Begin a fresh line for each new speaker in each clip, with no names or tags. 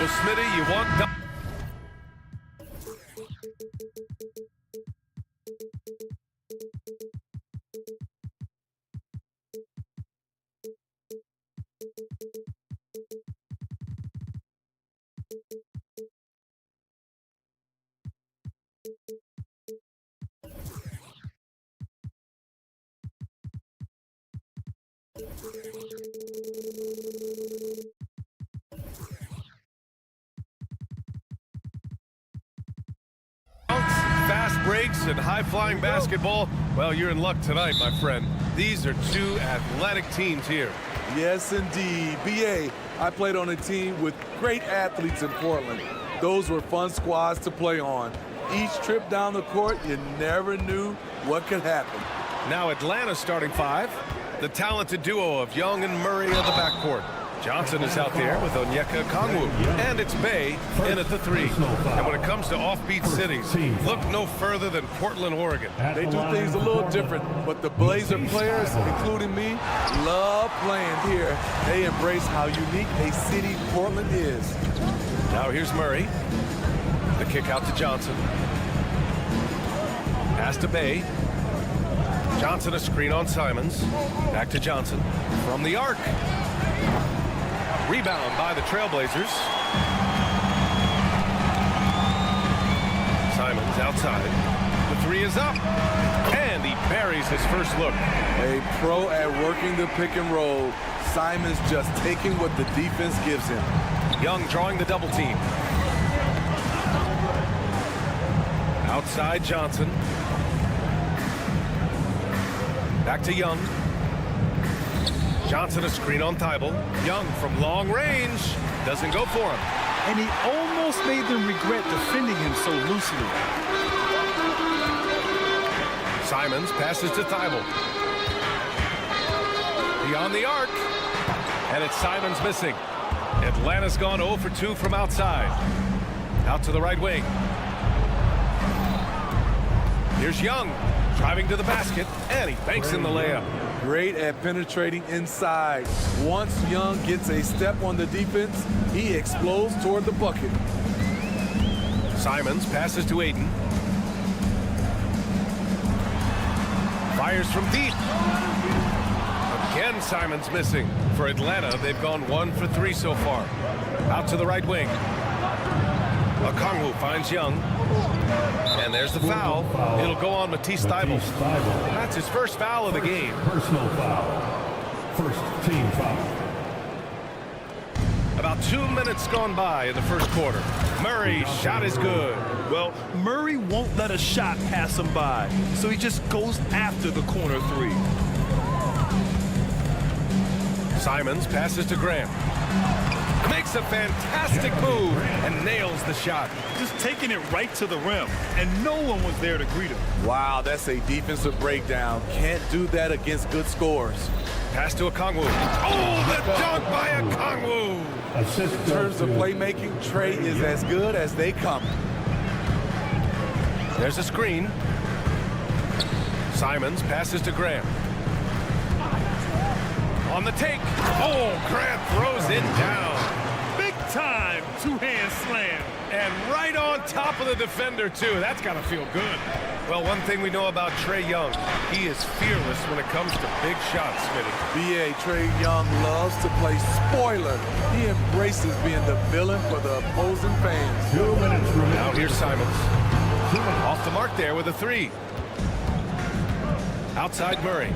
So, Smitty, you want... Fast breaks and high-flying basketball. Well, you're in luck tonight, my friend. These are two athletic teams here.
Yes, indeed. B.A., I played on a team with great athletes in Portland. Those were fun squads to play on. Each trip down the court, you never knew what could happen.
Now Atlanta's starting five. The talented duo of Young and Murray of the backcourt. Johnson is out there with Onyeka Okongwu, and it's Bay in at the three. And when it comes to offbeat cities, look no further than Portland, Oregon.
They do things a little different, but the Blazer players, including me, love playing here. They embrace how unique a city Portland is.
Now here's Murray. The kick out to Johnson. Pass to Bay. Johnson a screen on Simons. Back to Johnson. From the arc. Rebound by the Trailblazers. Simons outside. The three is up. And he buries his first look.
A pro at working the pick and roll. Simons just taking what the defense gives him.
Young drawing the double team. Outside Johnson. Back to Young. Johnson a screen on Thibault. Young from long range. Doesn't go for him.
And he almost made them regret defending him so loosely.
Simons passes to Thibault. Beyond the arc. And it's Simons missing. Atlanta's gone 0 for 2 from outside. Out to the right wing. Here's Young. Driving to the basket. And he banks in the layup.
Great at penetrating inside. Once Young gets a step on the defense, he explodes toward the bucket.
Simons passes to Aiden. Fires from deep. Again, Simons missing. For Atlanta, they've gone 1 for 3 so far. Out to the right wing. Okongwu finds Young. And there's the foul. It'll go on Matisse Thybulle. That's his first foul of the game.
Personal foul. First team foul.
About 2 minutes gone by in the first quarter. Murray's shot is good.
Well, Murray won't let a shot pass him by, so he just goes after the corner three.
Simons passes to Graham. Makes a fantastic move and nails the shot.
Just taking it right to the rim, and no one was there to greet him.
Wow, that's a defensive breakdown. Can't do that against good scores.
Pass to Okongwu. Oh, the dunk by Okongwu!
In terms of playmaking, Trey is as good as they come.
There's a screen. Simons passes to Graham. On the take. Oh, Grant throws it down.
Big time two-hand slam.
And right on top of the defender, too. That's got to feel good. Well, one thing we know about Trae Young, he is fearless when it comes to big shots, Smitty.
B.A. Trae Young loves to play spoiler. He embraces being the villain for the opposing fans.
2 minutes remaining.
Now here's Simons. Off the mark there with a three. Outside Murray.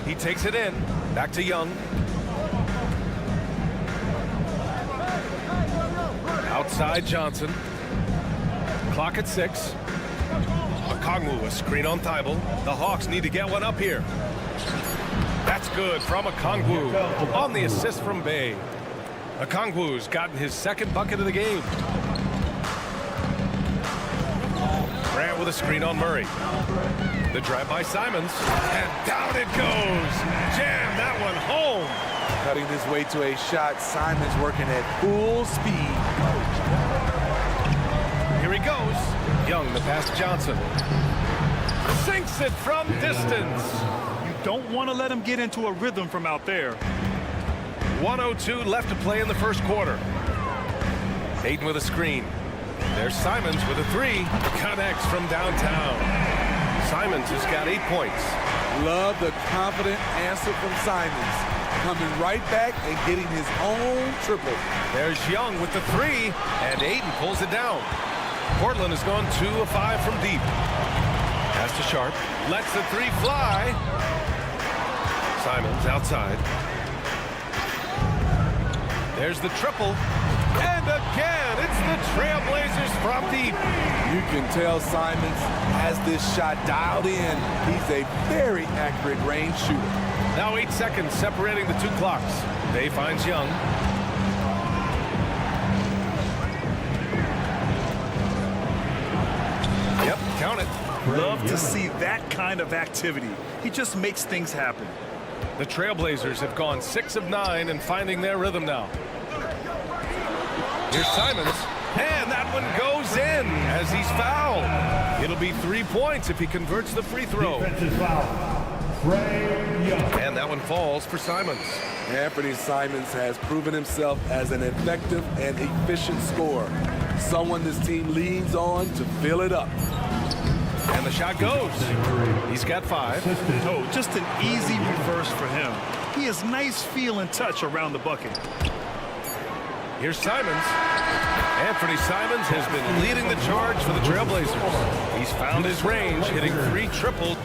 He takes it in. Back to Young. Outside Johnson. Clock at 6. Okongwu, a screen on Thybulle. The Hawks need to get one up here. That's good from Okongwu on the assist from Bay. Okongwu's gotten his second bucket of the game. Grant with a screen on Murray. The drive by Simons. And down it goes. Jam that one home.
Cutting his way to a shot. Simons working at full speed.
Here he goes. Young, the pass to Johnson. Sinks it from distance.
You don't want to let him get into a rhythm from out there.
1:02 left to play in the first quarter. Ayton with a screen. There's Simons with a three. Connects from downtown. Simons has got 8 points.
Love the confident answer from Simons. Coming right back and getting his own triple.
There's Young with the three, and Ayton pulls it down. Portland has gone 2 of 5 from deep. Pass to Sharp. Lets the three fly. Simons outside. There's the triple. And again, it's the Trailblazers from deep.
You can tell Simons has this shot dialed in. He's a very accurate range shooter.
Now 8 seconds separating the two clocks. Day finds Young. Yep, count it.
Love to see that kind of activity. He just makes things happen.
The Trailblazers have gone 6 of 9 and finding their rhythm now. Here's Simons, and that one goes in as he's fouled. It'll be 3 points if he converts the free throw.
Defensive foul. Trae Young.
And that one falls for Simons.
Anthony Simons has proven himself as an effective and efficient scorer. Someone this team leans on to fill it up.
And the shot goes. He's got 5.
Oh, just an easy reverse for him. He has nice feel and touch around the bucket.
Here's Simons. Anthony Simons has been leading the charge for the Trailblazers. He's found his range, hitting 3 triples.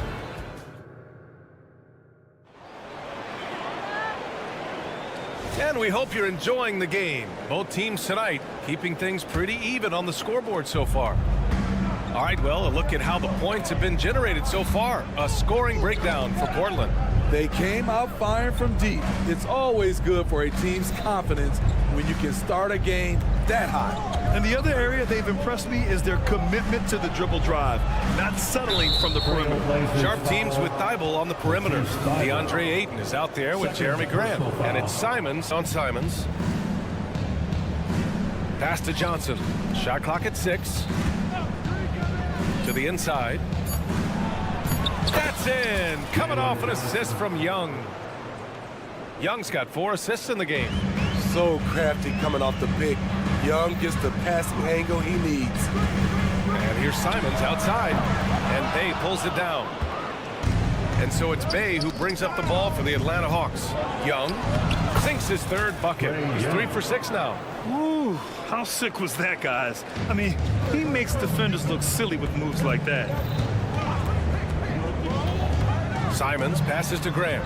And we hope you're enjoying the game. Both teams tonight keeping things pretty even on the scoreboard so far. All right, well, a look at how the points have been generated so far. A scoring breakdown for Portland.
They came out firing from deep. It's always good for a team's confidence when you can start a game that high.
And the other area they've impressed me is their commitment to the dribble drive, not settling from the perimeter.
Sharp teams with Thibault on the perimeter. DeAndre Ayton is out there with Jeremy Grant. And it's Simons on Simons. Pass to Johnson. Shot clock at 6. To the inside. That's in. Coming off an assist from Young. Young's got 4 assists in the game.
So crafty coming off the pick. Young gets the passing angle he needs.
And here's Simons outside. And Bay pulls it down. And so it's Bay who brings up the ball for the Atlanta Hawks. Young sinks his 3rd bucket. He's 3 for 6 now.
Ooh, how sick was that, guys? I mean, he makes defenders look silly with moves like that.
Simons passes to Graham.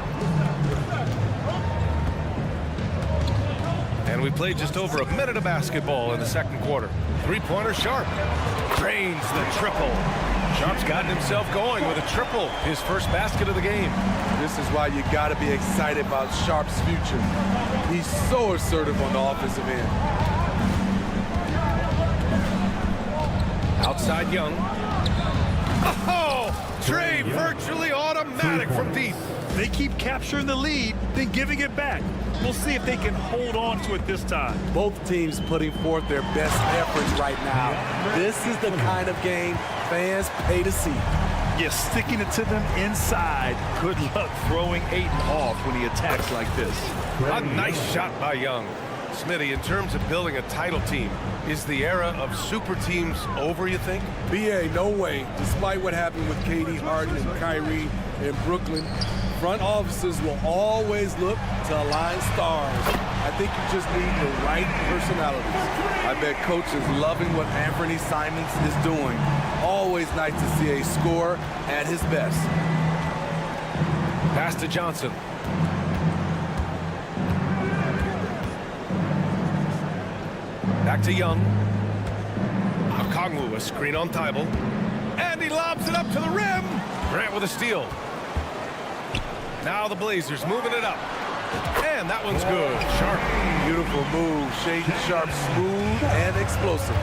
And we played just over a minute of basketball in the second quarter. 3-pointer Sharp. Drains the triple. Sharp's gotten himself going with a triple. His first basket of the game.
This is why you got to be excited about Sharp's future. He's so assertive on the offensive end.
Outside Young. Oh! Trey virtually automatic from deep.
They keep capturing the lead, then giving it back. We'll see if they can hold on to it this time.
Both teams putting forth their best efforts right now. This is the kind of game fans pay to see.
Yes, sticking it to them inside. Good luck throwing Ayton off when he attacks like this.
A nice shot by Young. Smitty, in terms of building a title team, is the era of super teams over, you think?
BA, no way. Despite what happened with KD, Harden, and Kyrie in Brooklyn, front offices will always look to align stars. I think you just need the right personalities. I bet Coach is loving what Anthony Simons is doing. Always nice to see a scorer at his best.
Pass to Johnson. Back to Young. Okongwu, a screen on Thibault. And he lobs it up to the rim. Grant with a steal. Now the Blazers moving it up. And that one's good. Sharp.
Beautiful move. Shaden Sharp, smooth and explosive.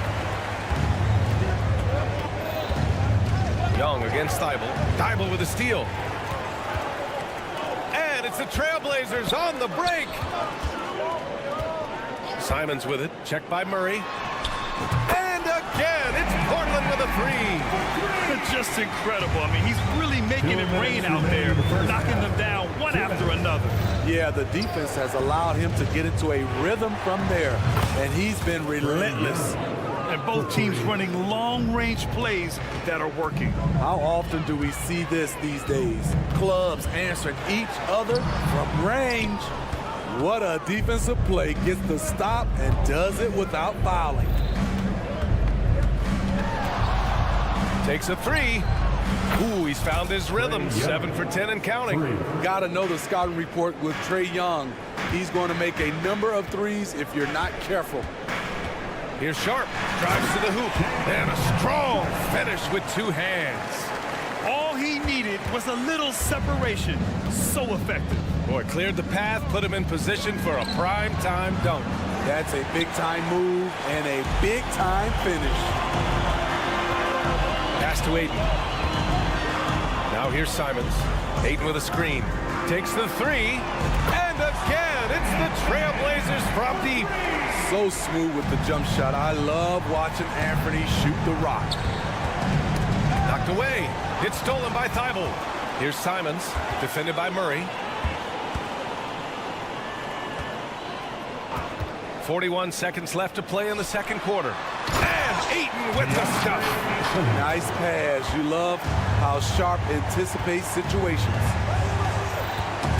Young against Thibault. Thibault with a steal. And it's the Trailblazers on the break. Simons with it. Checked by Murray. And again! again, it's Portland with a three.
Just incredible. I mean, he's really making it rain out there, knocking them down one after another.
Yeah, the defense has allowed him to get into a rhythm from there, and he's been relentless.
And both teams running long-range plays that are working.
How often do we see this these days? Clubs answering each other from range. What a defensive play. Gets the stop and does it without fouling.
Takes a three. Ooh, he's found his rhythm. 7 for 10 and counting.
Got to know the scouting report with Trae Young. He's going to make a number of threes if you're not careful.
Here's Sharp, drives to the hoop, and a strong finish with two hands.
All he needed was a little separation. So effective.
Boy, cleared the path, put him in position for a prime-time dunk.
That's a big-time move and a big-time finish.
Pass to Ayton. Now here's Simons. Ayton with a screen. Takes the three, and again, it's the Trailblazers from deep.
So smooth with the jump shot. I love watching Anthony shoot the rock.
Knocked away. It's stolen by Thibault. Here's Simons, defended by Murray. 41 seconds left to play in the second quarter. And Ayton with the stuff.
Nice pass. You love how Sharp anticipates situations.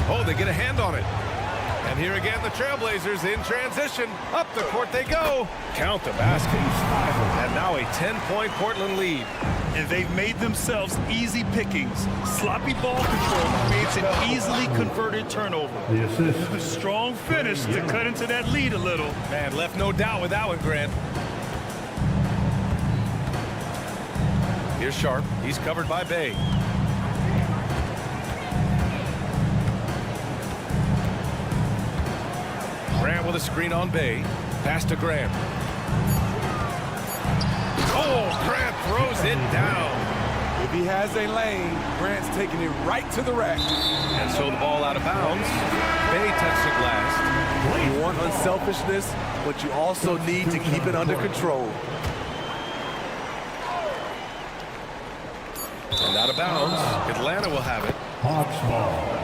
Oh, they get a hand on it. And here again, the Trailblazers in transition. Up the court they go. Count the basket. And now a 10-point Portland lead.
And they've made themselves easy pickings. Sloppy ball control creates an easily converted turnover.
The assist.
A strong finish to cut into that lead a little.
Man, left no doubt with that one, Grant. Here's Sharp. He's covered by Bay. Grant with a screen on Bay. Pass to Grant. Oh, Grant throws it down.
If he has a lane, Grant's taking it right to the rack.
And so the ball out of bounds. Bay touched it last.
You want unselfishness, but you also need to keep it under control.
And out of bounds. Atlanta will have it.
Hawks ball.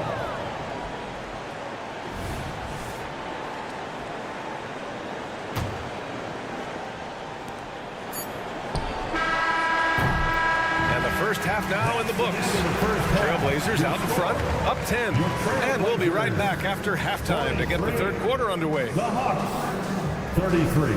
First half now in the books. Trailblazers out in front, up 10. And we'll be right back after halftime to get the third quarter underway.
The Hawks, 33.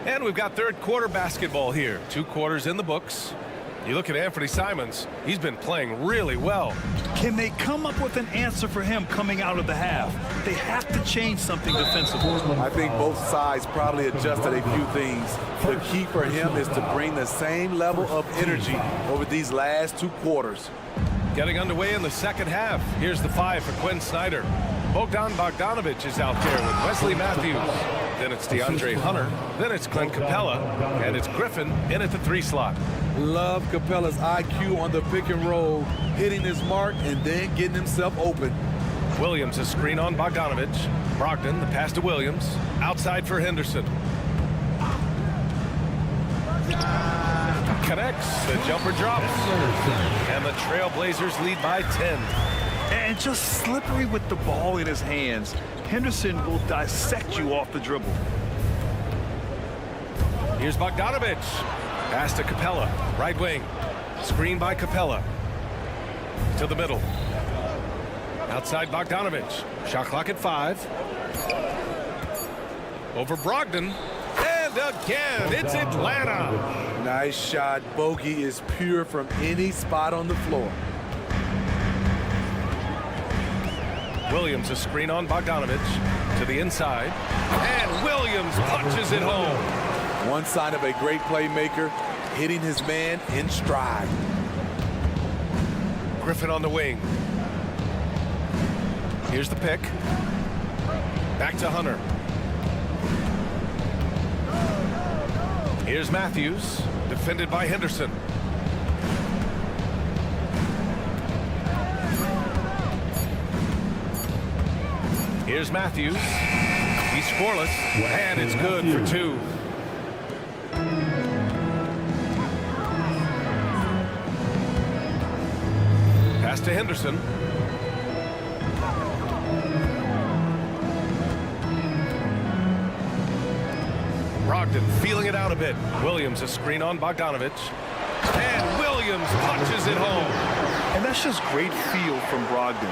And we've got third quarter basketball here. 2 quarters in the books. You look at Anthony Simons. He's been playing really well.
Can they come up with an answer for him coming out of the half? They have to change something defensively.
I think both sides probably adjusted a few things. The key for him is to bring the same level of energy over these last 2 quarters.
Getting underway in the second half. Here's the 5 for Quinn Snyder. Bogdan Bogdanovic is out there with Wesley Matthews. Then it's DeAndre Hunter. Then it's Clint Capella. And it's Griffin in at the 3 slot.
Love Capella's IQ on the pick and roll, hitting his mark and then getting himself open.
Williams a screen on Bogdanovic. Brogdon, the pass to Williams. Outside for Henderson. Connects. The jumper drops. And the Trailblazers lead by 10.
And just slippery with the ball in his hands. Henderson will dissect you off the dribble.
Here's Bogdanovic. Pass to Capella. Right wing. Screen by Capella. To the middle. Outside Bogdanovic. Shot clock at 5. Over Brogdon. And again, it's Atlanta.
Nice shot. Bogey is pure from any spot on the floor.
Williams a screen on Bogdanovic to the inside. And Williams punches it home.
One sign of a great playmaker, hitting his man in stride.
Griffin on the wing. Here's the pick. Back to Hunter. Here's Matthews, defended by Henderson. Here's Matthews. He's scoreless, and it's good for 2. Pass to Henderson. Brogdon feeling it out a bit. Williams a screen on Bogdanovich. And Williams punches it home.
And that's just great feel from Brogdon.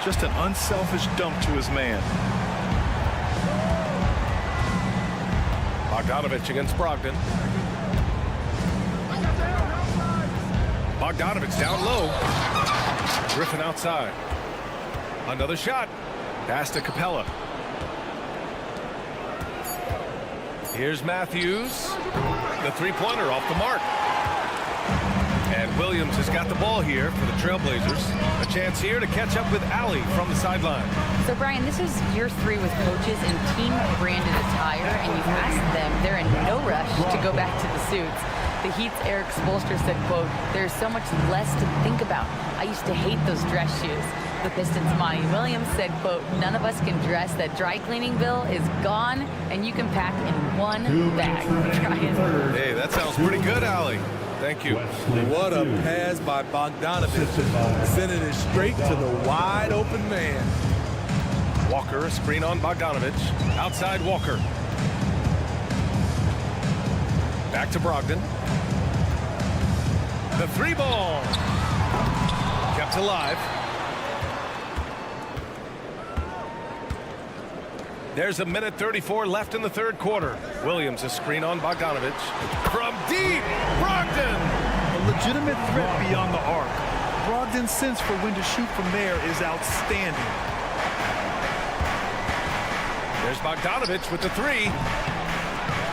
Just an unselfish dump to his man.
Bogdanovich against Brogdon. Bogdanovich down low. Griffin outside. Another shot. Pass to Capella. Here's Matthews. The three-pointer off the mark. And Williams has got the ball here for the Trailblazers. A chance here to catch up with Allie from the sideline.
So, Brian, this is year 3 with coaches in team-branded attire, and you've asked them, they're in no rush to go back to the suits. The Heat's Eric Spoelstra said, quote, "There's so much less to think about. I used to hate those dress shoes." The Pistons' Monty Williams said, quote, "None of us can dress. That dry cleaning bill is gone, and you can pack in one bag." Brian.
Hey, that sounds pretty good, Allie. Thank you.
What a pass by Bogdanovich, sending it straight to the wide open man.
Walker, a screen on Bogdanovich. Outside Walker. Back to Brogdon. The 3-ball. Kept alive. There's 1:34 left in the third quarter. Williams a screen on Bogdanovich. From deep, Brogdon.
A legitimate threat beyond the arc. Brogdon's sense for when to shoot from there is outstanding.
There's Bogdanovich with the 3.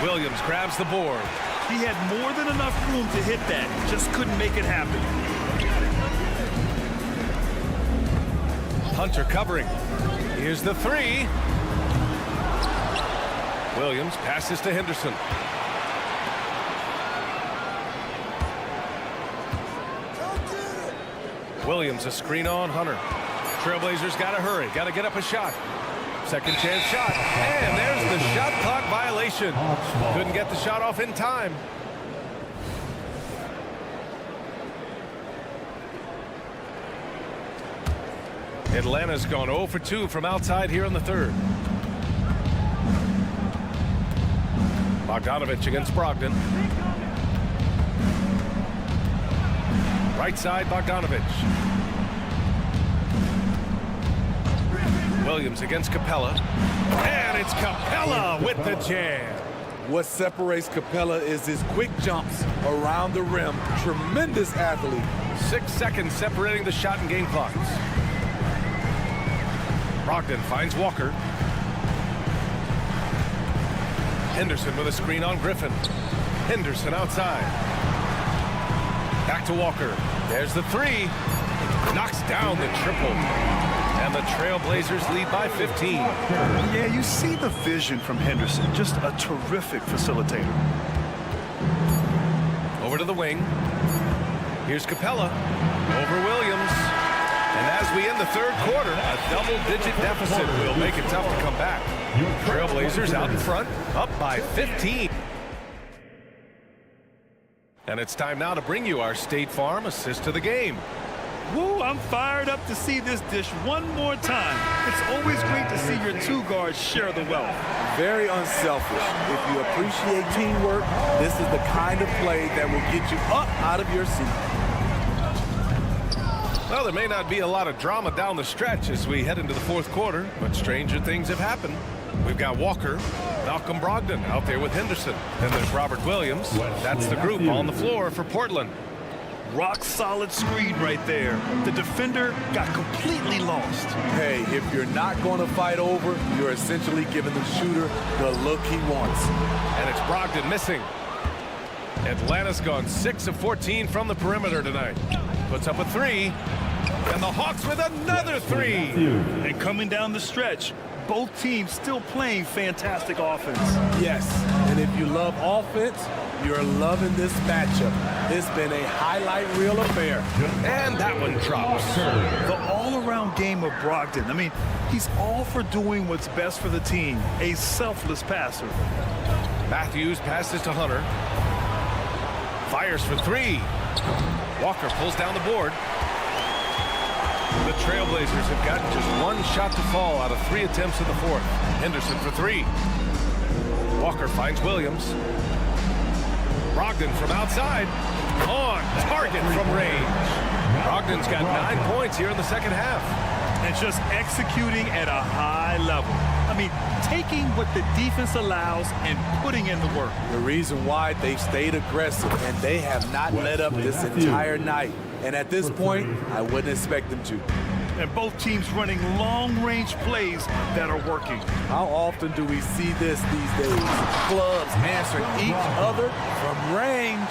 Williams grabs the board.
He had more than enough room to hit that. Just couldn't make it happen.
Hunter covering. Here's the 3. Williams passes to Henderson. Williams a screen on Hunter. Trailblazers got to hurry. Got to get up a shot. Second chance shot. And there's the shot clock violation. Couldn't get the shot off in time. Atlanta's gone 0 for 2 from outside here in the third. Bogdanovich against Brogdon. Right side, Bogdanovich. Williams against Capella. And it's Capella with the jam.
What separates Capella is his quick jumps around the rim. Tremendous athlete.
6 seconds separating the shot and game clocks. Brogdon finds Walker. Henderson with a screen on Griffin. Henderson outside. Back to Walker. There's the 3. Knocks down the triple. And the Trailblazers lead by 15.
Yeah, you see the vision from Henderson. Just a terrific facilitator.
Over to the wing. Here's Capella. Over Williams. And as we end the third quarter, a double-digit deficit will make it tough to come back. Trailblazers out in front, up by 15. And it's time now to bring you our State Farm assist to the game.
Woo, I'm fired up to see this dish one more time. It's always great to see your 2 guards share the wealth.
Very unselfish. If you appreciate teamwork, this is the kind of play that will get you up out of your seat.
Well, there may not be a lot of drama down the stretch as we head into the fourth quarter, but stranger things have happened. We've got Walker, Malcolm Brogdon out there with Henderson. Then there's Robert Williams. That's the group on the floor for Portland.
Rock solid screen right there. The defender got completely lost.
Hey, if you're not going to fight over, you're essentially giving the shooter the look he wants.
And it's Brogdon missing. Atlanta's gone 6 of 14 from the perimeter tonight. Puts up a 3. And the Hawks with another 3.
And coming down the stretch, both teams still playing fantastic offense.
Yes, and if you love offense, you're loving this matchup. It's been a highlight reel affair.
And that one drops.
The all-around game of Brogdon. I mean, he's all for doing what's best for the team. A selfless passer.
Matthews passes to Hunter. Fires for three. Walker pulls down the board. The Trailblazers have gotten just one shot to fall out of 3 attempts in the fourth. Henderson for three. Walker finds Williams. Brogdon from outside. On target from range. Brogdon's got 9 points here in the second half.
And just executing at a high level. I mean, taking what the defense allows and putting in the work.
The reason why they've stayed aggressive and they have not let up this entire night. And at this point, I wouldn't expect them to.
And both teams running long-range plays that are working.
How often do we see this these days? Clubs answering each other from range.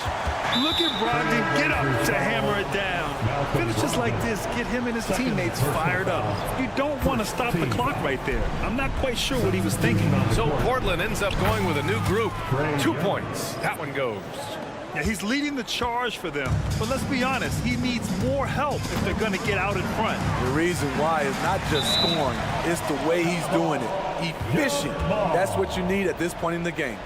Look at Brogdon get up to hammer it down. Finishes like this get him and his teammates fired up. You don't want to stop the clock right there. I'm not quite sure what he was thinking.
So Portland ends up going with a new group. 2 points. That one goes.
Yeah, he's leading the charge for them. But let's be honest, he needs more help if they're going to get out in front.
The reason why is not just scoring, it's the way he's doing it. Efficient. That's what you need at this point in the game.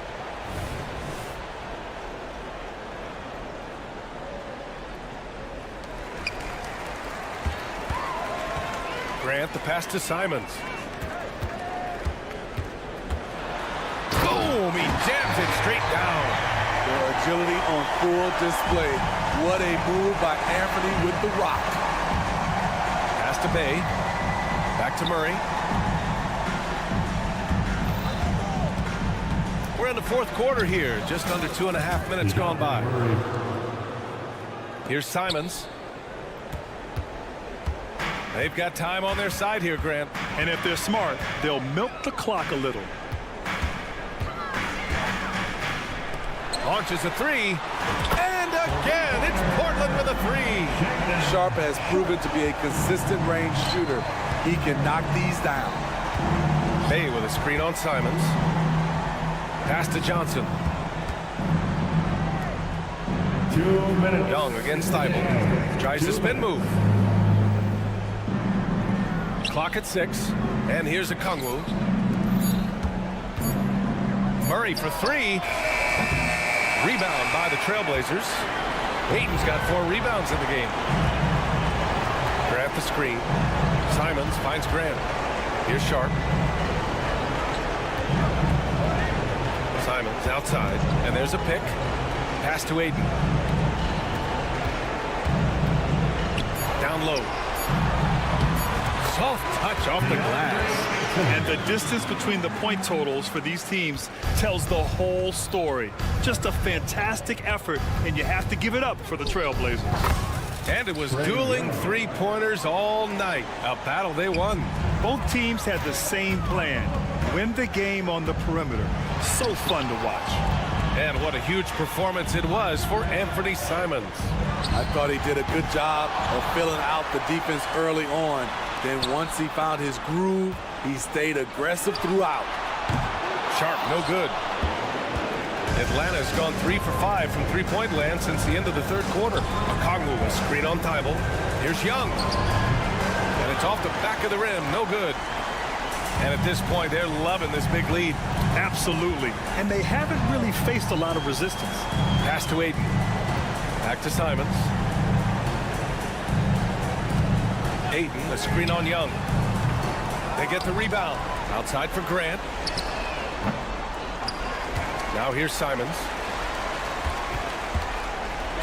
Grant, the pass to Simons. Boom! He jams it straight down.
Their agility on full display. What a move by Anthony with the rock.
Pass to Bay. Back to Murray. We're in the fourth quarter here. Just under 2.5 minutes gone by. Here's Simons. They've got time on their side here, Grant.
And if they're smart, they'll milk the clock a little.
Launches a three. And again, it's Portland with a three.
Sharp has proven to be a consistent range shooter. He can knock these down.
Bay with a screen on Simons. Pass to Johnson.
2 minutes.
Young against Thibault. Tries the spin move. Clock at 6. And here's a Kungwu. Murray for three. Rebound by the Trailblazers. Ayton's got 4 rebounds in the game. Grant the screen. Simons finds Grant. Here's Sharp. Simons outside. And there's a pick. Pass to Ayton. Down low. Soft touch off the glass.
And the distance between the point totals for these teams tells the whole story. Just a fantastic effort, and you have to give it up for the Trailblazers.
And it was dueling three-pointers all night. A battle they won.
Both teams had the same plan. Win the game on the perimeter. So fun to watch.
And what a huge performance it was for Anthony Simons.
I thought he did a good job of filling out the defense early on. Then once he found his groove, he stayed aggressive throughout.
Sharp, no good. Atlanta's gone 3 for 5 from three-point land since the end of the third quarter. Kongwu with screen on Thibault. Here's Young. And it's off the back of the rim, no good. And at this point, they're loving this big lead.
Absolutely. And they haven't really faced a lot of resistance.
Pass to Ayton. Back to Simons. Ayton, a screen on Young. They get the rebound. Outside for Grant. Now here's Simons.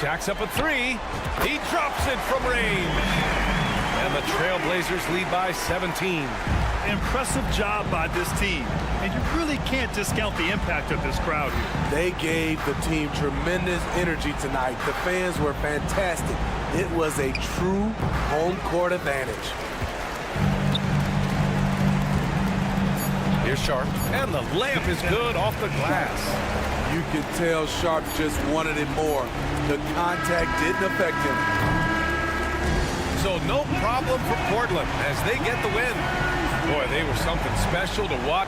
Jacks up a three. He drops it from range. And the Trailblazers lead by 17.
Impressive job by this team. And you really can't discount the impact of this crowd here.
They gave the team tremendous energy tonight. The fans were fantastic. It was a true home court advantage.
Here's Sharp. And the layup is good off the glass.
You could tell Sharp just wanted it more. The contact didn't affect him.
So no problem for Portland as they get the win. Boy, they were something special to watch.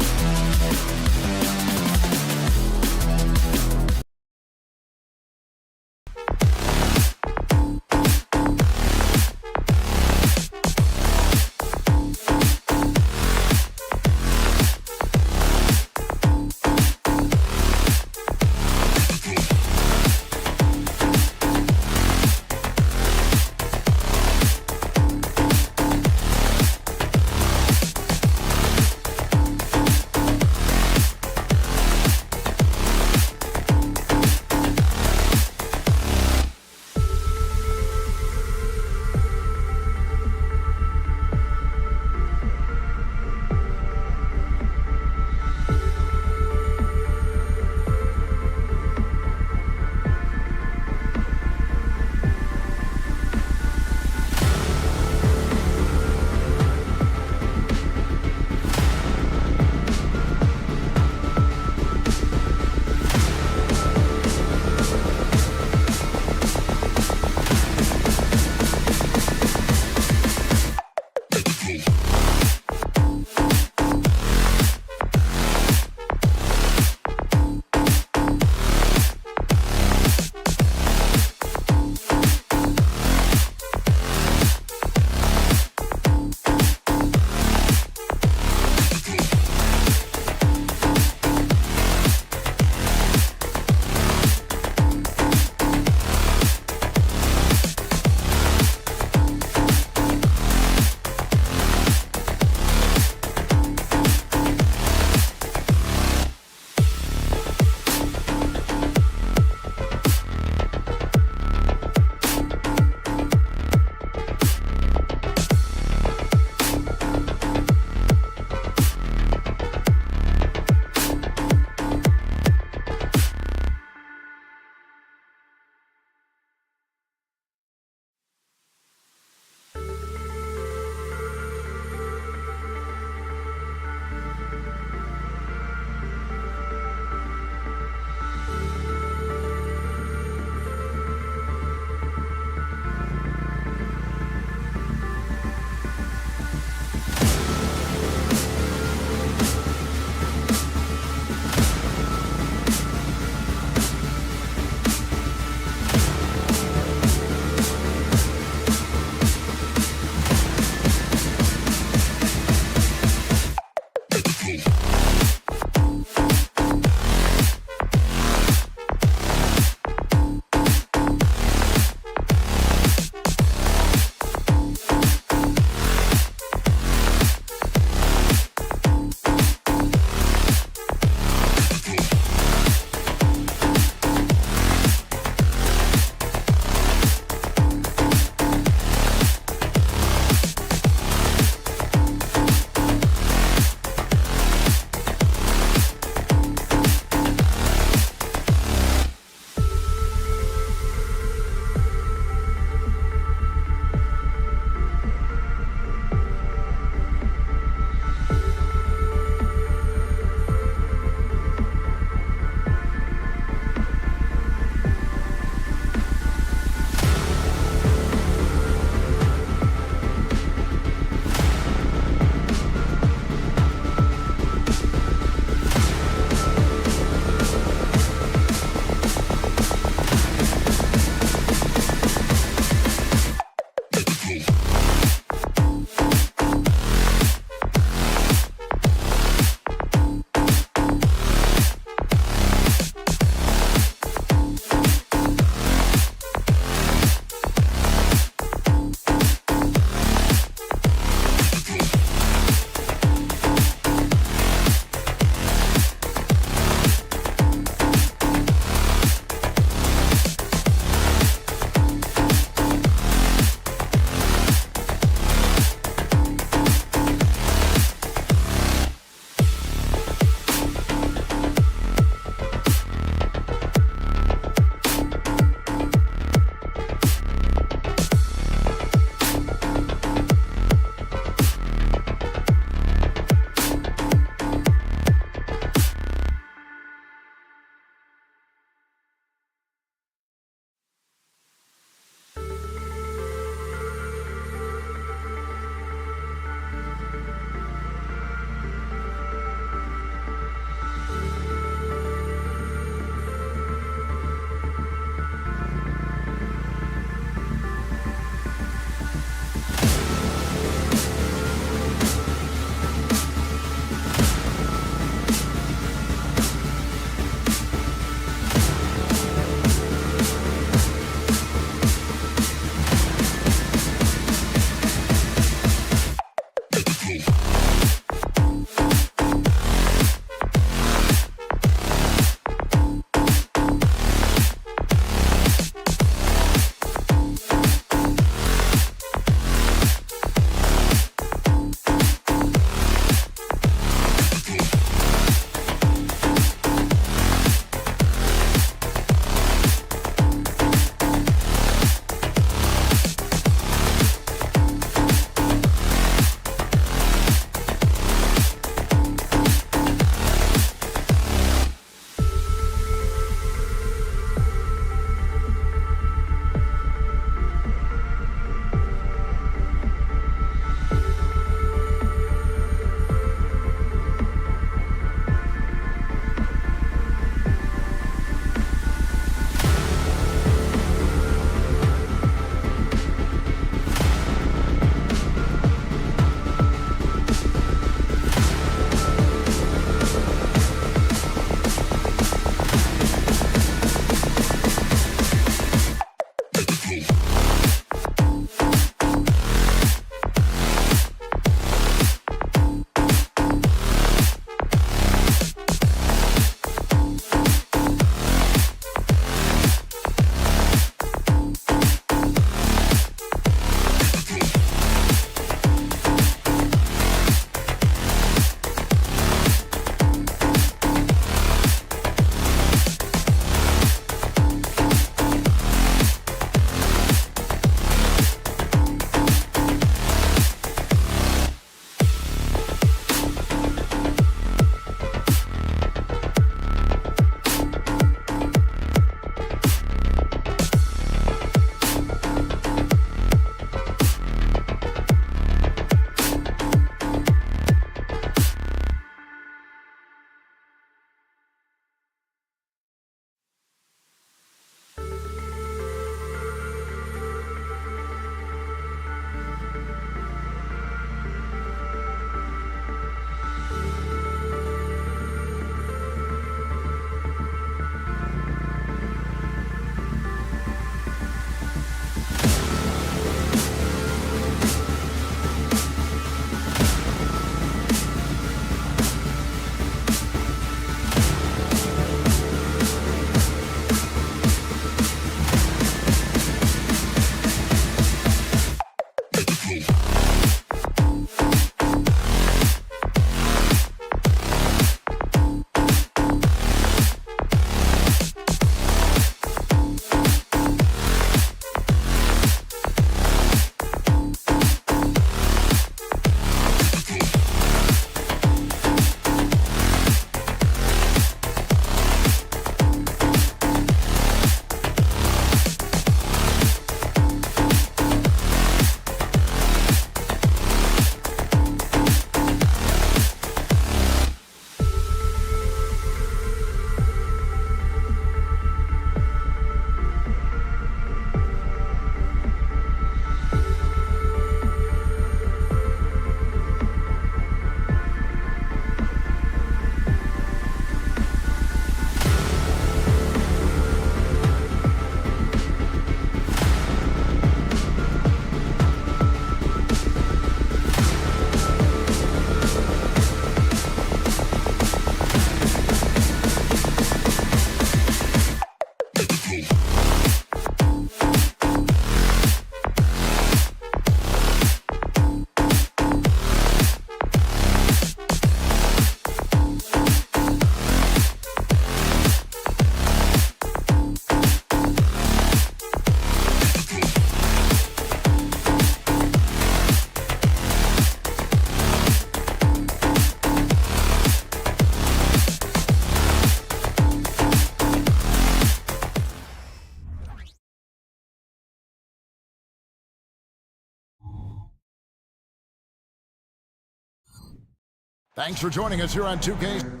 Thanks for joining us here on 2K.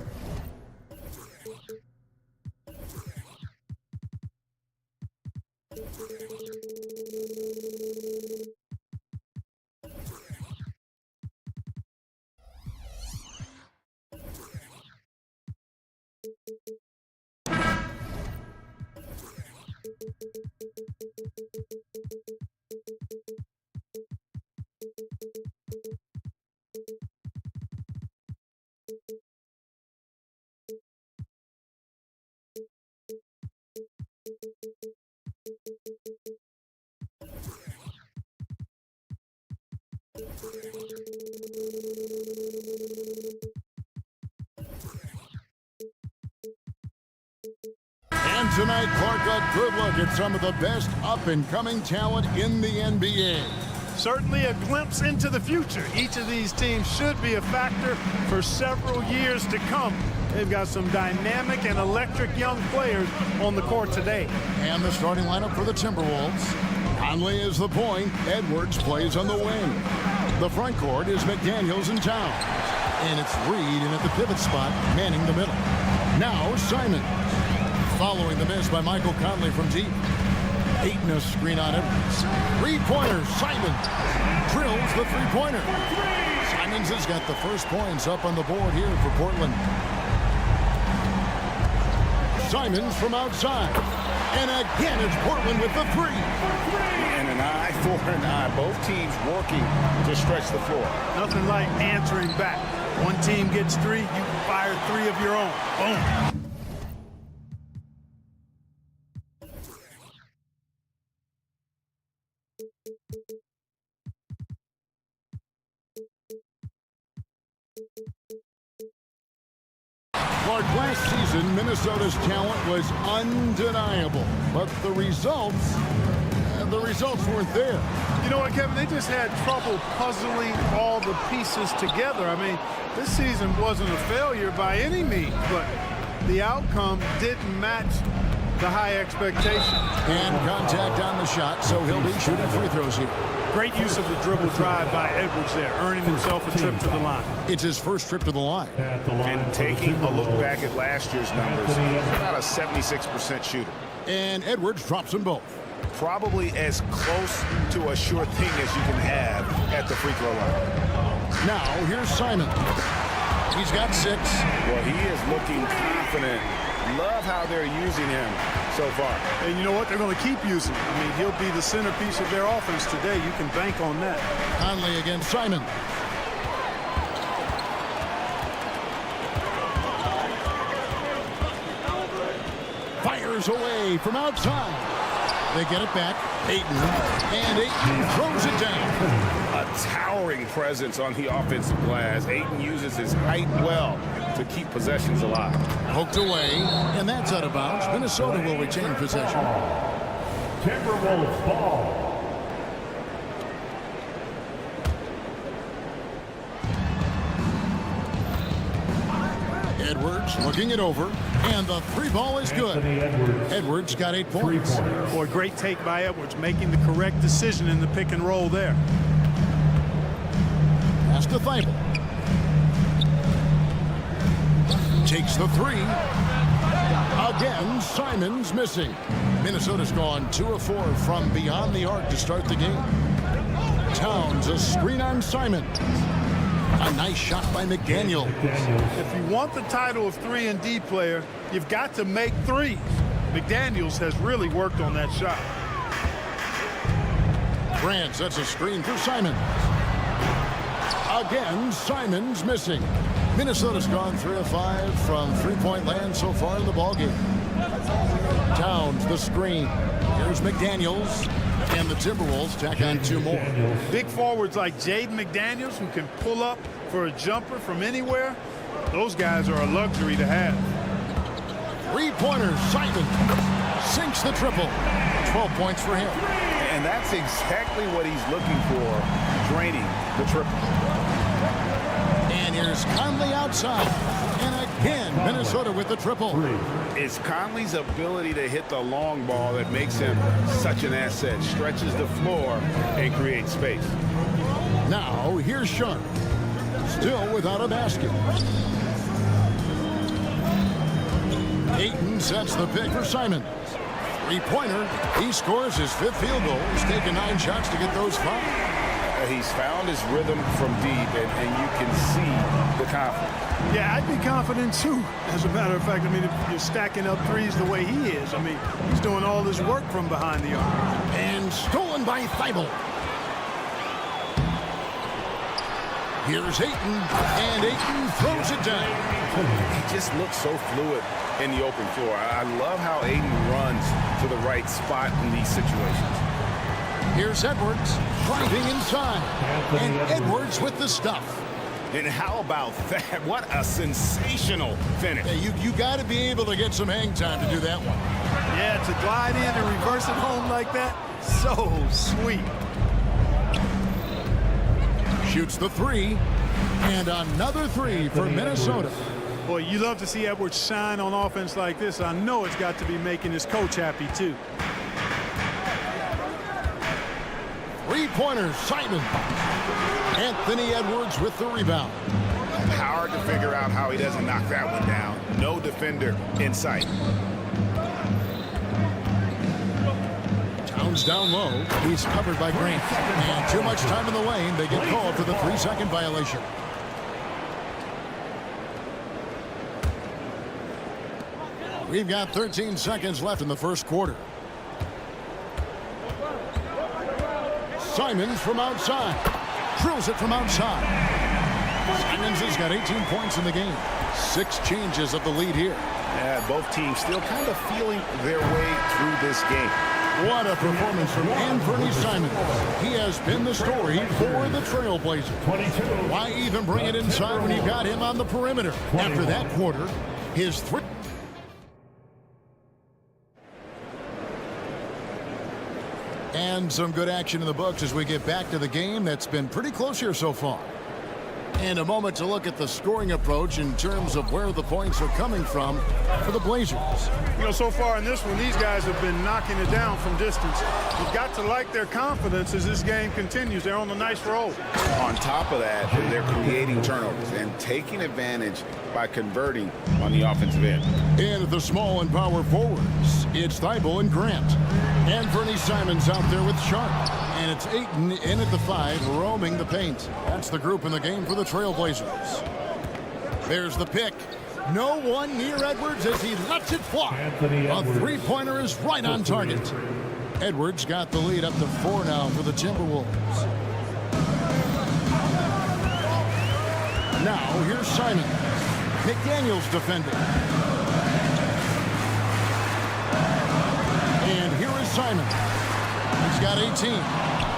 And tonight, Clark, a good look at some of the best up-and-coming talent in the NBA.
Certainly a glimpse into the future. Each of these teams should be a factor for several years to come. They've got some dynamic and electric young players on the court today.
And the starting lineup for the Timberwolves. Conley is the point. Edwards plays on the wing. The front court is McDaniels and Towns. And it's Reed in at the pivot spot, manning the middle. Now Simon. Following the miss by Michael Conley from deep. Ayton a screen on Edwards. Three-pointer, Simon drills the three-pointer. Simons has got the first points up on the board here for Portland. Simons from outside. And again, it's Portland with the three.
And an eye for an eye. Both teams working to stretch the floor.
Nothing like answering back. One team gets three, you fire three of your own. Boom.
Clark, last season, Minnesota's talent was undeniable, but the results weren't there.
You know what, Kevin? They just had trouble puzzling all the pieces together. I mean, this season wasn't a failure by any means, but the outcome didn't match the high expectation.
And contact on the shot, so he'll be shooting free throws here.
Great use of the dribble drive by Edwards there, earning himself a trip to the line.
It's his first trip to the line.
And taking a look back at last year's numbers, about a 76% shooter.
And Edwards drops them both.
Probably as close to a sure thing as you can have at the free throw line.
Now, here's Simon. He's got 6.
Well, he is looking confident. Love how they're using him so far.
And you know what? They're going to keep using him. I mean, he'll be the centerpiece of their offense today. You can bank on that.
Conley against Simon. Fires away from outside. They get it back. Ayton. And Ayton throws it down.
A towering presence on the offensive glass. Ayton uses his height well to keep possessions alive.
Poked away, and that's out of bounds. Minnesota will retain possession.
Timberwolves ball.
Edwards looking it over, and the three ball is good. Edwards got 8 points.
Boy, great take by Edwards, making the correct decision in the pick and roll there.
Pass to Thibault. Takes the three. Again, Simon's missing. Minnesota's gone 2 of 4 from beyond the arc to start the game. Towns, a screen on Simon. A nice shot by McDaniel.
If you want the title of 3-and-D player, you've got to make threes. McDaniels has really worked on that shot.
Grant sets a screen for Simon. Again, Simon's missing. Minnesota's gone 3 of 5 from three-point land so far in the ballgame. Towns, the screen. Here's McDaniels. And the Timberwolves tack on 2 more.
Big forwards like Jaden McDaniels, who can pull up for a jumper from anywhere, those guys are a luxury to have.
Three-pointer, Simon sinks the triple. 12 points for him.
And that's exactly what he's looking for, draining the triple.
And here's Conley outside. And again, Minnesota with the triple.
It's Conley's ability to hit the long ball that makes him such an asset. Stretches the floor and creates space.
Now, here's Sharp. still without a basket. Ayton sets the pick for Simon. Three-pointer. He scores his 5th field goal. He's taken 9 shots to get those 5.
He's found his rhythm from deep, and you can see the confidence.
Yeah, I'd be confident too. As a matter of fact, I mean, if you're stacking up threes the way he is, I mean, he's doing all this work from behind the arc.
And stolen by Thibault. Here's Ayton, and Ayton throws it down.
He just looks so fluid in the open floor. I love how Ayton runs to the right spot in these situations.
Here's Edwards driving inside, and Edwards with the stuff.
And how about that? What a sensational finish.
Hey, you got to be able to get some hang time to do that one.
Yeah, to glide in and reverse it home like that, so sweet.
Shoots the 3, and another 3 for Minnesota.
Boy, you love to see Edwards shine on offense like this. I know it's got to be making his coach happy too.
Three-pointer, Simon. Anthony Edwards with the rebound.
Hard to figure out how he doesn't knock that one down. No defender in sight.
Towns down low. He's covered by Grant. And too much time in the lane. They get called for the 3-second violation. We've got 13 seconds left in the first quarter. Simons from outside. Drills it from outside. Simons has got 18 points in the game. 6 changes of the lead here.
Yeah, both teams still kind of feeling their way through this game.
What a performance from Anthony Simons. He has been the story for the Trailblazers.
22.
Why even bring it inside when you got him on the perimeter? After that quarter, his 3. And some good action in the books as we get back to the game that's been pretty close here so far. And a moment to look at the scoring approach in terms of where the points are coming from for the Blazers.
You know, so far in this one, these guys have been knocking it down from distance. You've got to like their confidence as this game continues. They're on a nice roll.
On top of that, they're creating turnovers and taking advantage by converting on the offensive end.
And the small and power forwards, it's Thibault and Grant. Anthony Simons out there with Sharp. And it's Ayton in at the 5, roaming the paint. That's the group in the game for the Trailblazers. There's the pick. No one near Edwards as he lets it fly. A 3-pointer is right on target. Edwards got the lead up to 4 now for the Timberwolves. Now here's Simon. McDaniels defending. And here is Simon. He's got 18.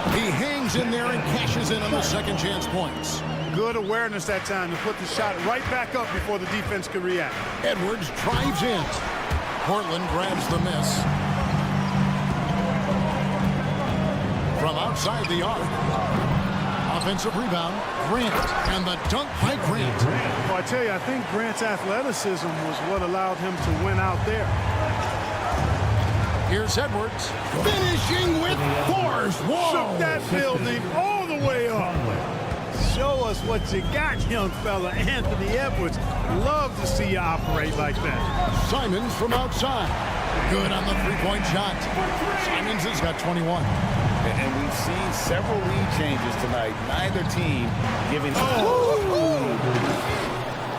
He hangs in there and cashes in on the second chance points.
Good awareness that time to put the shot right back up before the defense could react.
Edwards drives in. Portland grabs the miss. From outside the arc. Offensive rebound, Grant, and the dunk by Grant.
Well, I tell you, I think Grant's athleticism was what allowed him to win out there.
Here's Edwards, finishing with force. Whoa!
Shook that building all the way up. Show us what you got, young fella. Anthony Edwards. Love to see you operate like that.
Simons from outside. Good on the 3-point shot. Simons has got 21.
And we've seen several lead changes tonight. Neither team giving.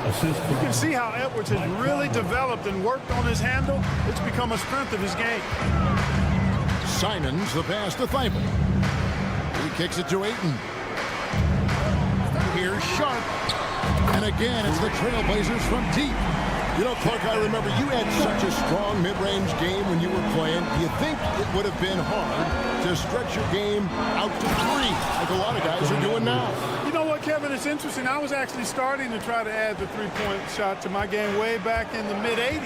You can see how Edwards has really developed and worked on his handle. It's become a strength of his game.
Simons, the pass to Thibault. He kicks it to Ayton. Here's Sharp. And again, it's the Trailblazers from deep. You know, Clark, I remember you had such a strong mid-range game when you were playing. Do you think it would have been hard to stretch your game out to 3, like a lot of guys are doing now?
You know what, Kevin? It's interesting. I was actually starting to try to add the 3-point shot to my game way back in the mid-'80s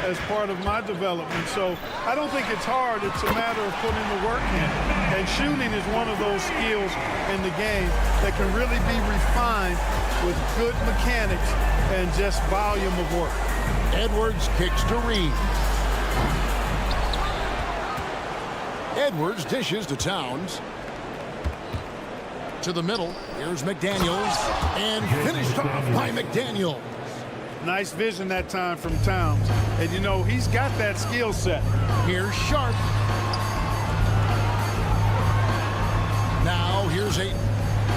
as part of my development. So I don't think it's hard. It's a matter of putting the work in. And shooting is one of those skills in the game that can really be refined with good mechanics and just volume of work.
Edwards kicks to Reed. Edwards dishes to Towns. To the middle. Here's McDaniels. And finished off by McDaniels.
Nice vision that time from Towns. And, you know, he's got that skill set.
Here's Sharp. Now here's Ayton.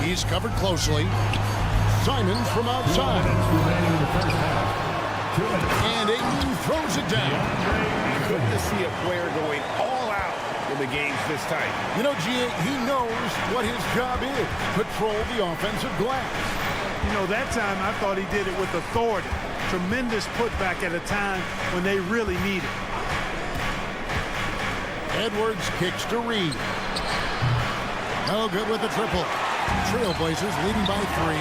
He's covered closely. Simons from outside. And Ayton throws it down.
Good to see a player going all out when the game's this tight.
You know, G.A., he knows what his job is. Control the offensive glass.
You know, that time I thought he did it with authority. Tremendous putback at a time when they really need it.
Edwards kicks to Reed. No good with the triple. Trailblazers leading by 3.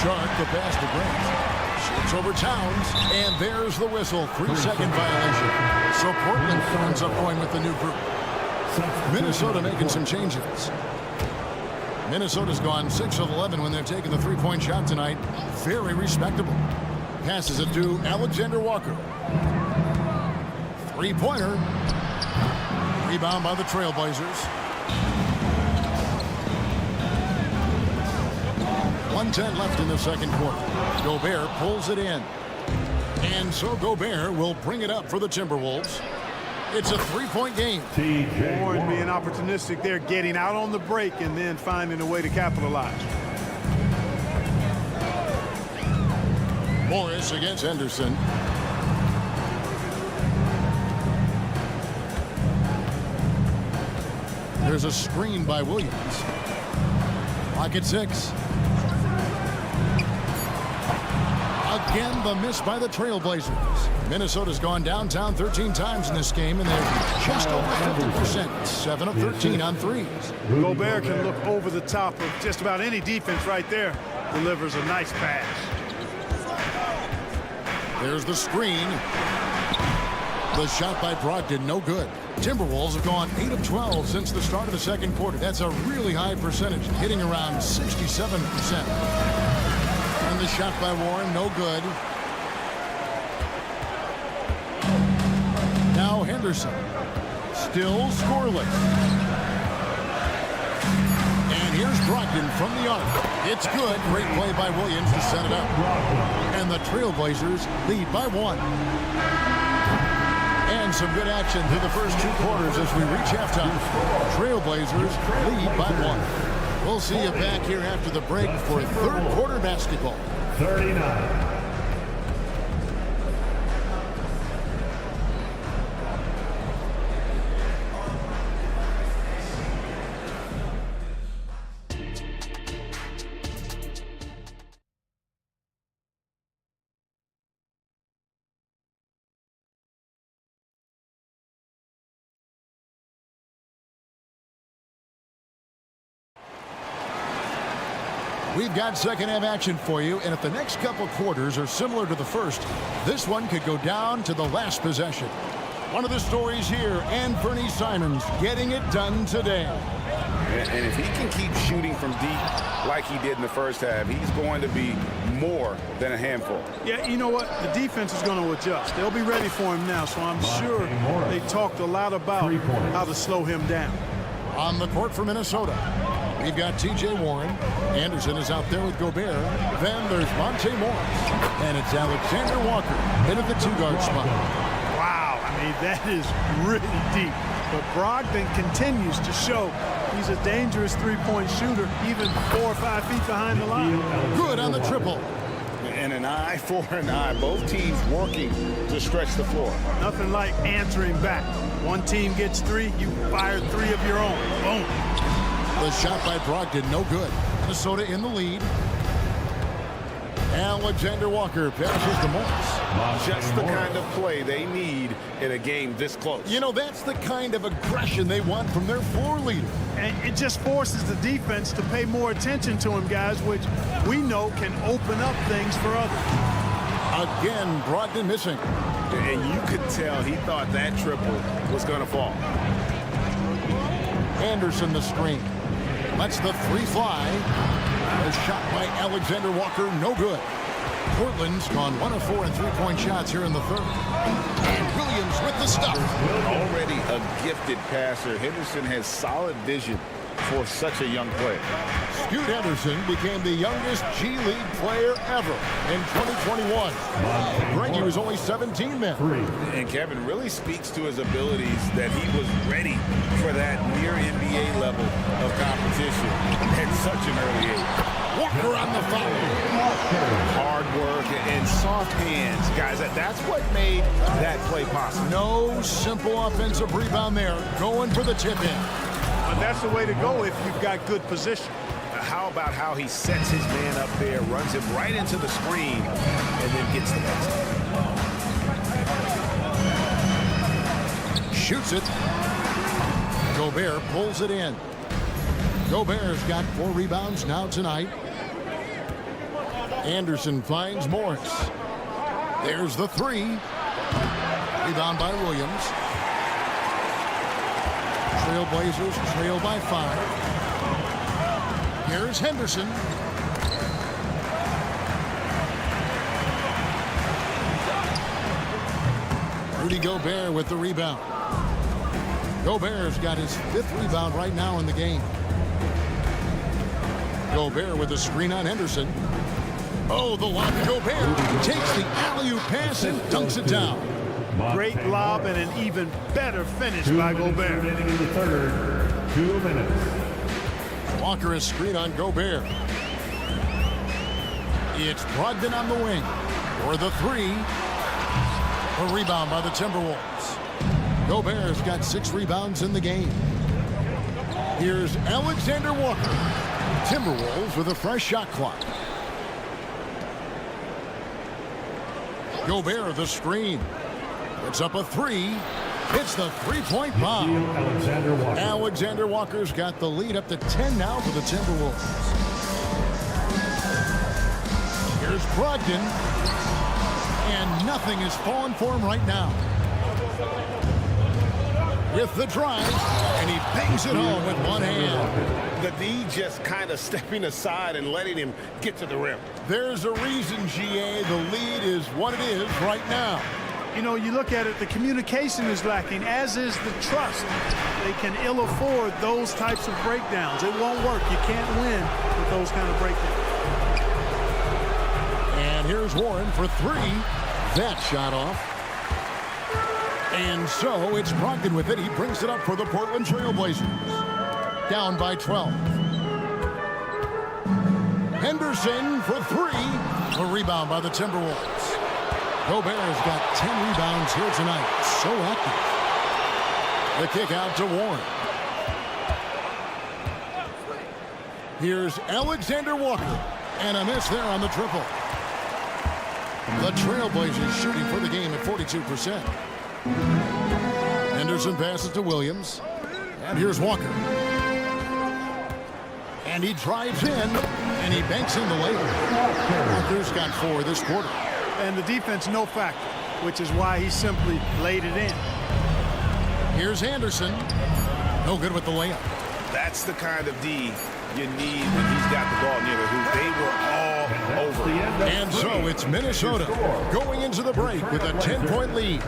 Sharp, the pass to Grant. Shoots over Towns, and there's the whistle. 3-second violation. So Portland ends up going with the new group. Minnesota making some changes. Minnesota's gone 6 of 11 when they've taken the three-point shot tonight. Very respectable. Passes it to Alexander Walker. Three-pointer. Rebound by the Trailblazers. 1:10 left in the second quarter. Gobert pulls it in. And so Gobert will bring it up for the Timberwolves. It's a three-point game.
Warren being opportunistic there, getting out on the break and then finding a way to capitalize.
Morris against Henderson. There's a screen by Williams. Clock at 6. Again, the miss by the Trailblazers. Minnesota's gone downtown 13 times in this game, and they're just over 50%. 7 of 13 on threes.
Gobert can look over the top of just about any defense right there. Delivers a nice pass.
There's the screen. The shot by Brogdon, no good. Timberwolves have gone 8 of 12 since the start of the second quarter. That's a really high percentage, hitting around 67%. And the shot by Warren, no good. Now Henderson, still scoreless. And here's Brogdon from the arc. It's good. Great play by Williams to set it up. And the Trailblazers lead by 1. And some good action through the first 2 quarters as we reach halftime. Trailblazers lead by 1. We'll see you back here after the break for third quarter basketball.
39.
We've got second half action for you, and if the next couple quarters are similar to the first, this one could go down to the last possession. One of the stories here, Anthony Simons getting it done today.
And if he can keep shooting from deep like he did in the first half, he's going to be more than a handful.
Yeah, you know what? The defense is going to adjust. They'll be ready for him now, so I'm sure they talked a lot about how to slow him down.
On the court for Minnesota, we've got T.J. Warren. Anderson is out there with Gobert. Then there's Monte Morris. And it's Alexander Walker in at the 2-guard spot.
Wow, I mean, that is really deep. But Brogdon continues to show he's a dangerous three-point shooter, even 4 or 5 feet behind the line.
Good on the triple.
And an eye for an eye. Both teams working to stretch the floor.
Nothing like answering back. One team gets 3, you fire 3 of your own. Boom.
The shot by Brogdon, no good. Minnesota in the lead. Alexander Walker passes to Morris.
Just the kind of play they need in a game this close.
You know, that's the kind of aggression they want from their floor leader.
And it just forces the defense to pay more attention to him, guys, which we know can open up things for others.
Again, Brogdon missing.
And you could tell he thought that triple was going to fall.
Anderson the screen. Lets the 3 fly. A shot by Alexander Walker, no good. Portland's gone 1 of 4 in 3-point shots here in the third. And Williams with the stuff.
Already a gifted passer. Henderson has solid vision for such a young player.
Scoot Henderson became the youngest G League player ever in 2021. Greggy was only 17 then.
And Kevin really speaks to his abilities that he was ready for that near NBA level of competition at such an early age.
Walker on the foul.
Hard work and soft hands, guys. That's what made that play possible.
No simple offensive rebound there. Going for the tip-in.
But that's the way to go if you've got good position.
How about how he sets his man up there, runs him right into the screen, and then gets the basket.
Shoots it. Gobert pulls it in. Gobert's got 4 rebounds now tonight. Anderson finds Morris. There's the 3. Rebound by Williams. Trailblazers trail by 5. Here's Henderson. Rudy Gobert with the rebound. Gobert's got his 5th rebound right now in the game. Gobert with the screen on Henderson. Oh, the lob. Gobert takes the alley-oop pass and dunks it down.
Great lob and an even better finish by Gobert.
In the third, 2 minutes.
Walker is screen on Gobert. It's Brogdon on the wing for the 3. A rebound by the Timberwolves. Gobert's got 6 rebounds in the game. Here's Alexander Walker. Timberwolves with a fresh shot clock. Gobert the screen. It's up a 3. It's the 3-point bomb. Alexander Walker's got the lead up to 10 now for the Timberwolves. Here's Brogdon. And nothing is falling for him right now. With the drive, and he bangs it home with one hand.
The D just kind of stepping aside and letting him get to the rim.
There's a reason, GA, the lead is what it is right now.
You know, you look at it, the communication is lacking, as is the trust. They can ill afford those types of breakdowns. It won't work. You can't win with those kind of breakdowns.
And here's Warren for 3. That shot off. And so it's Brogdon with it. He brings it up for the Portland Trailblazers. Down by 12. Henderson for 3. A rebound by the Timberwolves. Gobert's got 10 rebounds here tonight. So active. The kick out to Warren. Here's Alexander Walker. And a miss there on the triple. The Trailblazers shooting for the game at 42%. Henderson passes to Williams. And here's Walker. And he drives in. And he banks in the layup. Walker's got 4 this quarter.
And the defense no factor, which is why he simply laid it in.
Here's Anderson. No good with the layup.
That's the kind of D you need when he's got the ball near the hoop. They were all over.
And so it's Minnesota going into the break with a 10-point lead.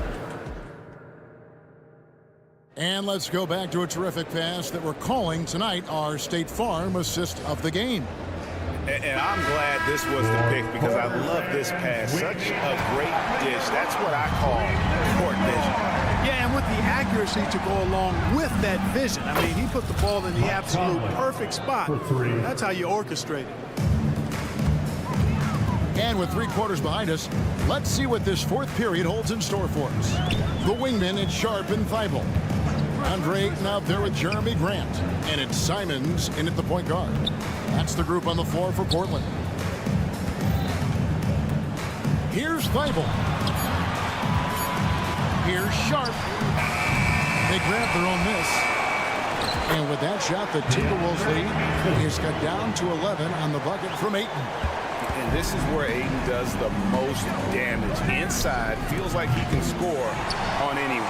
And let's go back to a terrific pass that we're calling tonight our State Farm assist of the game.
And I'm glad this was the pick because I love this pass. Such a great dish. That's what I call court vision.
Yeah, and with the accuracy to go along with that vision. I mean, he put the ball in the absolute perfect spot. That's how you orchestrate it.
And with 3 quarters behind us, let's see what this 4th period holds in store for us. The wingmen, it's Sharp and Thibault. Andre Ayton out there with Jeremy Grant. And it's Simons in at the point guard. That's the group on the floor for Portland. Here's Thibault. Here's Sharp. They grab their own miss. And with that shot, the Timberwolves lead is cut down to 11 on the bucket from Ayton.
And this is where Ayton does the most damage. Inside, feels like he can score on anyone.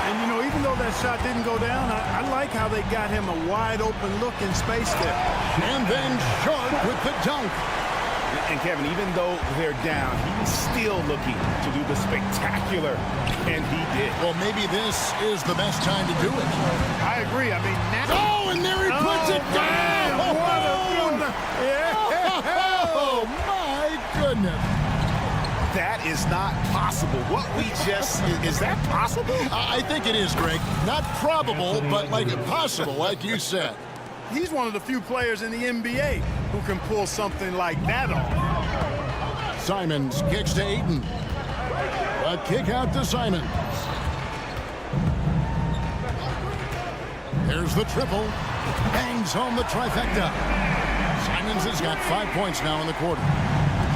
And, you know, even though that shot didn't go down, I like how they got him a wide open look in space there.
And then Sharp with the dunk.
And Kevin, even though they're down, he's still looking to do the spectacular, and he did.
Well, maybe this is the best time to do it.
I agree. I mean, now.
Oh, and there he puts it down! Oh, my goodness.
That is not possible. What we just, is that possible?
I think it is, Greg. Not probable, but like possible, like you said.
He's one of the few players in the NBA who can pull something like that off.
Simons kicks to Ayton. A kick out to Simons. There's the triple. Bangs home the trifecta. Simons has got 5 points now in the quarter.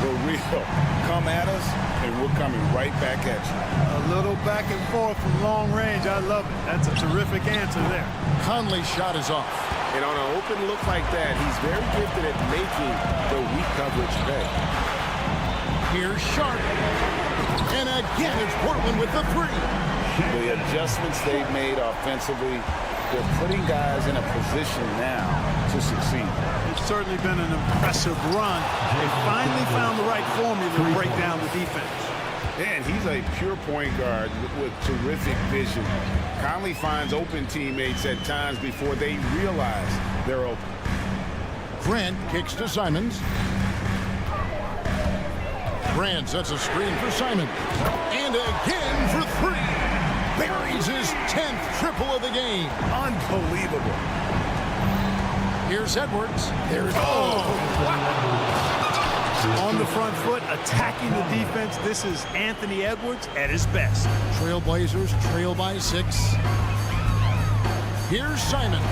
For real. Come at us, and we're coming right back at you.
A little back and forth from long range. I love it. That's a terrific answer there.
Conley's shot is off.
And on an open look like that, he's very gifted at making the weak coverage pay.
Here's Sharp. And again, it's Portland with the three.
The adjustments they've made offensively, they're putting guys in a position now to succeed.
It's certainly been an impressive run. They finally found the right formula to break down the defense.
And he's a pure point guard with terrific vision. Conley finds open teammates at times before they realize they're open.
Grant kicks to Simons. Grant sets a screen for Simons. And again for three. Buries his 10th triple of the game.
Unbelievable.
Here's Edwards. There's
On the front foot, attacking the defense. This is Anthony Edwards at his best.
Trailblazers trail by 6. Here's Simons.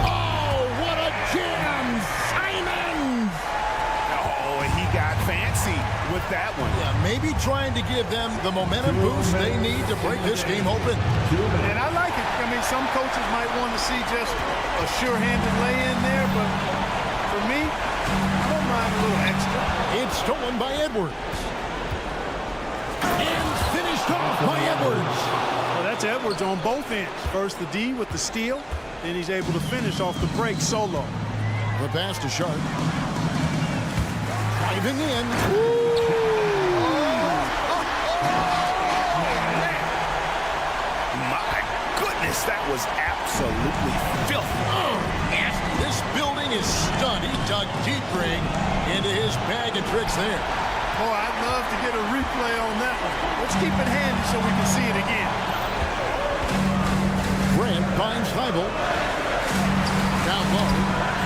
Oh, what a jam! Simons!
Oh, and he got fancy with that one.
Yeah, maybe trying to give them the momentum boost they need to break this game open.
And I like it. I mean, some coaches might want to see just a sure-handed lay-in there, but for me, I don't mind a little extra.
It's stolen by Edwards. And finished off by Edwards.
Well, that's Edwards on both ends. First the D with the steal, then he's able to finish off the break solo.
The pass to Sharp. Driving in.
My goodness, that was absolutely filthy.
Oh, nasty. This building is stunned. He dug deep, Greg, into his bag of tricks there.
Boy, I'd love to get a replay on that one. Let's keep it handy so we can see it again.
Grant finds Thibault. Down low.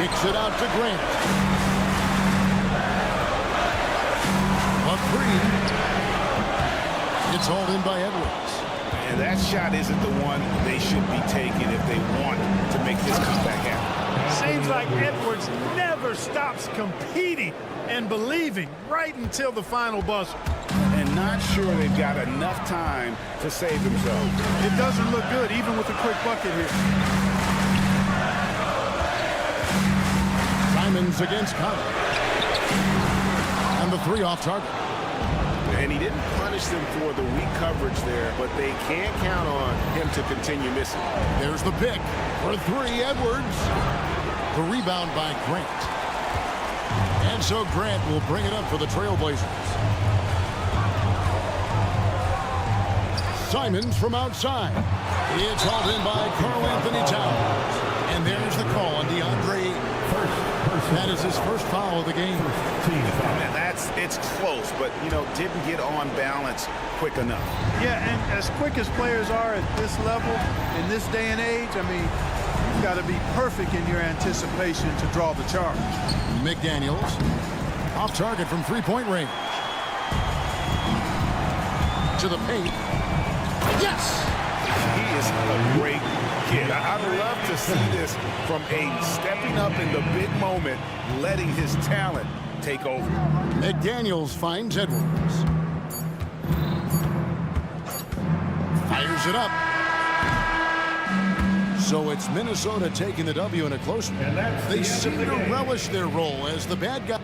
Kicks it out to Grant. A three. It's hauled in by Edwards.
And that shot isn't the one they should be taking if they want to make this comeback happen.
Seems like Edwards never stops competing and believing right until the final buzzer.
And not sure they've got enough time to save themselves.
It doesn't look good, even with a quick bucket here.
Simons against Conley. And the three off target.
And he didn't punish them for the weak coverage there, but they can't count on him to continue missing.
There's the pick for three, Edwards. The rebound by Grant. And so Grant will bring it up for the Trailblazers. Simons from outside. It's hauled in by Karl Anthony Towns. And there's the call on DeAndre Ayton. That is his first foul of the game.
And it's close, but, didn't get on balance quick enough.
Yeah, and as quick as players are at this level, in this day and age, I mean, you've got to be perfect in your anticipation to draw the charge.
McDaniels off target from three-point range. To the paint. Yes!
He is a great kid. I'd love to see this from Ayton, stepping up in the big moment, letting his talent take over.
McDaniels finds Edwards. Fires it up. So it's Minnesota taking the W in a close one. They seem to relish their role as the bad guy.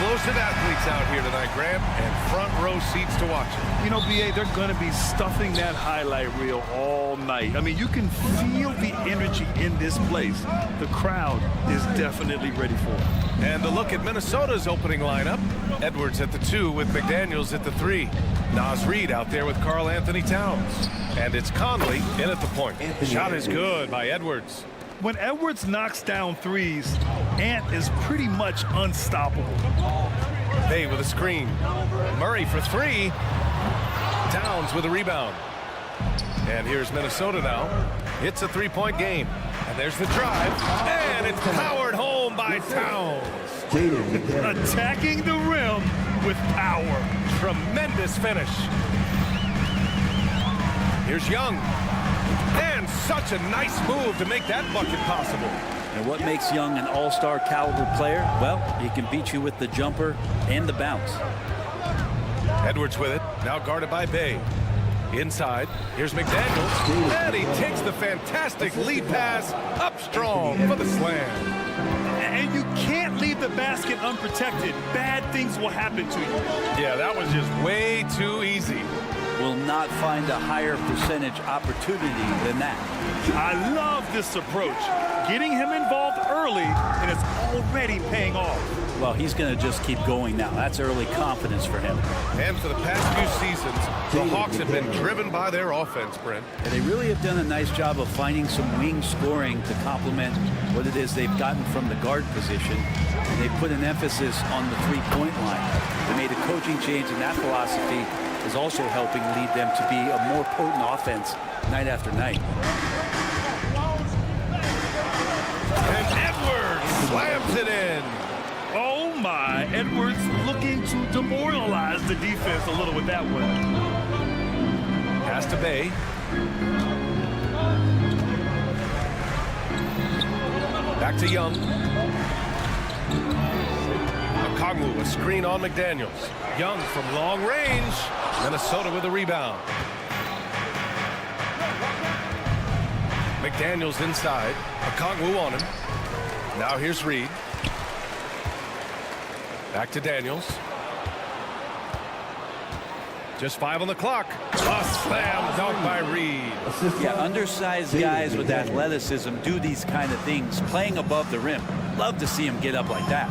explosive athletes out here tonight, Graham, and front row seats to watch it.
You know, BA, they're going to be stuffing that highlight reel all night. I mean, you can feel the energy in this place. The crowd is definitely ready for it.
And a look at Minnesota's opening lineup. Edwards at the 2 with McDaniels at the 3. Naz Reid out there with Karl Anthony Towns. And it's Conley in at the point. Shot is good by Edwards.
When Edwards knocks down threes, Ant is pretty much unstoppable.
Bay with a screen. Murray for 3. Towns with a rebound. And here's Minnesota now. It's a 3-point game. And there's the drive. And it's powered home by Towns.
Attacking the rim with power.
Tremendous finish. Here's Young. And such a nice move to make that bucket possible.
And what makes Young an all-star caliber player? Well, he can beat you with the jumper and the bounce.
Edwards with it, now guarded by Bay. Inside, here's McDaniels, and he takes the fantastic lead pass up strong for the slam.
And you can't leave the basket unprotected. Bad things will happen to you.
Yeah, that was just way too easy.
Will not find a higher percentage opportunity than that.
I love this approach. Getting him involved early, and it's already paying off.
Well, he's going to just keep going now. That's early confidence for him.
And for the past few seasons, the Hawks have been driven by their offense, Brent.
And they really have done a nice job of finding some wing scoring to complement what it is they've gotten from the guard position. And they put an emphasis on the three-point line. They made a coaching change, and that philosophy is also helping lead them to be a more potent offense night after night.
And Edwards slams it in.
Oh my, Edwards looking to demoralize the defense a little with that one.
Pass to Bay. Back to Young. Okongwu, a screen on McDaniels. Young from long range. Minnesota with a rebound. McDaniels inside. Okongwu on him. Now here's Reid. Back to Daniels. Just 5 on the clock. A slam dunk by Reid.
Yeah, undersized guys with athleticism do these kind of things, playing above the rim. Love to see him get up like that.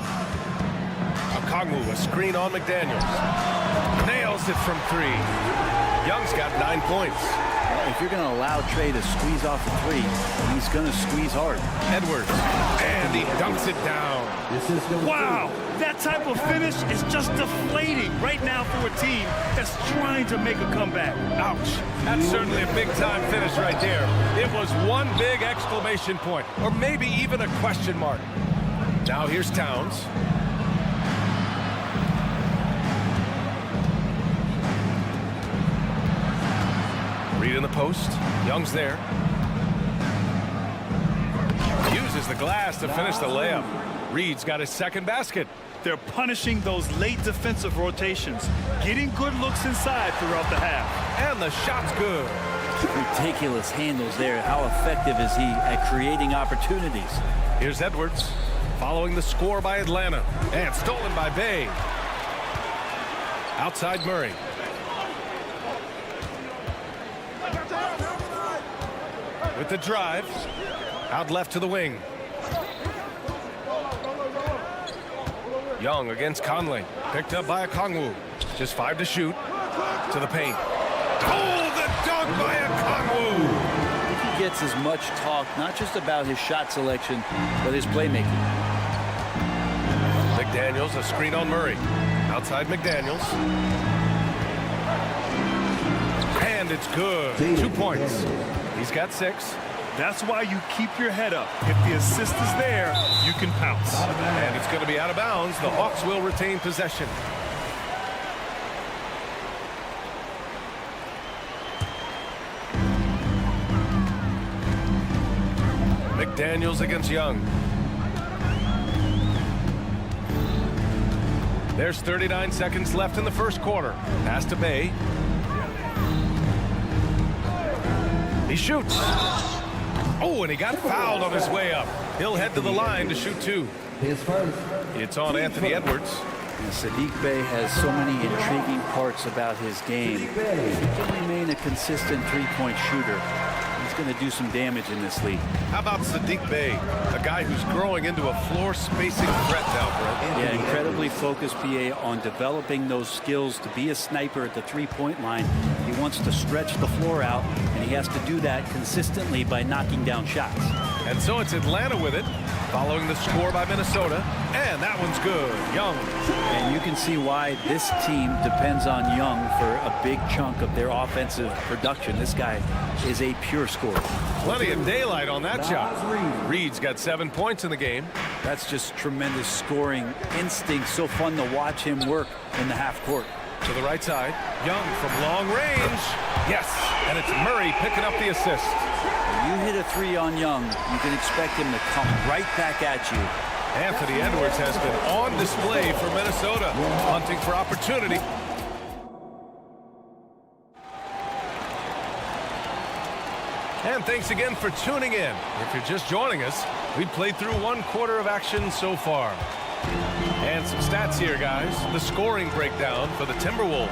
Okongwu, a screen on McDaniels. Nails it from 3. Young's got 9 points.
Well, if you're going to allow Trey to squeeze off a 3, he's going to squeeze hard.
Edwards, and he dunks it down.
Wow, that type of finish is just deflating right now for a team that's trying to make a comeback.
Ouch. That's certainly a big-time finish right there. It was one big exclamation point, or maybe even a question mark. Now here's Towns. Reid in the post. Young's there. Uses the glass to finish the layup. Reid's got his second basket.
They're punishing those late defensive rotations, getting good looks inside throughout the half.
And the shot's good.
Ridiculous handles there. How effective is he at creating opportunities?
Here's Edwards, following the score by Atlanta. And stolen by Bay. Outside Murray. With the drive. Out left to the wing. Young against Conley. Picked up by Okongwu. Just 5 to shoot. To the paint. Oh, the dunk by Okongwu!
He gets as much talk, not just about his shot selection, but his playmaking.
McDaniels, a screen on Murray. Outside McDaniels. And it's good. 2 points. He's got 6.
That's why you keep your head up. If the assist is there, you can pounce.
And it's going to be out of bounds. The Hawks will retain possession. McDaniels against Young. There's 39 seconds left in the first quarter. Pass to Bay. He shoots. Oh, and he got fouled on his way up. He'll head to the line to shoot 2. It's on Anthony Edwards.
And Sadiq Bey has so many intriguing parts about his game. If he can remain a consistent three-point shooter, he's going to do some damage in this league.
How about Sadiq Bey, a guy who's growing into a floor spacing threat now, Brent?
Yeah, incredibly focused, BA, on developing those skills to be a sniper at the three-point line. He wants to stretch the floor out, and he has to do that consistently by knocking down shots.
And so it's Atlanta with it, following the score by Minnesota, and that one's good. Young.
And you can see why this team depends on Young for a big chunk of their offensive production. This guy is a pure scorer.
Plenty of daylight on that shot. Reed's got 7 points in the game.
That's just tremendous scoring instinct. So fun to watch him work in the half court.
To the right side. Young from long range. Yes, and it's Murray picking up the assist.
When you hit a three on Young, you can expect him to come right back at you.
Anthony Edwards has been on display for Minnesota, hunting for opportunity. And thanks again for tuning in. If you're just joining us, we've played through 1/4 of action so far. And some stats here, guys. The scoring breakdown for the Timberwolves.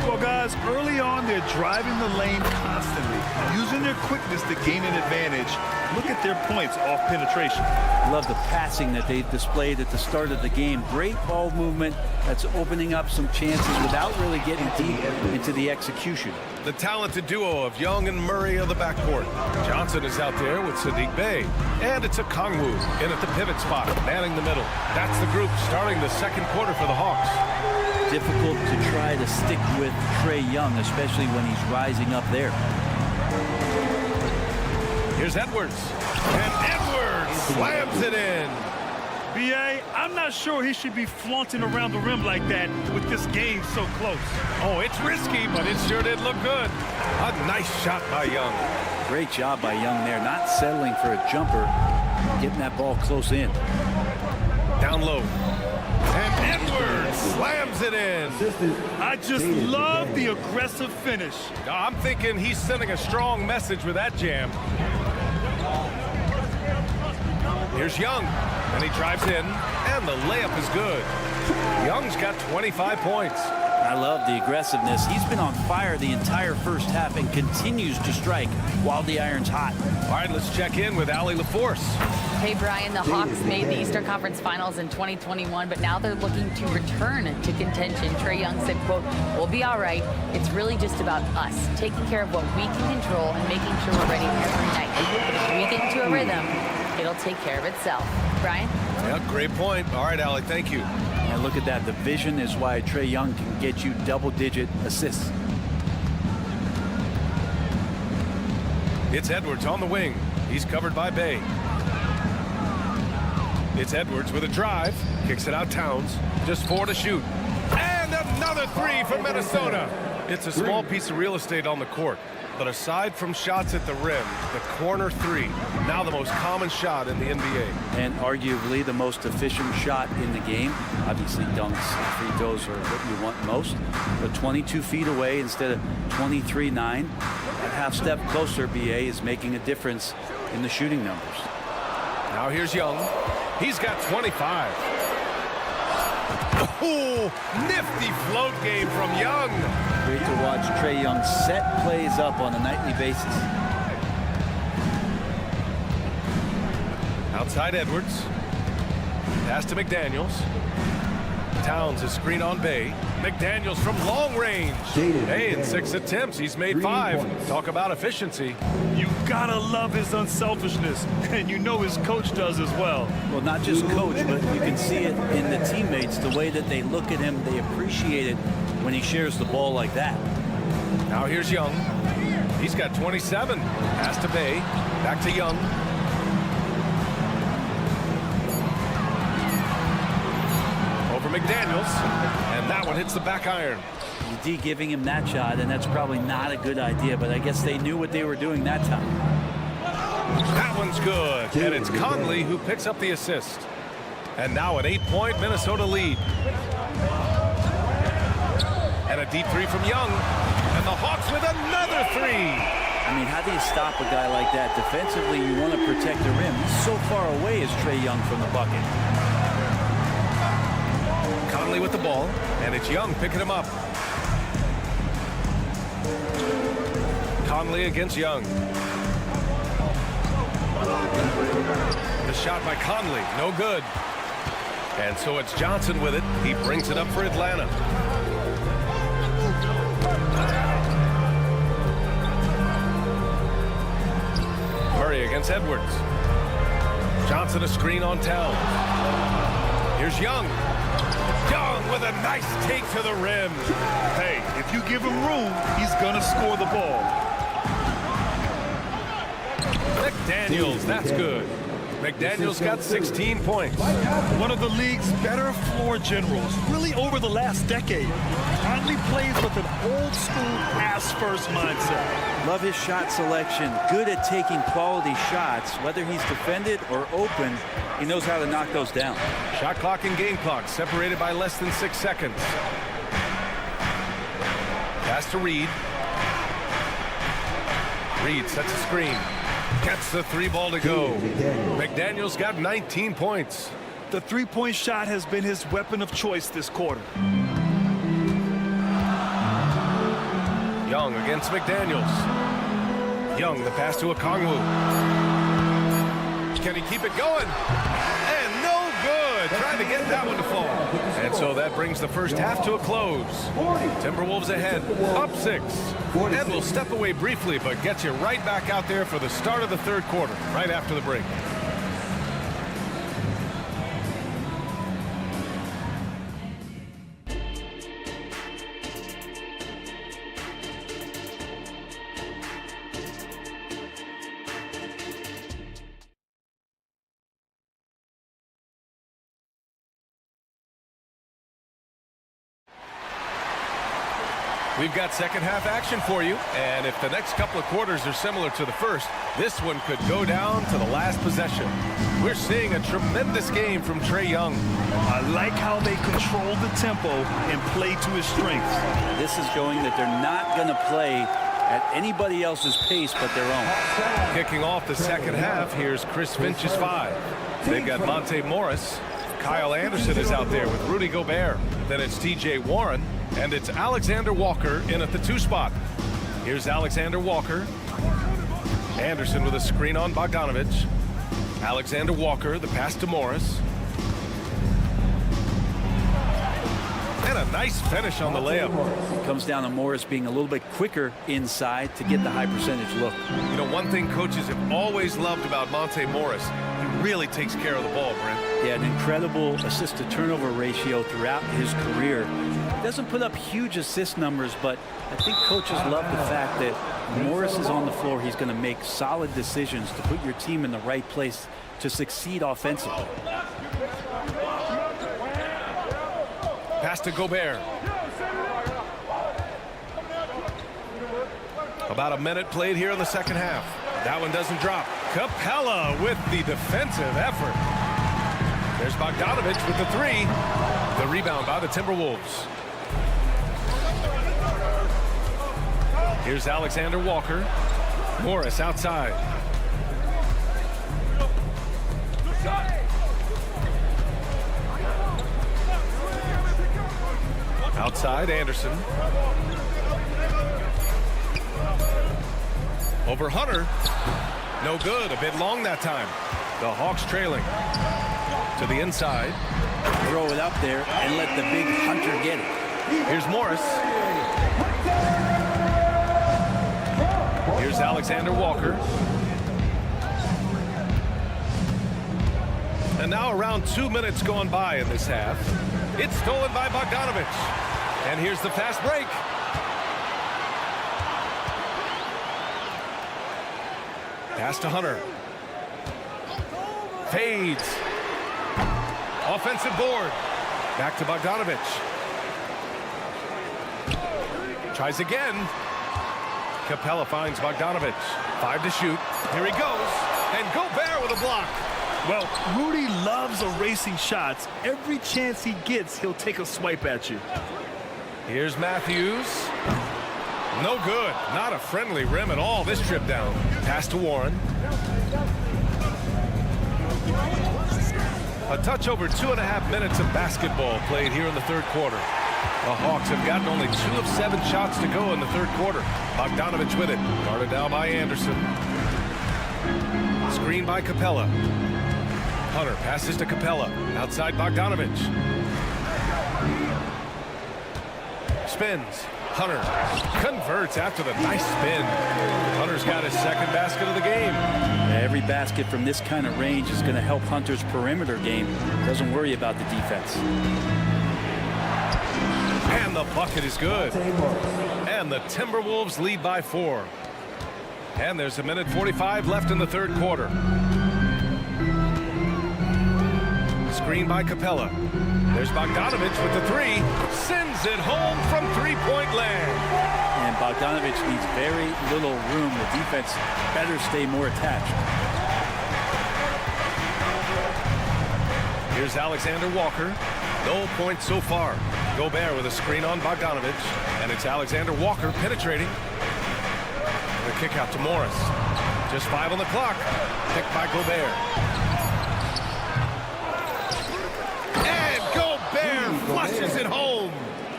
Well, guys, early on, they're driving the lane constantly, using their quickness to gain an advantage. Look at their points off penetration.
Love the passing that they displayed at the start of the game. Great ball movement that's opening up some chances without really getting deep into the execution.
The talented duo of Young and Murray of the backcourt. Johnson is out there with Sadiq Bey. And it's a Kongwu in at the pivot spot, manning the middle. That's the group starting the second quarter for the Hawks.
Difficult to try to stick with Trae Young, especially when he's rising up there.
Here's Edwards. And Edwards slams it in.
BA, I'm not sure he should be flaunting around the rim like that with this game so close.
Oh, it's risky, but it sure did look good. A nice shot by Young.
Great job by Young there, not settling for a jumper, getting that ball close in.
Down low. And Edwards slams it in.
I just love the aggressive finish.
I'm thinking he's sending a strong message with that jam. Here's Young, and he drives in, and the layup is good. Young's got 25 points.
I love the aggressiveness. He's been on fire the entire first half and continues to strike while the iron's hot.
All right, let's check in with Allie LaForce.
Hey, Brian, the Hawks made the Eastern Conference Finals in 2021, but now they're looking to return to contention. Trae Young said, quote, "We'll be all right. It's really just about us, taking care of what we can control and making sure we're ready every night. If we get into a rhythm, it'll take care of itself." Brian?
Yeah, great point. All right, Allie, thank you.
And look at that. The vision is why Trae Young can get you double-digit assists.
It's Edwards on the wing. He's covered by Bey. It's Edwards with a drive. Kicks it out Towns. Just 4 to shoot. And another 3 for Minnesota. It's a small piece of real estate on the court. But aside from shots at the rim, the corner 3, now the most common shot in the NBA.
And arguably the most efficient shot in the game. Obviously dunks and free throws are what you want most. But 22 feet away instead of 23-9. A half step closer, BA, is making a difference in the shooting numbers.
Now here's Young. He's got 25. Oh, nifty float game from Young.
Great to watch Trae Young set plays up on a nightly basis.
Outside Edwards. Pass to McDaniels. Towns is screen on Bey. McDaniels from long range. Hey, in 6 attempts, he's made 5. Talk about efficiency.
You gotta love his unselfishness, and you know his coach does as well.
Well, not just coach, but you can see it in the teammates, the way that they look at him. They appreciate it when he shares the ball like that.
Now here's Young. He's got 27. Pass to Bey. Back to Young. Over McDaniels. And that one hits the back iron.
D giving him that shot, and that's probably not a good idea, but I guess they knew what they were doing that time.
That one's good. And it's Conley who picks up the assist. And now an 8-point Minnesota lead. And a deep 3 from Young. And the Hawks with another 3.
I mean, how do you stop a guy like that? Defensively, you want to protect the rim. He's so far away as Trae Young from the bucket.
Conley Conley with the ball, and it's Young picking him up. Conley against Young. The shot by Conley, no good. And so it's Johnson with it. He brings it up for Atlanta. Murray against Edwards. Johnson a screen on Towns. Here's Young. Young with a nice take to the rim.
Hey, if you give him room, he's going to score the ball.
McDaniels, that's good. McDaniels got 16 points.
One of the league's better floor generals, really over the last decade. Conley plays with an old-school pass-first mindset.
Love his shot selection. Good at taking quality shots. Whether he's defended or open, he knows how to knock those down.
Shot clock and game clock separated by less than 6 seconds. Pass to Reed. Reed sets a screen. Gets the 3-ball to go. McDaniels got 19 points.
The three-point shot has been his weapon of choice this quarter.
Young against McDaniels. Young, the pass to Okongwu. Can he keep it going? And no good. Trying to get that one to fall. And so that brings the first half to a close. Timberwolves ahead, up 6. Ed will step away briefly, but gets you right back out there for the start of the third quarter, right after the break. We've got second half action for you, and if the next couple of quarters are similar to the first, this one could go down to the last possession. We're seeing a tremendous game from Trae Young.
I like how they control the tempo and play to his strengths.
This is showing that they're not going to play at anybody else's pace but their own.
Kicking off the second half, here's Chris Finch's 5. They've got Monte Morris. Kyle Anderson is out there with Rudy Gobert. Then it's T.J. Warren. And it's Alexander Walker in at the 2 spot. Here's Alexander Walker. Anderson with a screen on Bogdanovich. Alexander Walker, the pass to Morris. And a nice finish on the layup.
It comes down to Morris being a little bit quicker inside to get the high percentage look.
You know, one thing coaches have always loved about Monte Morris, he really takes care of the ball, Brent.
Yeah, an incredible assist-to-turnover ratio throughout his career. Doesn't put up huge assist numbers, but I think coaches love the fact that Morris is on the floor. He's going to make solid decisions to put your team in the right place to succeed offensively.
Pass to Gobert. About a minute played here in the second half. That one doesn't drop. Capella with the defensive effort. There's Bogdanovich with the 3. The rebound by the Timberwolves. Here's Alexander Walker. Morris outside. Outside, Anderson. Over Hunter. No good. A bit long that time. The Hawks trailing. To the inside.
Throw it up there and let the big Hunter get it.
Here's Morris. Here's Alexander Walker. And now around 2 minutes gone by in this half. It's stolen by Bogdanovich. And here's the fast break. Pass to Hunter. Fades. Offensive board. Back to Bogdanovich. Tries again. Capella finds Bogdanovich. 5 to shoot. Here he goes. And Gobert with a block.
Well, Rudy loves erasing shots. Every chance he gets, he'll take a swipe at you.
Here's Matthews. No good. Not a friendly rim at all this trip down. Pass to Warren. A touch over 2.5 minutes of basketball played here in the third quarter. The Hawks have gotten only 2 of 7 shots to go in the third quarter. Bogdanovich with it. Guarded down by Anderson. Screen by Capella. Hunter passes to Capella. Outside Bogdanovich. Spins. Hunter converts after the nice spin. Hunter's got his second basket of the game.
Every basket from this kind of range is going to help Hunter's perimeter game. Doesn't worry about the defense.
And the bucket is good. And the Timberwolves lead by 4. And there's 1:45 left in the third quarter. Screen by Capella. There's Bogdanovich with the 3. Sends it home from three-point land.
And Bogdanovich needs very little room. The defense better stay more attached.
Here's Alexander Walker. No points so far. Gobert with a screen on Bogdanovich. And it's Alexander Walker penetrating. The kick out to Morris. Just 5 on the clock. Picked by Gobert. Flushes it home.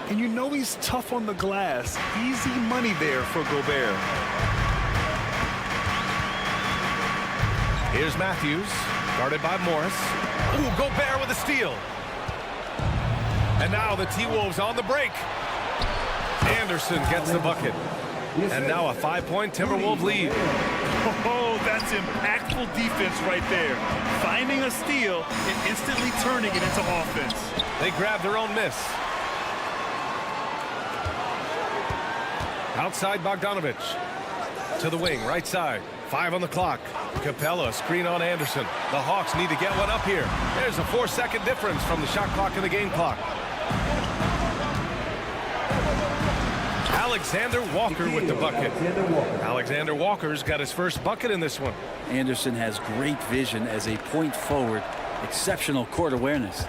And you know he's tough on the glass. Easy money there for Gobert.
Here's Matthews, guarded by Morris. Ooh, Gobert with a steal. And now the T-Wolves on the break. Anderson gets the bucket. And now a 5-point Timberwolves lead.
Oh, that's impactful defense right there. Finding a steal and instantly turning it into offense.
They grab their own miss. Outside Bogdanovich. To the wing, right side. 5 on the clock. Capella, screen on Anderson. The Hawks need to get one up here. There's a 4-second difference from the shot clock and the game clock. Alexander Walker with the bucket. Alexander Walker's got his first bucket in this one.
Anderson has great vision as a point forward. Exceptional court awareness.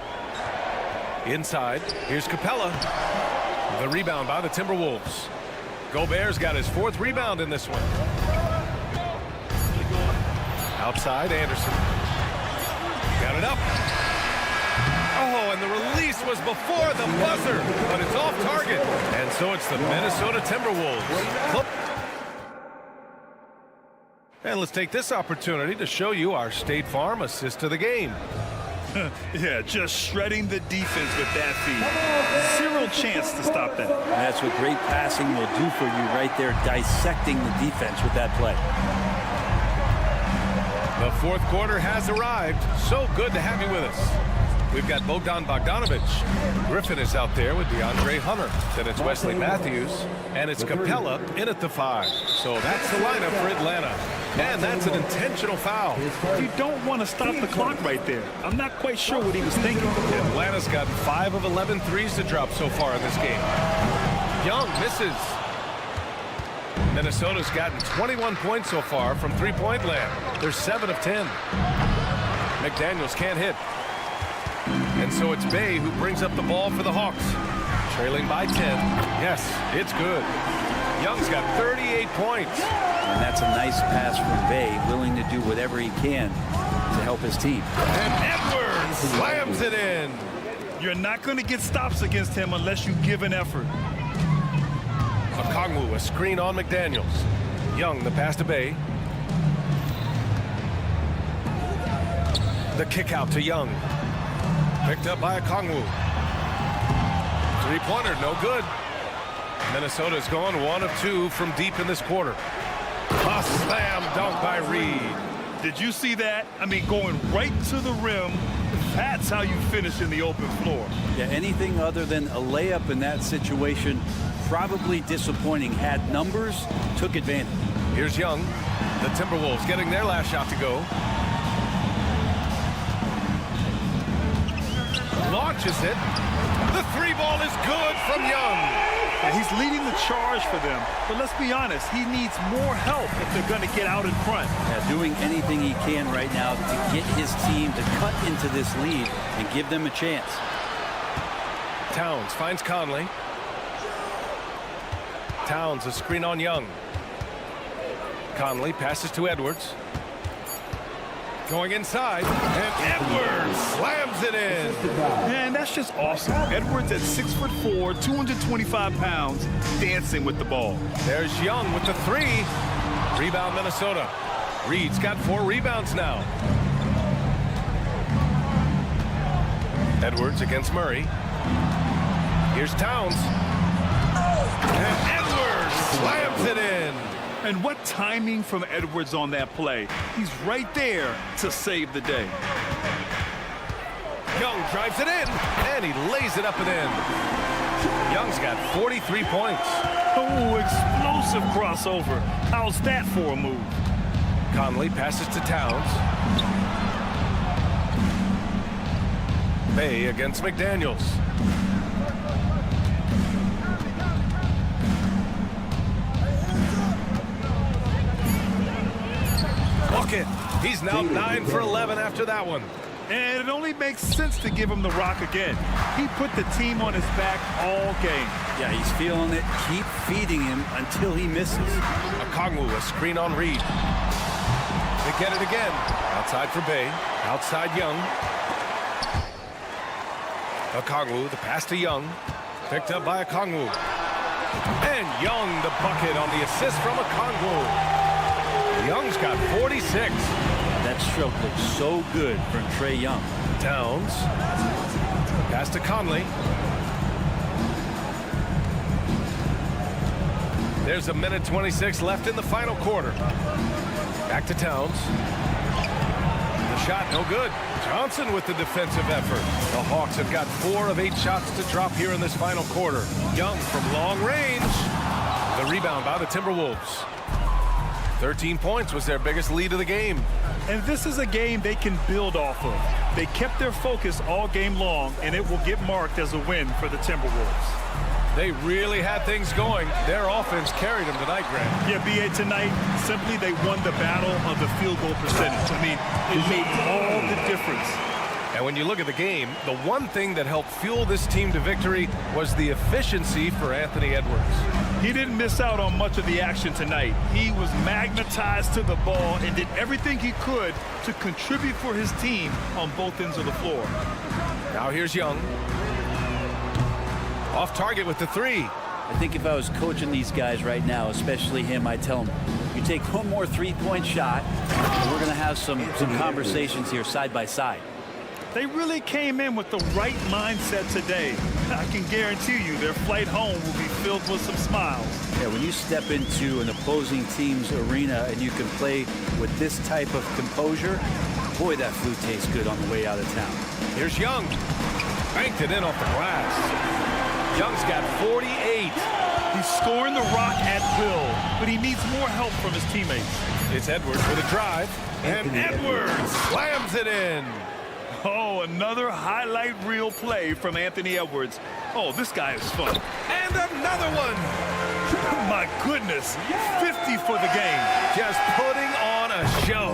Inside, here's Capella. The rebound by the Timberwolves. Gobert's got his 4th rebound in this one. Outside, Anderson. Got it up. Oh, and the release was before the buzzer, but it's off target. And so it's the Minnesota Timberwolves. And let's take this opportunity to show you our State Farm assist to the game.
Yeah, just shredding the defense with that feed. Zero chance to stop that.
That's what great passing will do for you right there, dissecting the defense with that play.
The fourth quarter has arrived. So good to have you with us. We've got Bogdanovich. Griffin is out there with DeAndre Hunter. Then it's Wesley Matthews. And it's Capella in at the 5. So that's the lineup for Atlanta. And that's an intentional foul.
You don't want to stop the clock right there. I'm not quite sure what he was thinking.
Atlanta's got 5 of 11 threes to drop so far in this game. Young misses. Minnesota's gotten 21 points so far from three-point land. They're 7 of 10. McDaniels can't hit. And so it's Bay who brings up the ball for the Hawks. Trailing by 10. Yes, it's good. Young's got 38 points.
And that's a nice pass from Bay, willing to do whatever he can to help his team.
And Edwards slams it in.
You're not going to get stops against him unless you give an effort.
Okongwu, a screen on McDaniels. Young, the pass to Bay. The kick out to Young. Picked up by Okongwu. Three-pointer, no good. Minnesota's gone 1 of 2 from deep in this quarter. A slam dunk by Reed.
Did you see that? I mean, going right to the rim. That's how you finish in the open floor.
Yeah, anything other than a layup in that situation, probably disappointing. Had numbers, took advantage.
Here's Young. The Timberwolves getting their last shot to go. Launches it. The 3 ball is good from Young.
And he's leading the charge for them. But let's be honest, he needs more help if they're going to get out in front.
Yeah, doing anything he can right now to get his team to cut into this lead and give them a chance.
Towns finds Conley. Towns a screen on Young. Conley passes to Edwards. Going inside, and Edwards slams it in.
Man, that's just awesome. Edwards at 6'4", 225 pounds, dancing with the ball.
There's Young with the three. Rebound, Minnesota. Reed's got 4 rebounds now. Edwards against Murray. Here's Towns. And Edwards slams it in.
And what timing from Edwards on that play. He's right there to save the day.
Young drives it in, and he lays it up and in. Young's got 43 points.
Oh, explosive crossover. How's that for a move?
Conley passes to Towns. Bay against McDaniels. Look it. He's now 9 for 11 after that one.
And it only makes sense to give him the rock again. He put the team on his back all game.
Yeah, he's feeling it. Keep feeding him until he misses.
Okongwu, a screen on Reed. They get it again. Outside for Bay. Outside Young. Okongwu, the pass to Young. Picked up by Okongwu. And Young, the bucket on the assist from Okongwu. Young's got 46.
That stroke looks so good from Trae Young.
Towns. Pass to Conley. There's a minute 26 left in the final quarter. Back to Towns. The shot no good. Johnson with the defensive effort. The Hawks have got 4 of 8 shots to drop here in this final quarter. Young from long range. The rebound by the Timberwolves. 13 points was their biggest lead of the game.
And this is a game they can build off of. They kept their focus all game long, and it will get marked as a win for the Timberwolves.
They really had things going. Their offense carried them tonight, Grant.
Yeah, B.A., tonight, simply they won the battle of the field goal percentage. I mean, it made all the difference.
And when you look at the game, the one thing that helped fuel this team to victory was the efficiency for Anthony Edwards.
He didn't miss out on much of the action tonight. He was magnetized to the ball and did everything he could to contribute for his team on both ends of the floor.
Now here's Young. Off target with the three.
I think if I was coaching these guys right now, especially him, I'd tell him, you take one more three-point shot, and we're going to have some conversations here side by side.
They really came in with the right mindset today. I can guarantee you their flight home will be filled with some smiles.
Yeah, when you step into an opposing team's arena and you can play with this type of composure, boy, that food tastes good on the way out of town.
Here's Young. Banked it in off the glass. Young's got 48.
He's scoring the rock at will, but he needs more help from his teammates.
It's Edwards with a drive, and Edwards slams it in.
Oh, another highlight reel play from Anthony Edwards. Oh, this guy is fun.
And another one.
My goodness, 50 for the game.
Just putting on a show.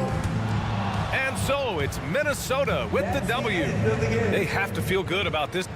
And so it's Minnesota with the W. They have to feel good about this.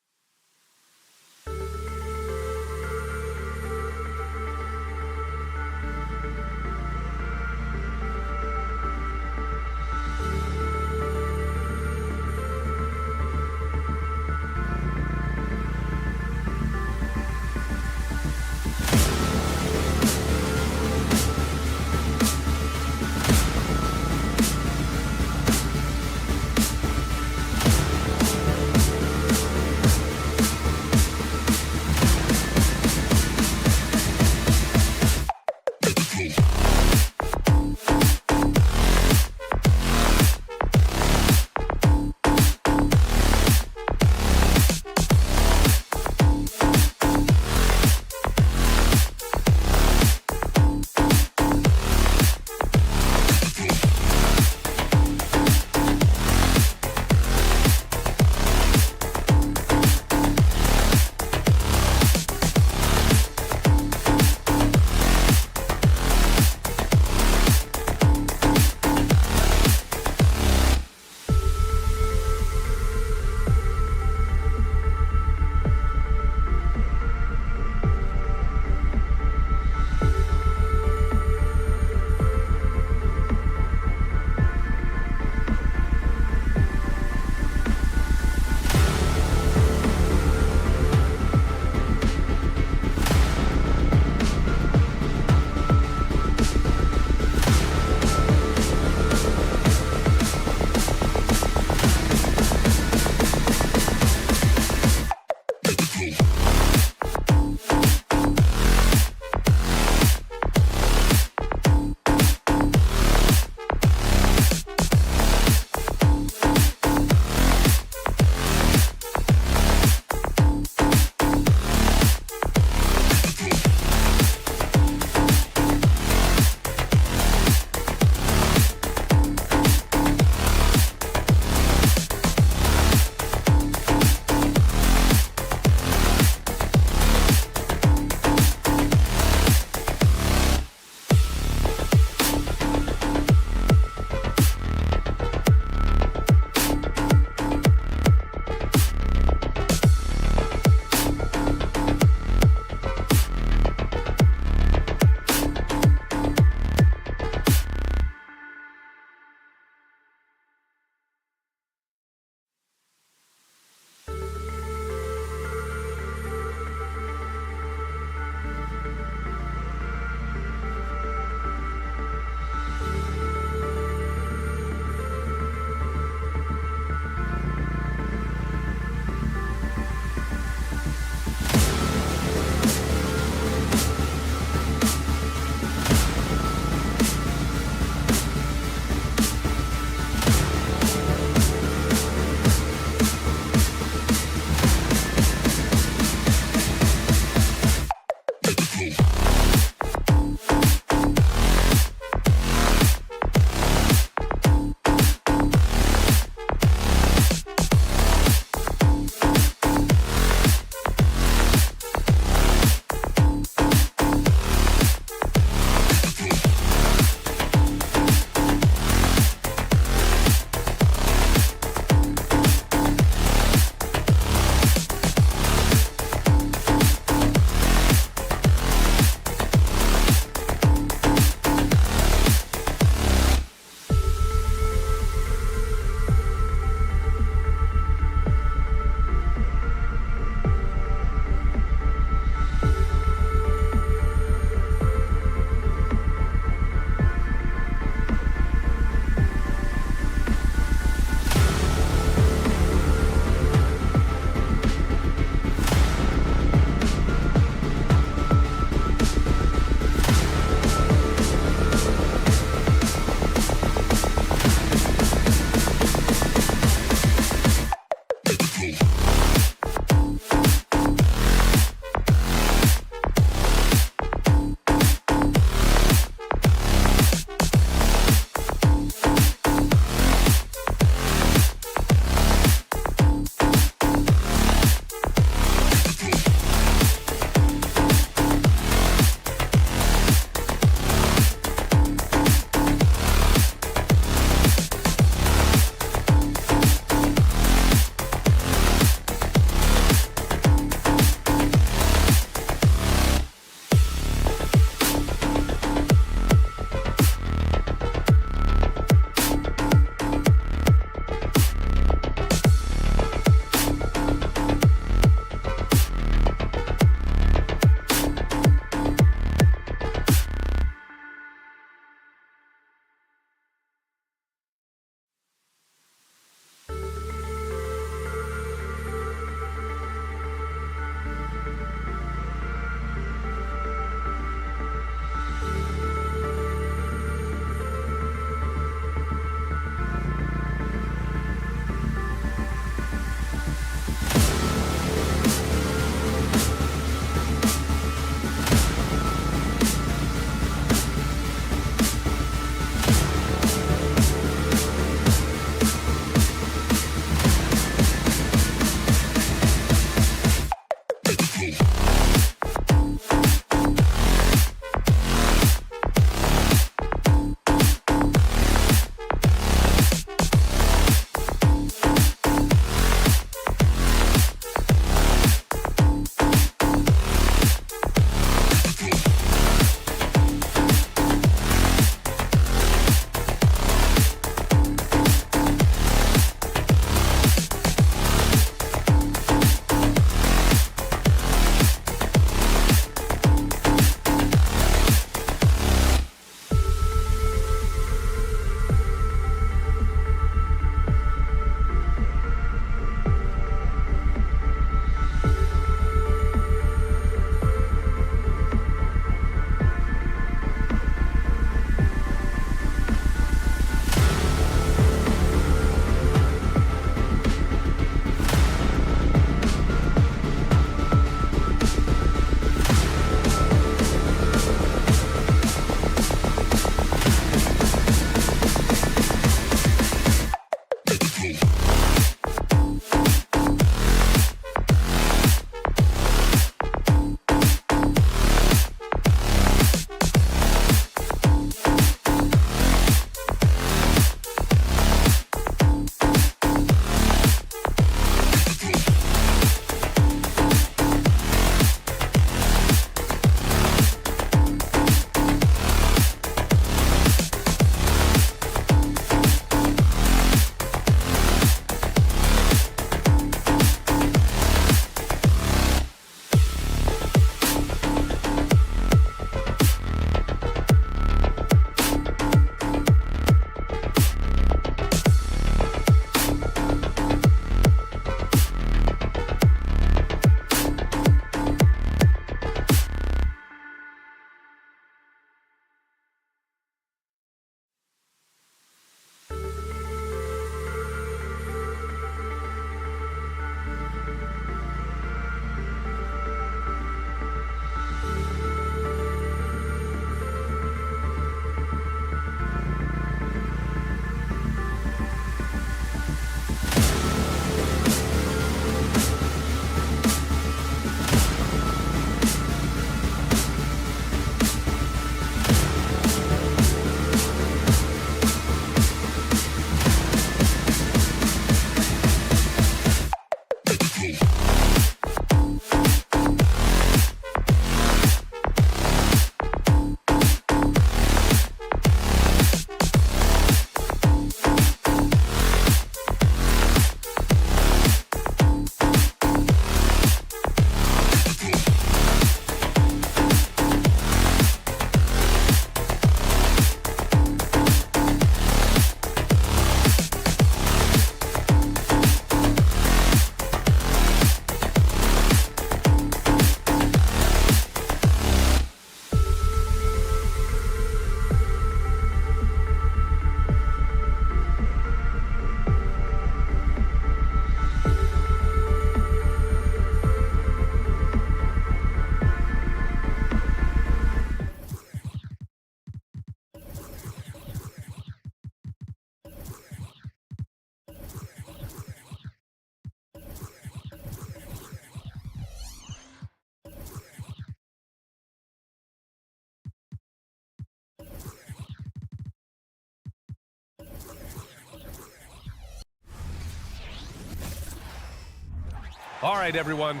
All right, everyone.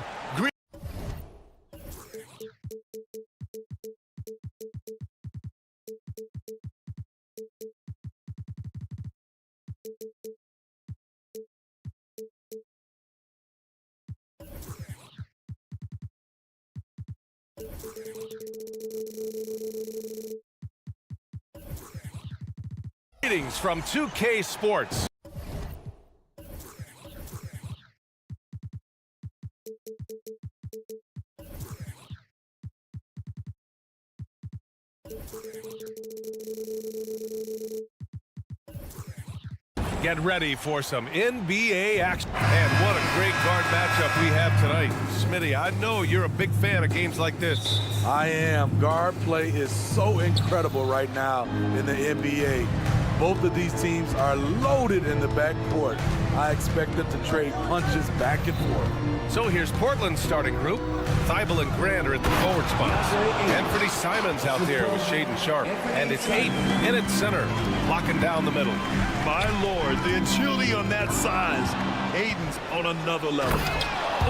Greetings from 2K Sports. Get ready for some NBA action. And what a great guard matchup we have tonight. Smitty, I know you're a big fan of games like this.
I am. Guard play is so incredible right now in the NBA. Both of these teams are loaded in the backcourt. I expect them to trade punches back and forth.
So here's Portland's starting group. Thibault and Grant are at the forward spots. Anthony Simons out there with Shaden Sharp. And it's Ayton in at center, locking down the middle.
My Lord, the agility on that size. Ayton's on another level.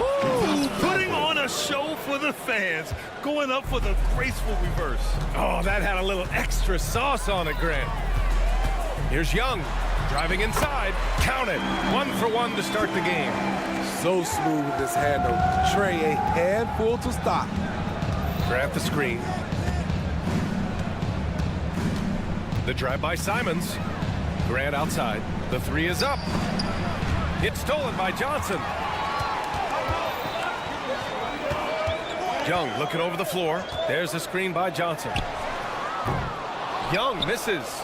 Ooh, putting on a show for the fans. Going up for the graceful reverse.
Oh, that had a little extra sauce on it, Grant. Here's Young, driving inside. Count it. 1 for 1 to start the game.
So smooth with this handle. Trey, a handful to stop.
Grant the screen. The drive by Simons. Grant outside. The three is up. It's stolen by Johnson. Young looking over the floor. There's the screen by Johnson. Young misses.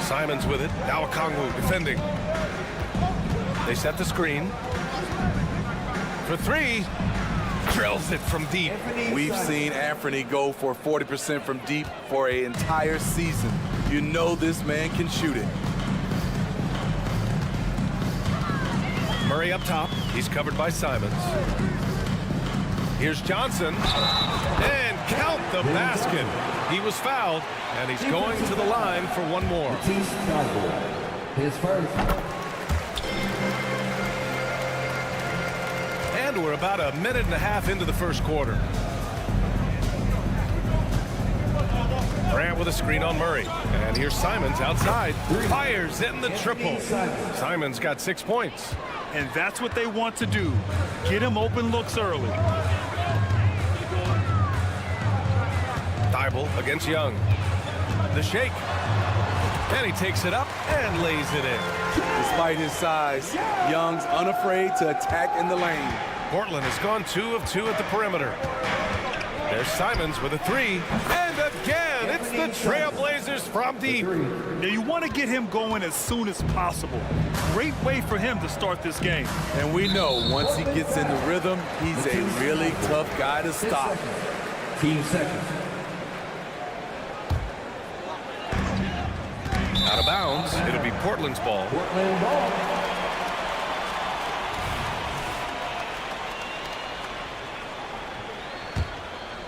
Simons with it. Now Okongwu defending. They set the screen. For three. Drills it from deep.
We've seen Anthony go for 40% from deep for an entire season. You know this man can shoot it.
Murray up top. He's covered by Simons. Here's Johnson. And count the basket. He was fouled, and he's going to the line for one more.
His first.
And we're about a minute and a half into the first quarter. Grant with a screen on Murray. And here's Simons outside. Fires in the triple. Simons got 6 points.
And that's what they want to do. Get him open looks early.
Thibault against Young. The shake. And he takes it up and lays it in.
Despite his size, Young's unafraid to attack in the lane.
Portland has gone 2 of 2 at the perimeter. There's Simons with a three. And again, it's the Trailblazers from deep.
Now you want to get him going as soon as possible. Great way for him to start this game.
And we know once he gets in the rhythm, he's a really tough guy to stop.
Team second.
Out of bounds. It'll be Portland's ball.
Portland ball.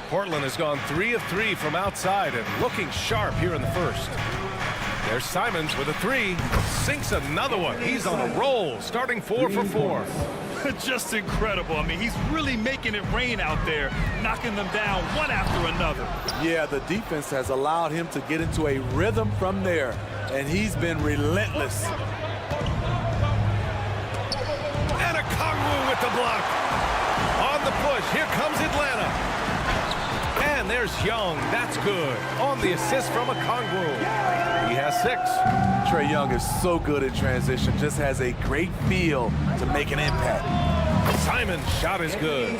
Portland has gone 3 of 3 from outside and looking sharp here in the first. There's Simons with a three. Sinks another one. He's on a roll, starting 4 for 4.
Just incredible. I mean, he's really making it rain out there, knocking them down one after another.
Yeah, the defense has allowed him to get into a rhythm from there, and he's been relentless.
And Okongwu with the block. On the push, here comes Atlanta. And there's Young. That's good. On the assist from Okongwu. He has 6.
Trae Young is so good in transition, just has a great feel to make an impact.
Simon's shot is good.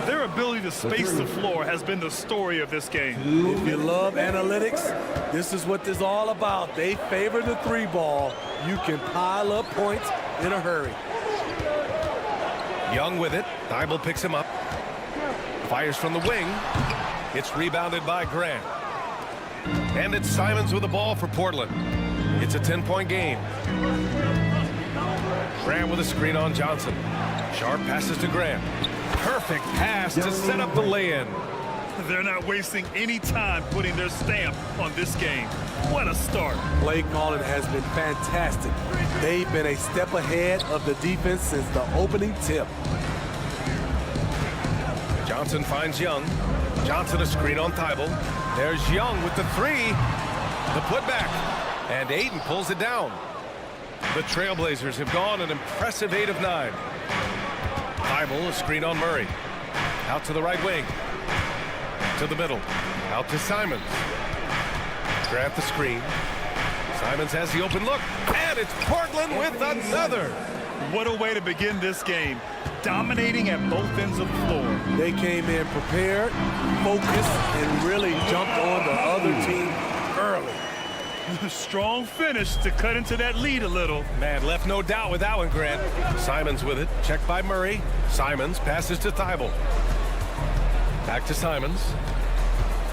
Their ability to space the floor has been the story of this game.
If you love analytics, this is what this is all about. They favor the 3 ball. You can pile up points in a hurry.
Young with it. Thibault picks him up. Fires from the wing. It's rebounded by Grant. And it's Simons with the ball for Portland. It's a 10-point game. Grant with a screen on Johnson. Sharp passes to Grant. Perfect pass to set up the lay-in.
They're not wasting any time putting their stamp on this game. What a start.
Play calling has been fantastic. They've been a step ahead of the defense since the opening tip.
Johnson finds Young. Johnson a screen on Thibault. There's Young with the three. The putback. And Aiden pulls it down. The Trailblazers have gone an impressive 8 of 9. Thibault a screen on Murray. Out to the right wing. To the middle. Out to Simons. Grant the screen. Simons has the open look. And it's Portland with another.
What a way to begin this game. Dominating at both ends of the floor.
They came in prepared, focused, and really jumped on the other team early.
Strong finish to cut into that lead a little.
Man, left no doubt with that one, Grant. Simons with it. Checked by Murray. Simons passes to Thibault. Back to Simons.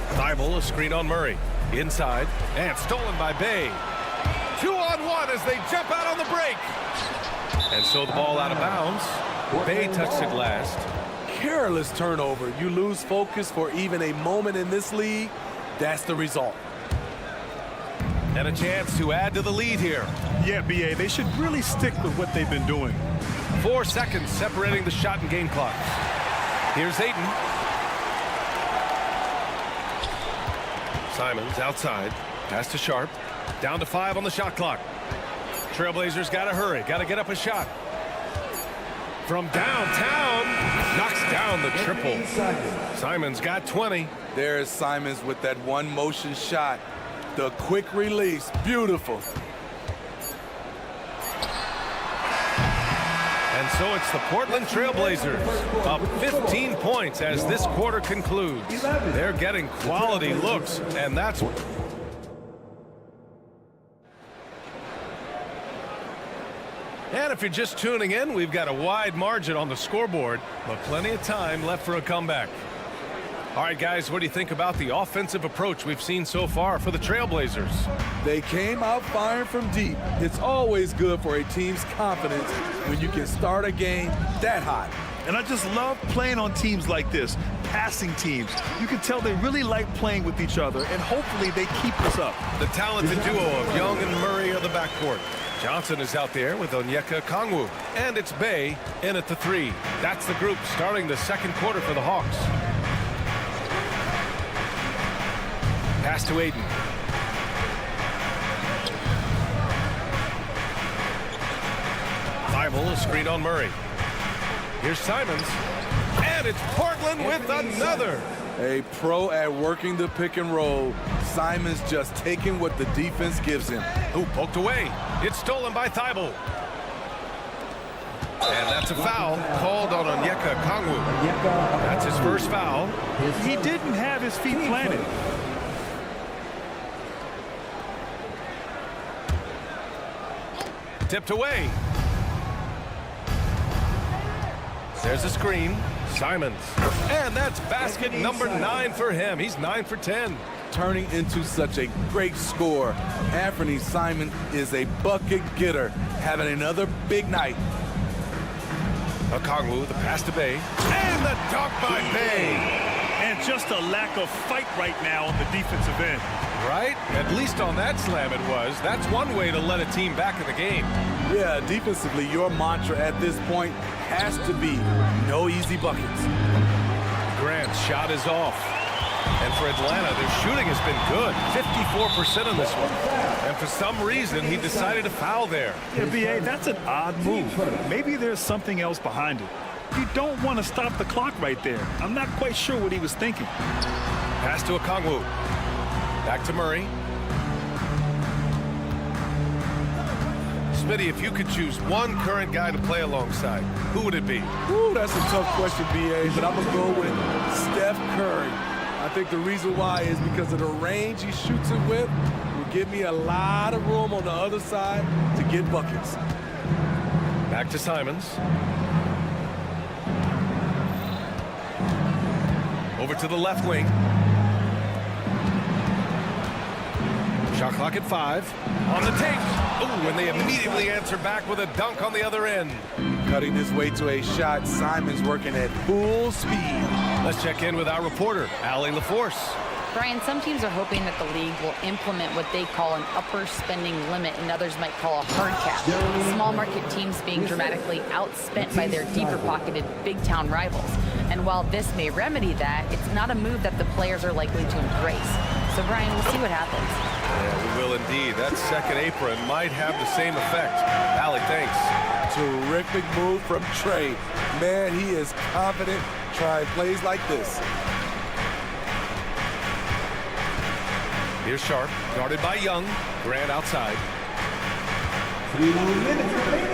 Thibault a screen on Murray. Inside. And stolen by Bay. 2-on-1 as they jump out on the break. And so the ball out of bounds. Bay touched it last.
Careless turnover. You lose focus for even a moment in this league. That's the result.
And a chance to add to the lead here.
Yeah, BA, they should really stick with what they've been doing.
4 seconds separating the shot and game clock. Here's Aiden. Simons outside. Pass to Sharp. Down to 5 on the shot clock. Trailblazers got to hurry. Got to get up a shot. From downtown. Knocks down the triple. Simons got 20.
There's Simons with that one motion shot. The quick release. Beautiful.
And so it's the Portland Trailblazers up 15 points as this quarter concludes. They're getting quality looks, and that's... And if you're just tuning in, we've got a wide margin on the scoreboard, but plenty of time left for a comeback. All right, guys, what do you think about the offensive approach we've seen so far for the Trailblazers?
They came out firing from deep. It's always good for a team's confidence when you can start a game that hot.
And I just love playing on teams like this, passing teams. You can tell they really like playing with each other, and hopefully they keep this up.
The talented duo of Young and Murray are the backcourt. Johnson is out there with Onyeka Okongwu. And it's Bay in at the 3. That's the group starting the second quarter for the Hawks. Pass to Aiden. Thibault a screen on Murray. Here's Simons. And it's Portland with another.
A pro at working the pick and roll. Simons just taking what the defense gives him.
Ooh, poked away. It's stolen by Thibault. And that's a foul called on Onyeka Okongwu. That's his first foul.
He didn't have his feet planted.
Tipped away. There's a screen. Simons. And that's basket number 9 for him. He's 9 for 10.
Turning into such a great scorer. Anthony Simons is a bucket getter, having another big night.
Okongwu, the pass to Bay. And the dunk by Bay.
And just a lack of fight right now on the defensive end.
Right? At least on that slam it was. That's one way to let a team back in the game.
Yeah, defensively, your mantra at this point has to be no easy buckets.
Grant's shot is off. And for Atlanta, their shooting has been good. 54% in this one. And for some reason, he decided to foul there.
Yeah, BA, that's an odd move. Maybe there's something else behind it. You don't want to stop the clock right there. I'm not quite sure what he was thinking.
Pass to Okongwu. Back to Murray. Smitty, if you could choose one current guy to play alongside, who would it be?
Ooh, that's a tough question, BA, but I'm going to go with Steph Curry. I think the reason why is because of the range he shoots it with will give me a lot of room on the other side to get buckets.
Back to Simons. Over to the left wing. Shot clock at 5. On the take. Ooh, and they immediately answer back with a dunk on the other end.
Cutting his way to a shot. Simons working at full speed.
Let's check in with our reporter, Allie LaForce.
Brian, some teams are hoping that the league will implement what they call an upper spending limit and others might call a hard cap. Small market teams being dramatically outspent by their deeper pocketed big town rivals. And while this may remedy that, it's not a move that the players are likely to embrace. So Brian, we'll see what happens.
Yeah, we will indeed. That second apron might have the same effect. Allie, thanks.
Terrific move from Trey. Man, he is confident trying plays like this.
Here's Sharp, guarded by Young. Grant outside.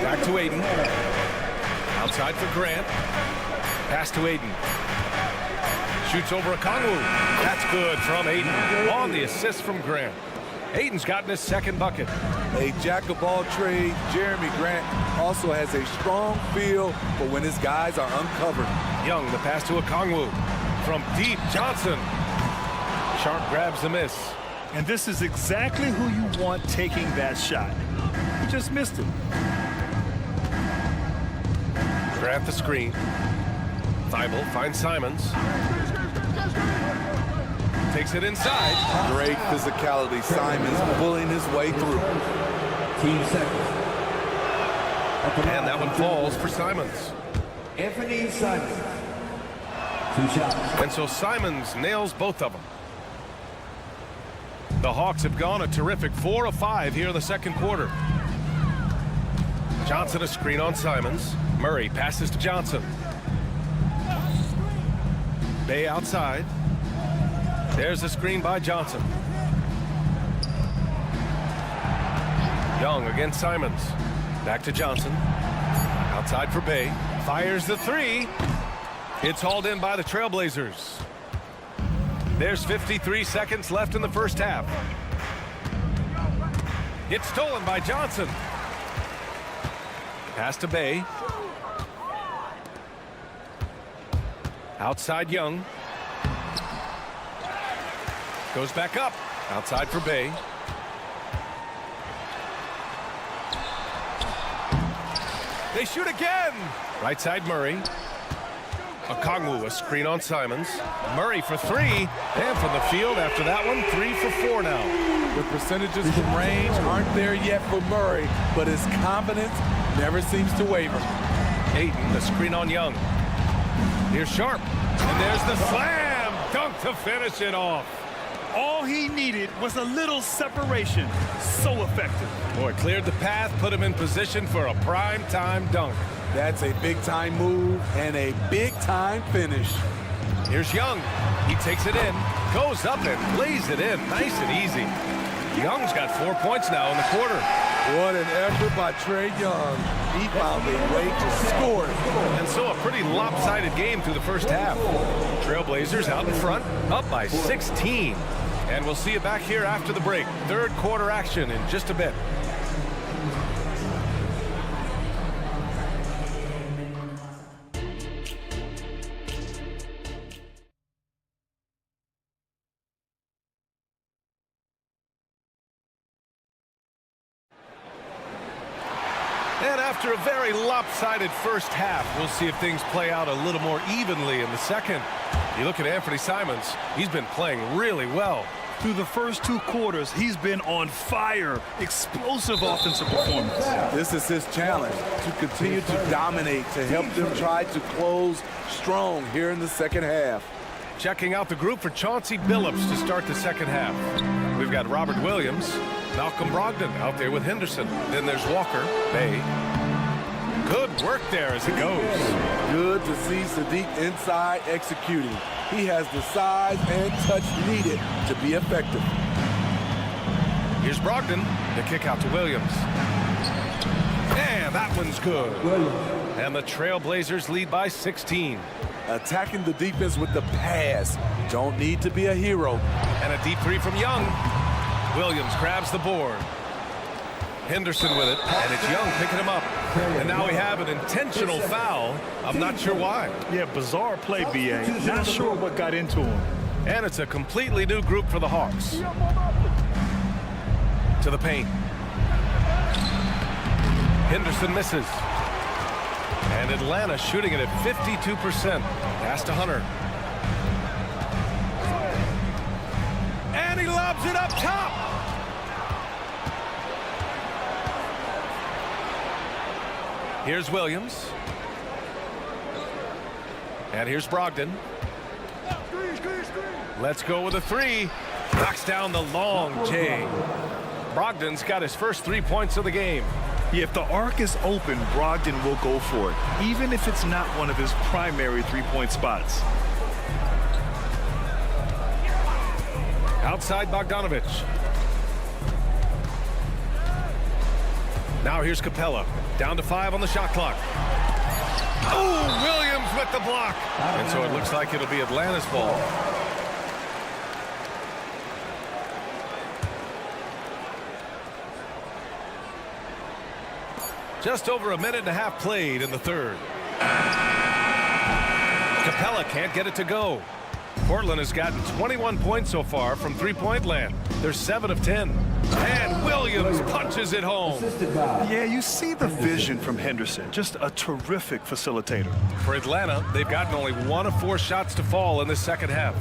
Back to Aiden. Outside for Grant. Pass to Aiden. Shoots over a Kongwu. That's good from Aiden. On the assist from Grant. Aiden's gotten his second bucket.
A jack of all trades, Jeremy Grant also has a strong feel for when his guys are uncovered.
Young, the pass to a Kongwu. From deep, Johnson. Sharp grabs the miss.
And this is exactly who you want taking that shot. He just missed it.
Grant the screen. Thibault finds Simons. Takes it inside.
Great physicality. Simons pulling his way through.
Team seconds.
And that one falls for Simons.
Anthony Simons. 2 shots.
And so Simons nails both of them. The Hawks have gone a terrific 4 of 5 here in the second quarter. Johnson a screen on Simons. Murray passes to Johnson. Bay outside. There's a screen by Johnson. Young against Simons. Back to Johnson. Outside for Bay. Fires the three. It's hauled in by the Trailblazers. There's 53 seconds left in the first half. It's stolen by Johnson. Pass to Bay. Outside Young. Goes back up. Outside for Bay. They shoot again. Right side Murray. Okongwu, a screen on Simons. Murray for three. And from the field after that one, 3 for 4 now.
The percentages from range aren't there yet for Murray, but his confidence never seems to waver.
Aiden, the screen on Young. Here's Sharp. And there's the slam dunk to finish it off.
All he needed was a little separation. So effective.
Boy, cleared the path, put him in position for a prime-time dunk.
That's a big-time move and a big-time finish.
Here's Young. He takes it in, goes up and lays it in. Nice and easy. Young's got 4 points now in the quarter.
What an effort by Trey Young. He found a way to score.
And so a pretty lopsided game through the first half. Trailblazers out in front, up by 16. And we'll see you back here after the break. Third quarter action in just a bit. And after a very lopsided first half, we'll see if things play out a little more evenly in the second. You look at Anthony Simons, he's been playing really well.
Through the first 2 quarters, he's been on fire. Explosive offensive performance.
This is his challenge, to continue to dominate, to help them try to close strong here in the second half.
Checking out the group for Chauncey Billups to start the second half. We've got Robert Williams, Malcolm Brogdon out there with Henderson. Then there's Walker, Bay. Good work there as it goes.
Good to see Sadiq inside executing. He has the size and touch needed to be effective.
Here's Brogdon. The kick out to Williams. And that one's good. And the Trailblazers lead by 16.
Attacking the defense with the pass. Don't need to be a hero.
And a deep three from Young. Williams grabs the board. Henderson with it, and it's Young picking him up. And now we have an intentional foul. I'm not sure why.
Yeah, bizarre play, B.A. Not sure what got into him.
And it's a completely new group for the Hawks. To the paint. Henderson misses. And Atlanta shooting it at 52%. Pass to Hunter. And he lobs it up top. Here's Williams. And here's Brogdon. Let's go with a three. Knocks down the long J. Brogdon's got his first 3 points of the game.
Yeah, if the arc is open, Brogdon will go for it, even if it's not one of his primary three-point spots.
Outside Bogdanovic. Now here's Capella. Down to 5 on the shot clock. Oh, Williams with the block. And so it looks like it'll be Atlanta's ball. Just over a minute and a half played in the third. Capella can't get it to go. Portland has gotten 21 points so far from three-point land. They're 7 of 10. And Williams punches it home.
Yeah, you see the vision from Henderson. Just a terrific facilitator.
For Atlanta, they've gotten only 1 of 4 shots to fall in the second half.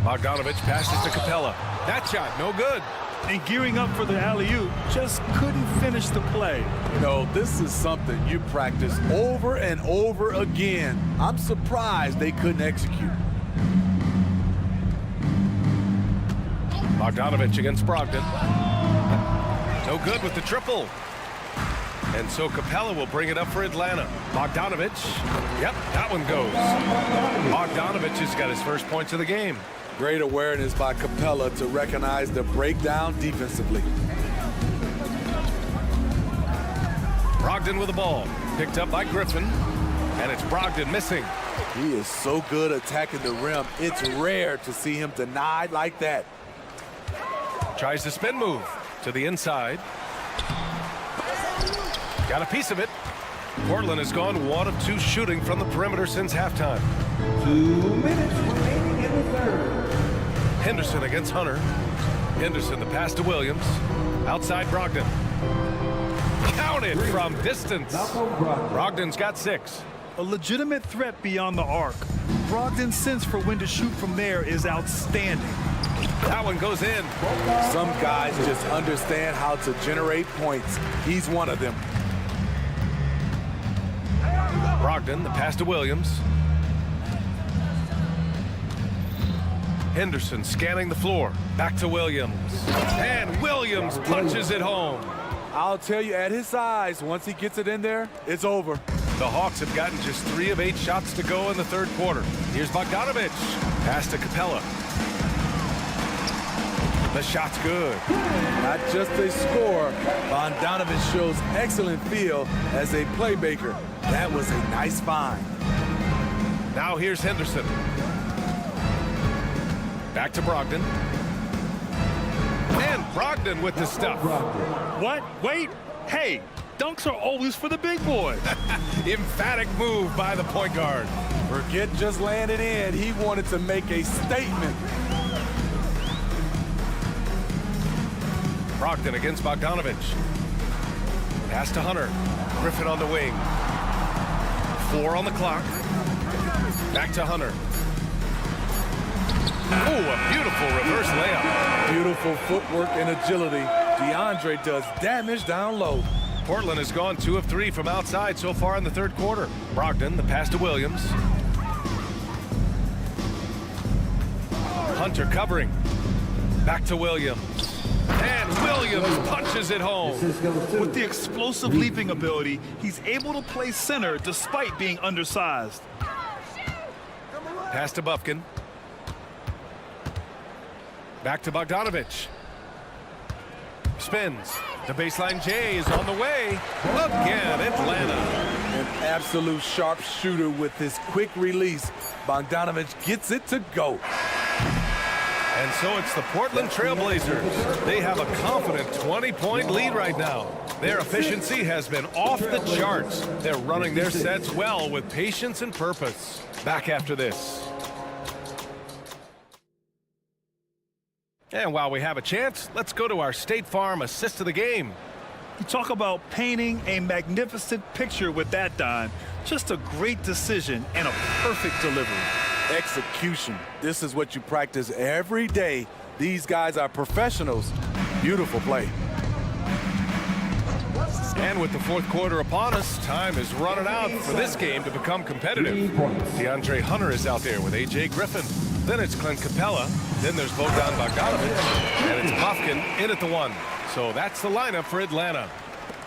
Bogdanovic passes to Capella. That shot, no good.
And gearing up for the alley-oop, just couldn't finish the play.
You know, this is something you practice over and over again. I'm surprised they couldn't execute.
Bogdanovic against Brogdon. No good with the triple. And so Capella will bring it up for Atlanta. Bogdanovic. Yep, that one goes. Bogdanovic has got his first points of the game.
Great awareness by Capella to recognize the breakdown defensively.
Brogdon with the ball. Picked up by Griffin. And it's Brogdon missing.
He is so good attacking the rim. It's rare to see him denied like that.
Tries the spin move to the inside. Got a piece of it. Portland has gone 1 of 2 shooting from the perimeter since halftime.
2 minutes remaining in the third.
Henderson against Hunter. Henderson, the pass to Williams. Outside Brogdon. Counted from distance. Brogdon's got 6.
A legitimate threat beyond the arc. Brogdon's sense for when to shoot from there is outstanding.
That one goes in.
Some guys just understand how to generate points. He's one of them.
Brogdon, the pass to Williams. Henderson scanning the floor. Back to Williams. And Williams punches it home.
I'll tell you, at his size, once he gets it in there, it's over.
The Hawks have gotten just 3 of 8 shots to go in the third quarter. Here's Bogdanovic. Pass to Capella. The shot's good.
Not just a score, Bogdanovic shows excellent feel as a playmaker. That was a nice find.
Now here's Henderson. Back to Brogdon. And Brogdon with the stuff.
What? Wait. Hey, dunks are always for the big boy.
Emphatic move by the point guard.
Forget just laying it in. He wanted to make a statement.
Brogdon against Bogdanovic. Pass to Hunter. Griffin on the wing. 4 on the clock. Back to Hunter. Oh, a beautiful reverse layup.
Beautiful footwork and agility. DeAndre does damage down low.
Portland has gone 2 of 3 from outside so far in the third quarter. Brogdon, the pass to Williams. Hunter covering. Back to Williams. And Williams punches it home.
With the explosive leaping ability, he's able to play center despite being undersized.
Pass to Bufkin. Back to Bogdanovic. Spins. The baseline J is on the way. Again, Atlanta.
An absolute sharpshooter with his quick release. Bogdanovic gets it to go.
And so it's the Portland Trailblazers. They have a confident 20-point lead right now. Their efficiency has been off the charts. They're running their sets well with patience and purpose. Back after this. And while we have a chance, let's go to our State Farm assist of the game.
You talk about painting a magnificent picture with that dime. Just a great decision and a perfect delivery.
Execution. This is what you practice every day. These guys are professionals. Beautiful play.
And with the fourth quarter upon us, time is running out for this game to become competitive. DeAndre Hunter is out there with A.J. Griffin. Then it's Clint Capella. Then there's Bogdan Bogdanovic. And it's Pofkin in at the 1. So that's the lineup for Atlanta.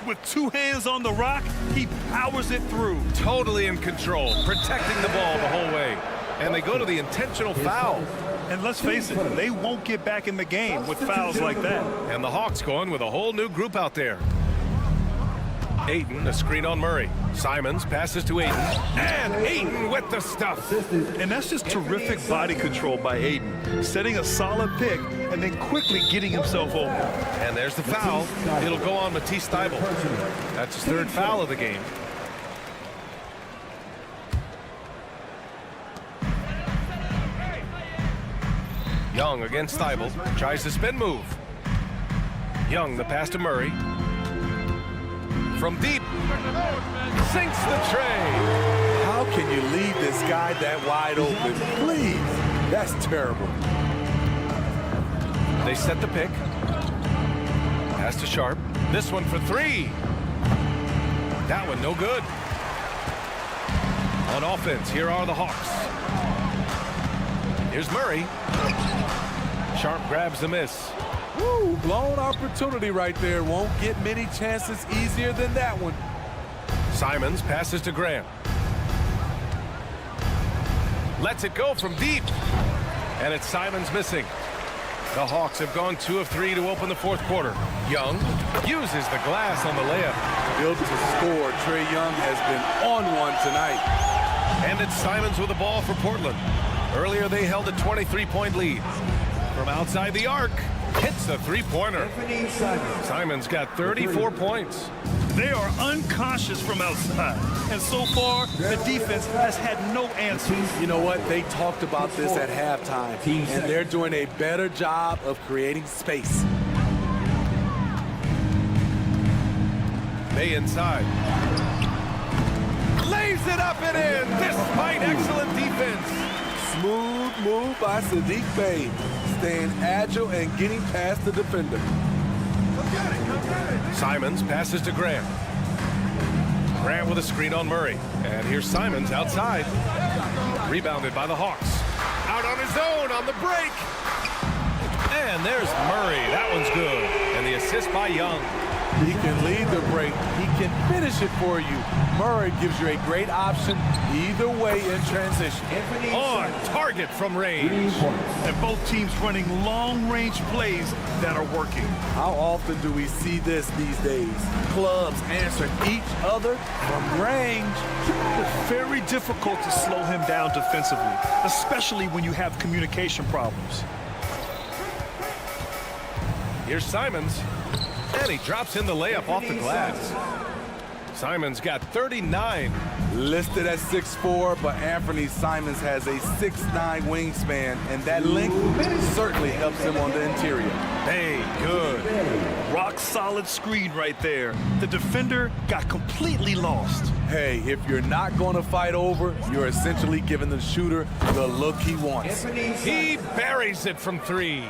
With 2 hands on the rock, he powers it through.
Totally in control, protecting the ball the whole way. And they go to the intentional foul.
And let's face it, they won't get back in the game with fouls like that.
And the Hawks going with a whole new group out there. Ayton, a screen on Murray. Simons passes to Ayton. And Ayton with the stuff.
And that's just terrific body control by Ayton. Setting a solid pick and then quickly getting himself open.
And there's the foul. It'll go on Matisse Thybulle. That's his 3rd foul of the game. Young against Thybulle. Tries to spin move. Young, the pass to Murray. From deep. Sinks the tray.
How can you leave this guy that wide open? Please. That's terrible.
They set the pick. Pass to Sharp. This one for 3. That one no good. On offense, here are the Hawks. Here's Murray. Sharp grabs the miss.
Woo, blown opportunity right there. Won't get many chances easier than that one.
Simons passes to Grant. Lets it go from deep. And it's Simons missing. The Hawks have gone 2 of 3 to open the 4th quarter. Young uses the glass on the layup.
Built to score. Trae Young has been on one tonight.
And it's Simons with the ball for Portland. Earlier they held a 23-point lead. From outside the arc, hits the 3-pointer. Simons got 34 points.
They are unconscious from outside. And so far, the defense has had no answers.
You know what? They talked about this at halftime, and they're doing a better job of creating space.
May inside. Lays it up and in, despite excellent defense.
Smooth move by Saddiq Bey, staying agile and getting past the defender.
Simons passes to Grant. Grant with a screen on Murray. And here's Simons outside. Rebounded by the Hawks. Out on his own on the break. And there's Murray. That one's good. And the assist by Young.
He can lead the break. He can finish it for you. Murray gives you a great option either way in transition.
On target from range.
And both teams running long-range plays that are working.
How often do we see this these days? Clubs answer each other from range.
It's very difficult to slow him down defensively, especially when you have communication problems.
Here's Simons. And he drops in the layup off the glass. Simons got 39.
Listed at 6'4", but Anthony Simons has a 6'9" wingspan, and that length certainly helps him on the interior.
Hey, good.
Rock solid screen right there. The defender got completely lost.
Hey, if you're not going to fight over, you're essentially giving the shooter the look he wants.
He buries it from 3.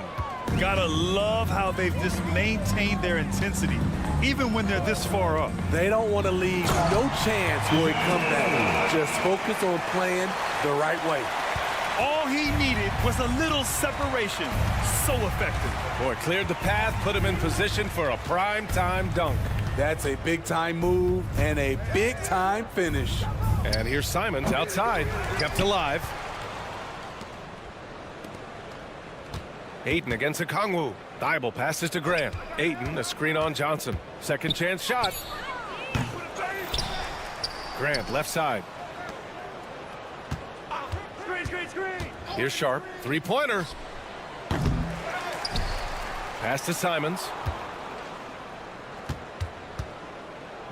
Gotta love how they've just maintained their intensity, even when they're this far up.
They don't want to leave no chance for a comeback. Just focus on playing the right way.
All he needed was a little separation. So effective.
Boy, cleared the path, put him in position for a prime-time dunk.
That's a big-time move and a big-time finish.
And here's Simons outside, kept alive. Ayton against Okongwu. Thybulle passes to Grant. Ayton, a screen on Johnson. Second chance shot. Grant, left side. Here's Sharp, 3-pointer. Pass to Simons.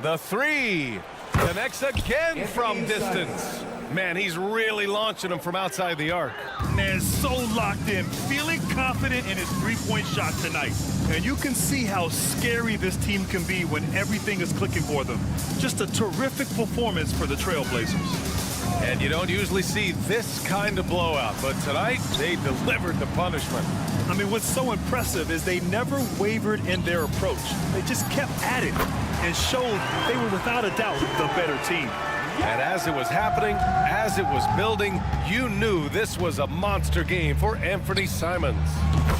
The 3. Connects again from distance. Man, he's really launching them from outside the arc.
Man, so locked in, feeling confident in his three-point shot tonight. And you can see how scary this team can be when everything is clicking for them. Just a terrific performance for the Trailblazers.
And you don't usually see this kind of blowout, but tonight they delivered the punishment.
I mean, what's so impressive is they never wavered in their approach. They just kept at it and showed they were without a doubt the better team.
And as it was happening, as it was building, you knew this was a monster game for Anthony Simons.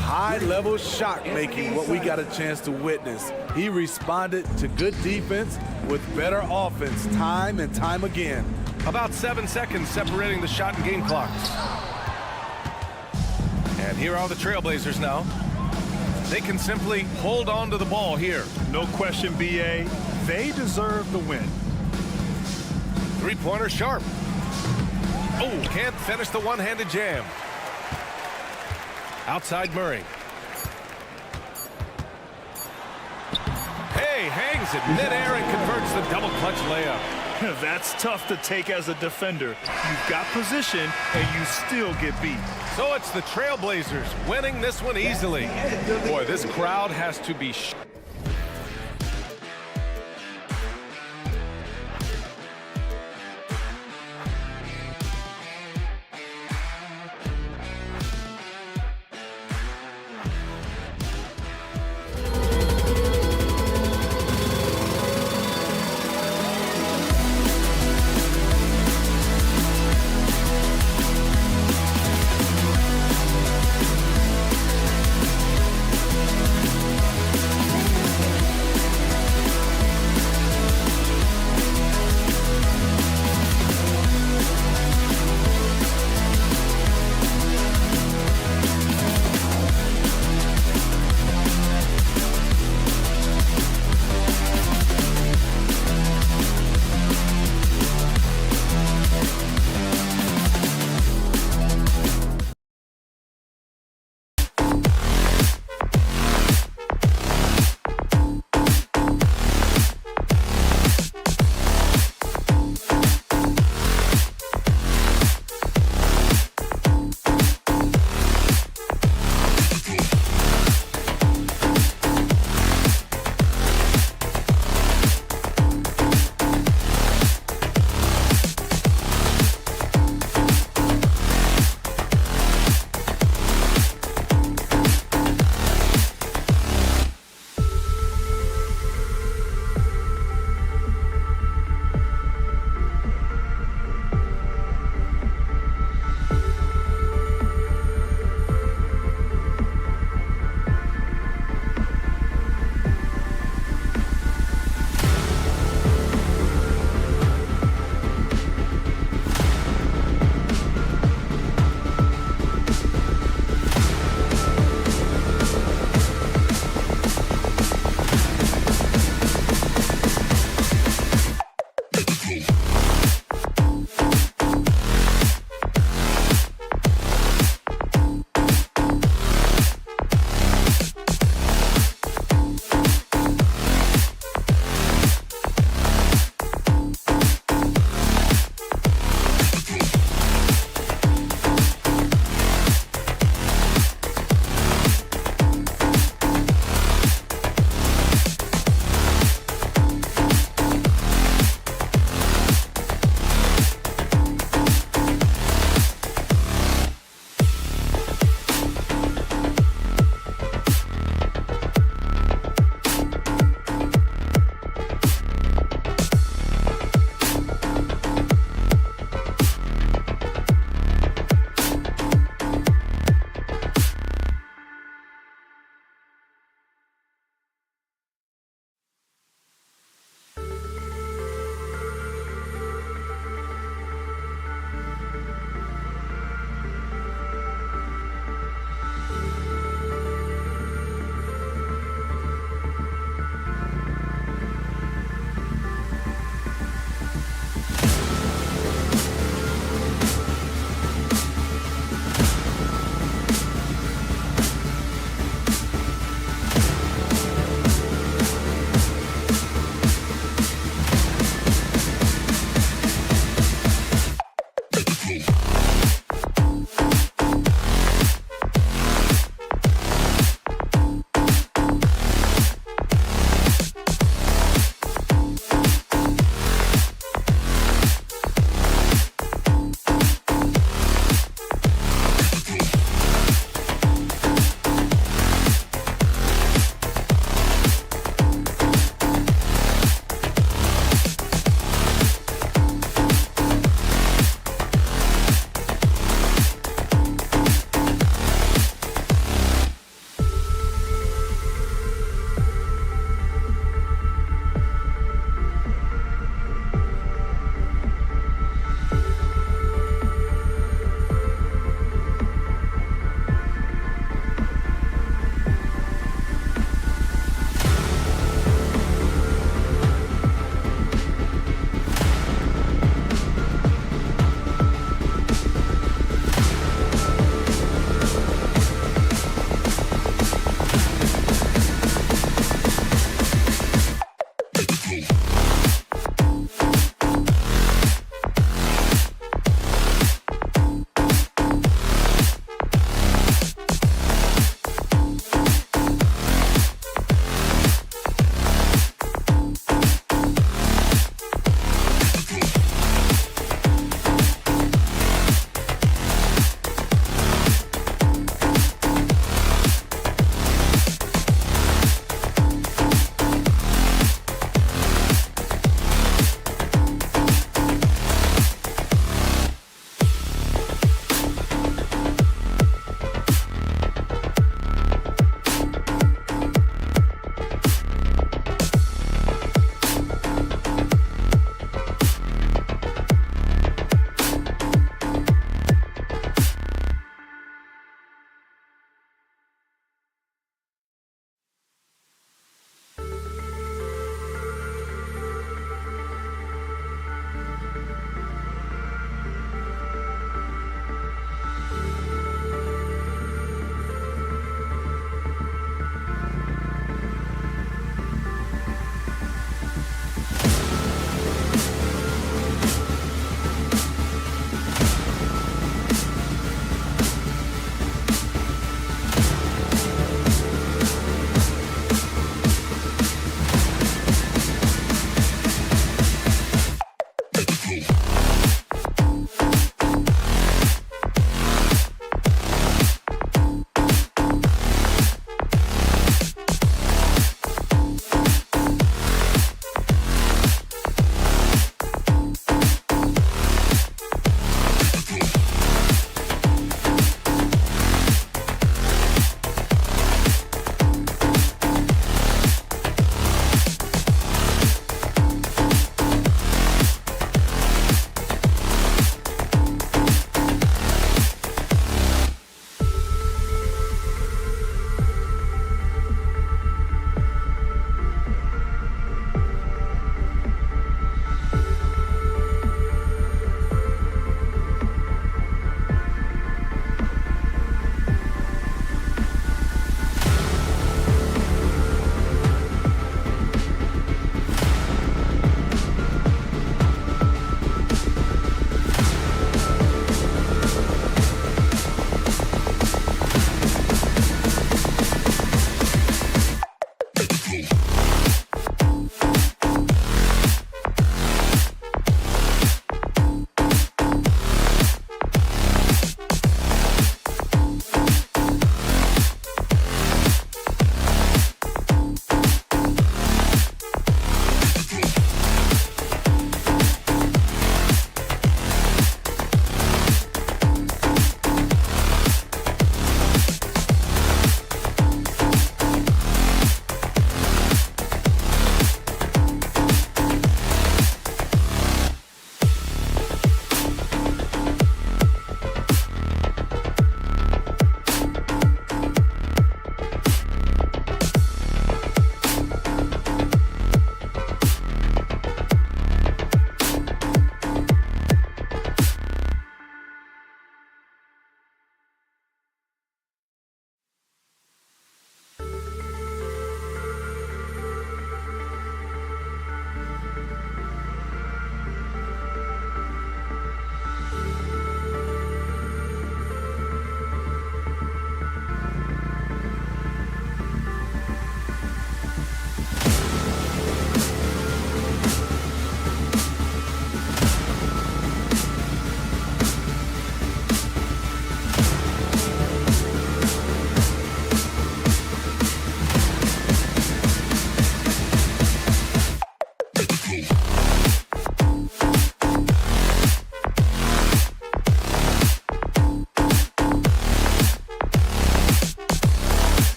High-level shot making, what we got a chance to witness. He responded to good defense with better offense time and time again.
About 7 seconds separating the shot and game clocks. And here are the Trailblazers now. They can simply hold on to the ball here.
No question, BA. They deserve the win.
Three-pointer sharp. Oh, can't finish the one-handed jam. Outside Murray. Hey, hangs it midair and converts the double clutch layup.
That's tough to take as a defender. You've got position and you still get beat.
So it's the Trailblazers winning this one easily. Boy, this crowd has to be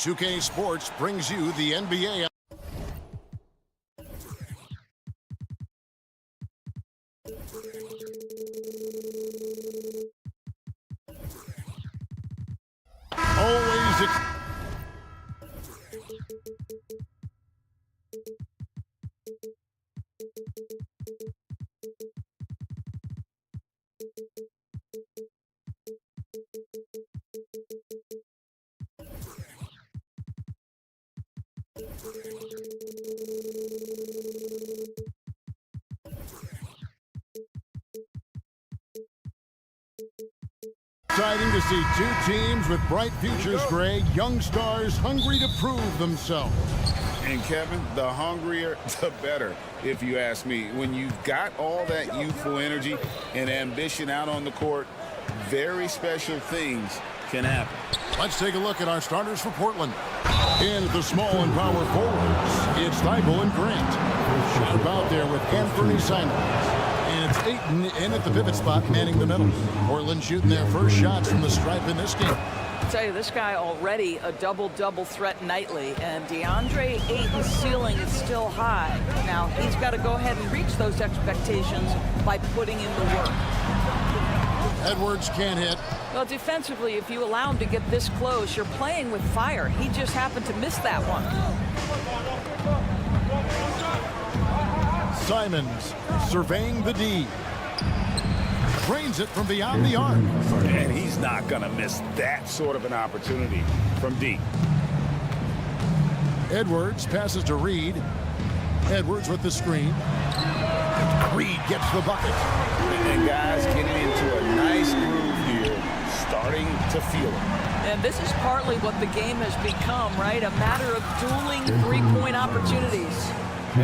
2K Sports brings you the NBA. Always exciting to see two teams with bright futures, Greg. Young stars hungry to prove themselves.
And Kevin, the hungrier, the better, if you ask me. When you've got all that youthful energy and ambition out on the court, very special things can happen.
Let's take a look at our starters for Portland. In at the small and power forwards, it's Thibault and Grant. Sharp out there with Anthony Simons. And it's Ayton in at the pivot spot, manning the middle. Portland shooting their first shots from the stripe in this game.
I'll tell you, this guy already a double-double threat nightly, and DeAndre Ayton's ceiling is still high. Now, he's got to go ahead and reach those expectations by putting in the work.
Edwards can't hit.
Well, defensively, if you allow him to get this close, you're playing with fire. He just happened to miss that one.
Simons surveying the D. Drains it from beyond the arc.
And he's not going to miss that sort of an opportunity from D.
Edwards passes to Reed. Edwards with the screen. Reed gets the bucket.
And guys getting into a nice groove here, starting to feel it.
And this is partly what the game has become, right? A matter of dueling three-point opportunities.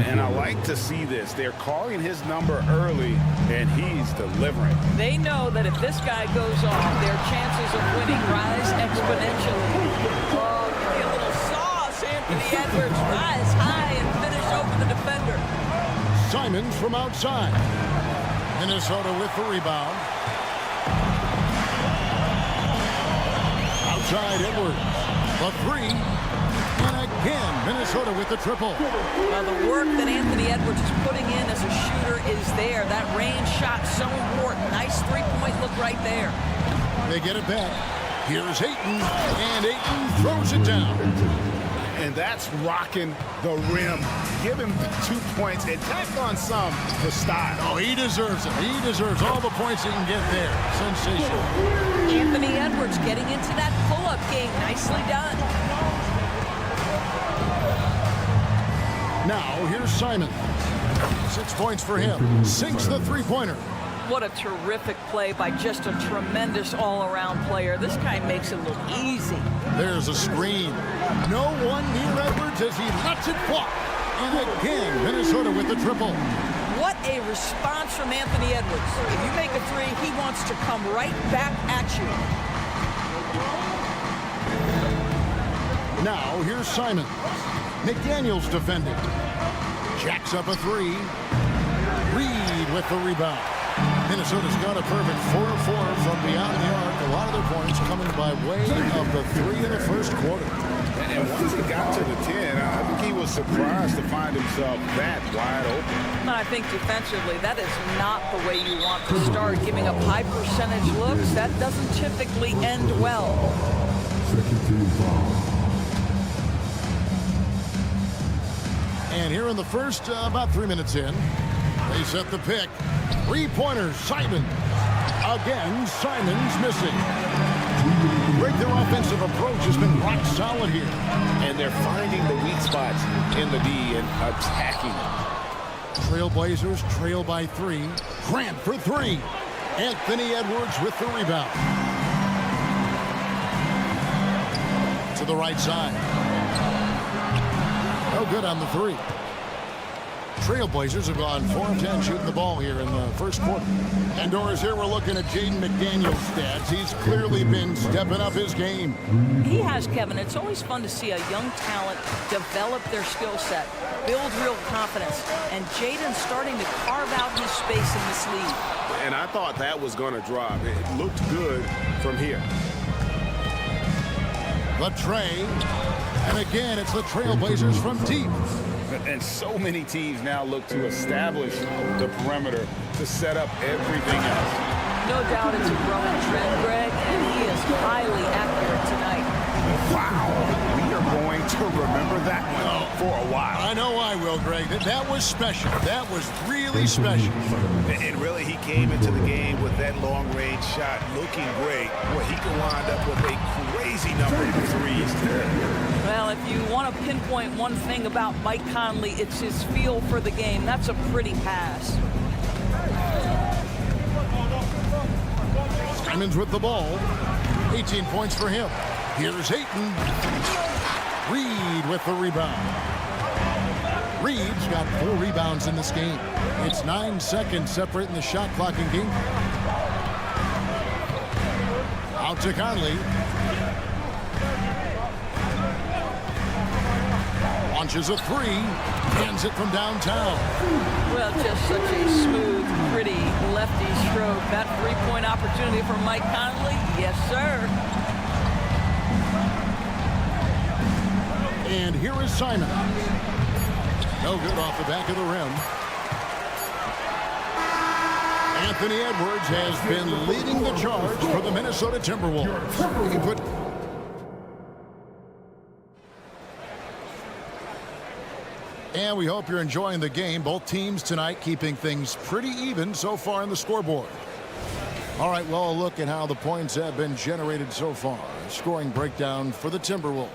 And I like to see this. They're calling his number early, and he's delivering.
They know that if this guy goes off, their chances of winning rise exponentially. Oh, give me a little sauce, Anthony Edwards. Rise high and finish over the defender.
Simons from outside. Minnesota with the rebound. Outside Edwards. The three. And again, Minnesota with the triple.
Well, the work that Anthony Edwards is putting in as a shooter is there. That range shot so important. Nice three-point look right there.
They get it back. Here's Ayton, and Ayton throws it down.
And that's rocking the rim. Give him 2 points and tack on some for style.
Oh, he deserves it. He deserves all the points he can get there. Sensational.
Anthony Edwards getting into that pull-up game. Nicely done.
Now, here's Simon. 6 points for him. Sinks the three-pointer.
What a terrific play by just a tremendous all-around player. This guy makes it look easy.
There's a screen. No one near Edwards as he lets it fly. And again, Minnesota with the triple.
What a response from Anthony Edwards. If you make a three, he wants to come right back at you.
Now, here's Simon. McDaniels defending. Jacks up a three. Reed with the rebound. Minnesota's got a perfect 4-4 from beyond the arc. A lot of their points coming by way of the three in the first quarter.
And once he got to the 10, I think he was surprised to find himself that wide open.
I think defensively, that is not the way you want to start. Giving up high percentage looks, that doesn't typically end well.
Second team foul.
And here in the first, about 3 minutes in, they set the pick. Three-pointer, Simon. Again, Simon's missing. Break their offensive approach has been rock solid here.
And they're finding the weak spots in the D and attacking.
Trailblazers trail by 3. Grant for 3. Anthony Edwards with the rebound. To the right side. No good on the 3. Trailblazers have gone 4 of 10 shooting the ball here in the first quarter. And Doris, here we're looking at Jaden McDaniel's stats. He's clearly been stepping up his game.
He has, Kevin. It's always fun to see a young talent develop their skill set, build real confidence. And Jaden's starting to carve out his space in this league.
And I thought that was going to drop. It looked good from here.
The tray. And again, it's the Trailblazers from deep.
And so many teams now look to establish the perimeter to set up everything else.
No doubt it's a growing trend, Greg, and he is highly accurate tonight.
Wow. We are going to remember that one for a while.
I know I will, Greg. That was special. That was really special.
And really, he came into the game with that long-range shot looking great, where he could wind up with a crazy number of threes today.
Well, if you want to pinpoint one thing about Mike Conley, it's his feel for the game. That's a pretty pass.
Simons with the ball. 18 points for him. Here's Ayton. Reed with the rebound. Reed's got 4 rebounds in this game. It's 9 seconds separating the shot clock and game. Out to Conley. Launches a 3. Hands it from downtown.
Well, just such a smooth, pretty lefty stroke. That three-point opportunity for Mike Conley? Yes, sir.
And here is Simon. No good off the back of the rim. Anthony Edwards has been leading the charge for the Minnesota Timberwolves. He put And we hope you're enjoying the game. Both teams tonight keeping things pretty even so far in the scoreboard. All right, well, a look at how the points have been generated so far. Scoring breakdown for the Timberwolves.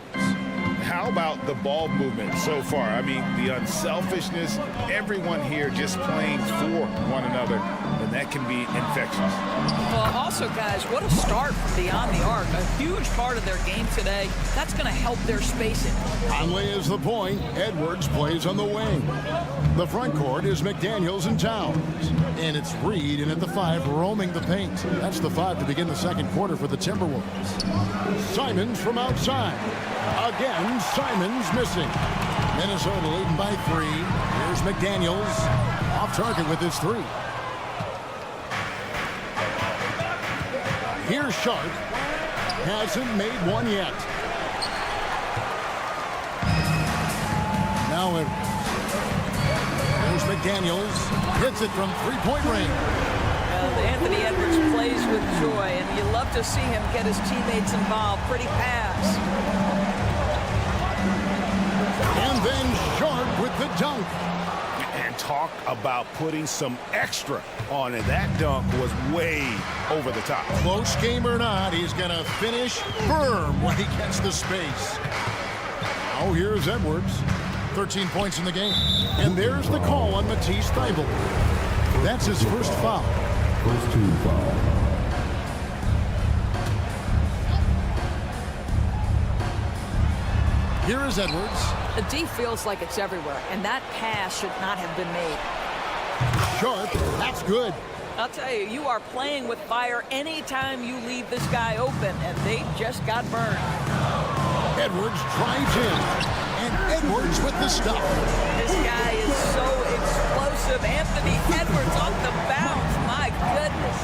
How about the ball movement so far? I mean, the unselfishness, everyone here just playing for one another, and that can be infectious.
Well, also, guys, what a start from beyond the arc. A huge part of their game today. That's going to help their spacing.
Conley is the point. Edwards plays on the wing. The front court is McDaniels and Towns. And it's Reed in at the 5, roaming the paint. That's the 5 to begin the second quarter for the Timberwolves. Simons from outside. Again, Simons missing. Minnesota leading by 3. Here's McDaniels. Off target with his 3. Here's Sharp. Hasn't made one yet. Now there's McDaniels. Hits it from three-point range.
Anthony Edwards plays with joy, and you love to see him get his teammates involved. Pretty pass.
And then Sharp with the dunk.
And talk about putting some extra on it. That dunk was way over the top.
Close game or not, he's going to finish firm when he gets the space. Now here's Edwards. 13 points in the game. And there's the call on Matisse Thybulle. That's his first foul.
First team foul.
Here is Edwards.
The D feels like it's everywhere, and that pass should not have been made.
Sharp, that's good.
I'll tell you, you are playing with fire anytime you leave this guy open, and they just got burned.
Edwards drives in, and Edwards with the stop.
This guy is so explosive. Anthony Edwards off the bounce. My goodness.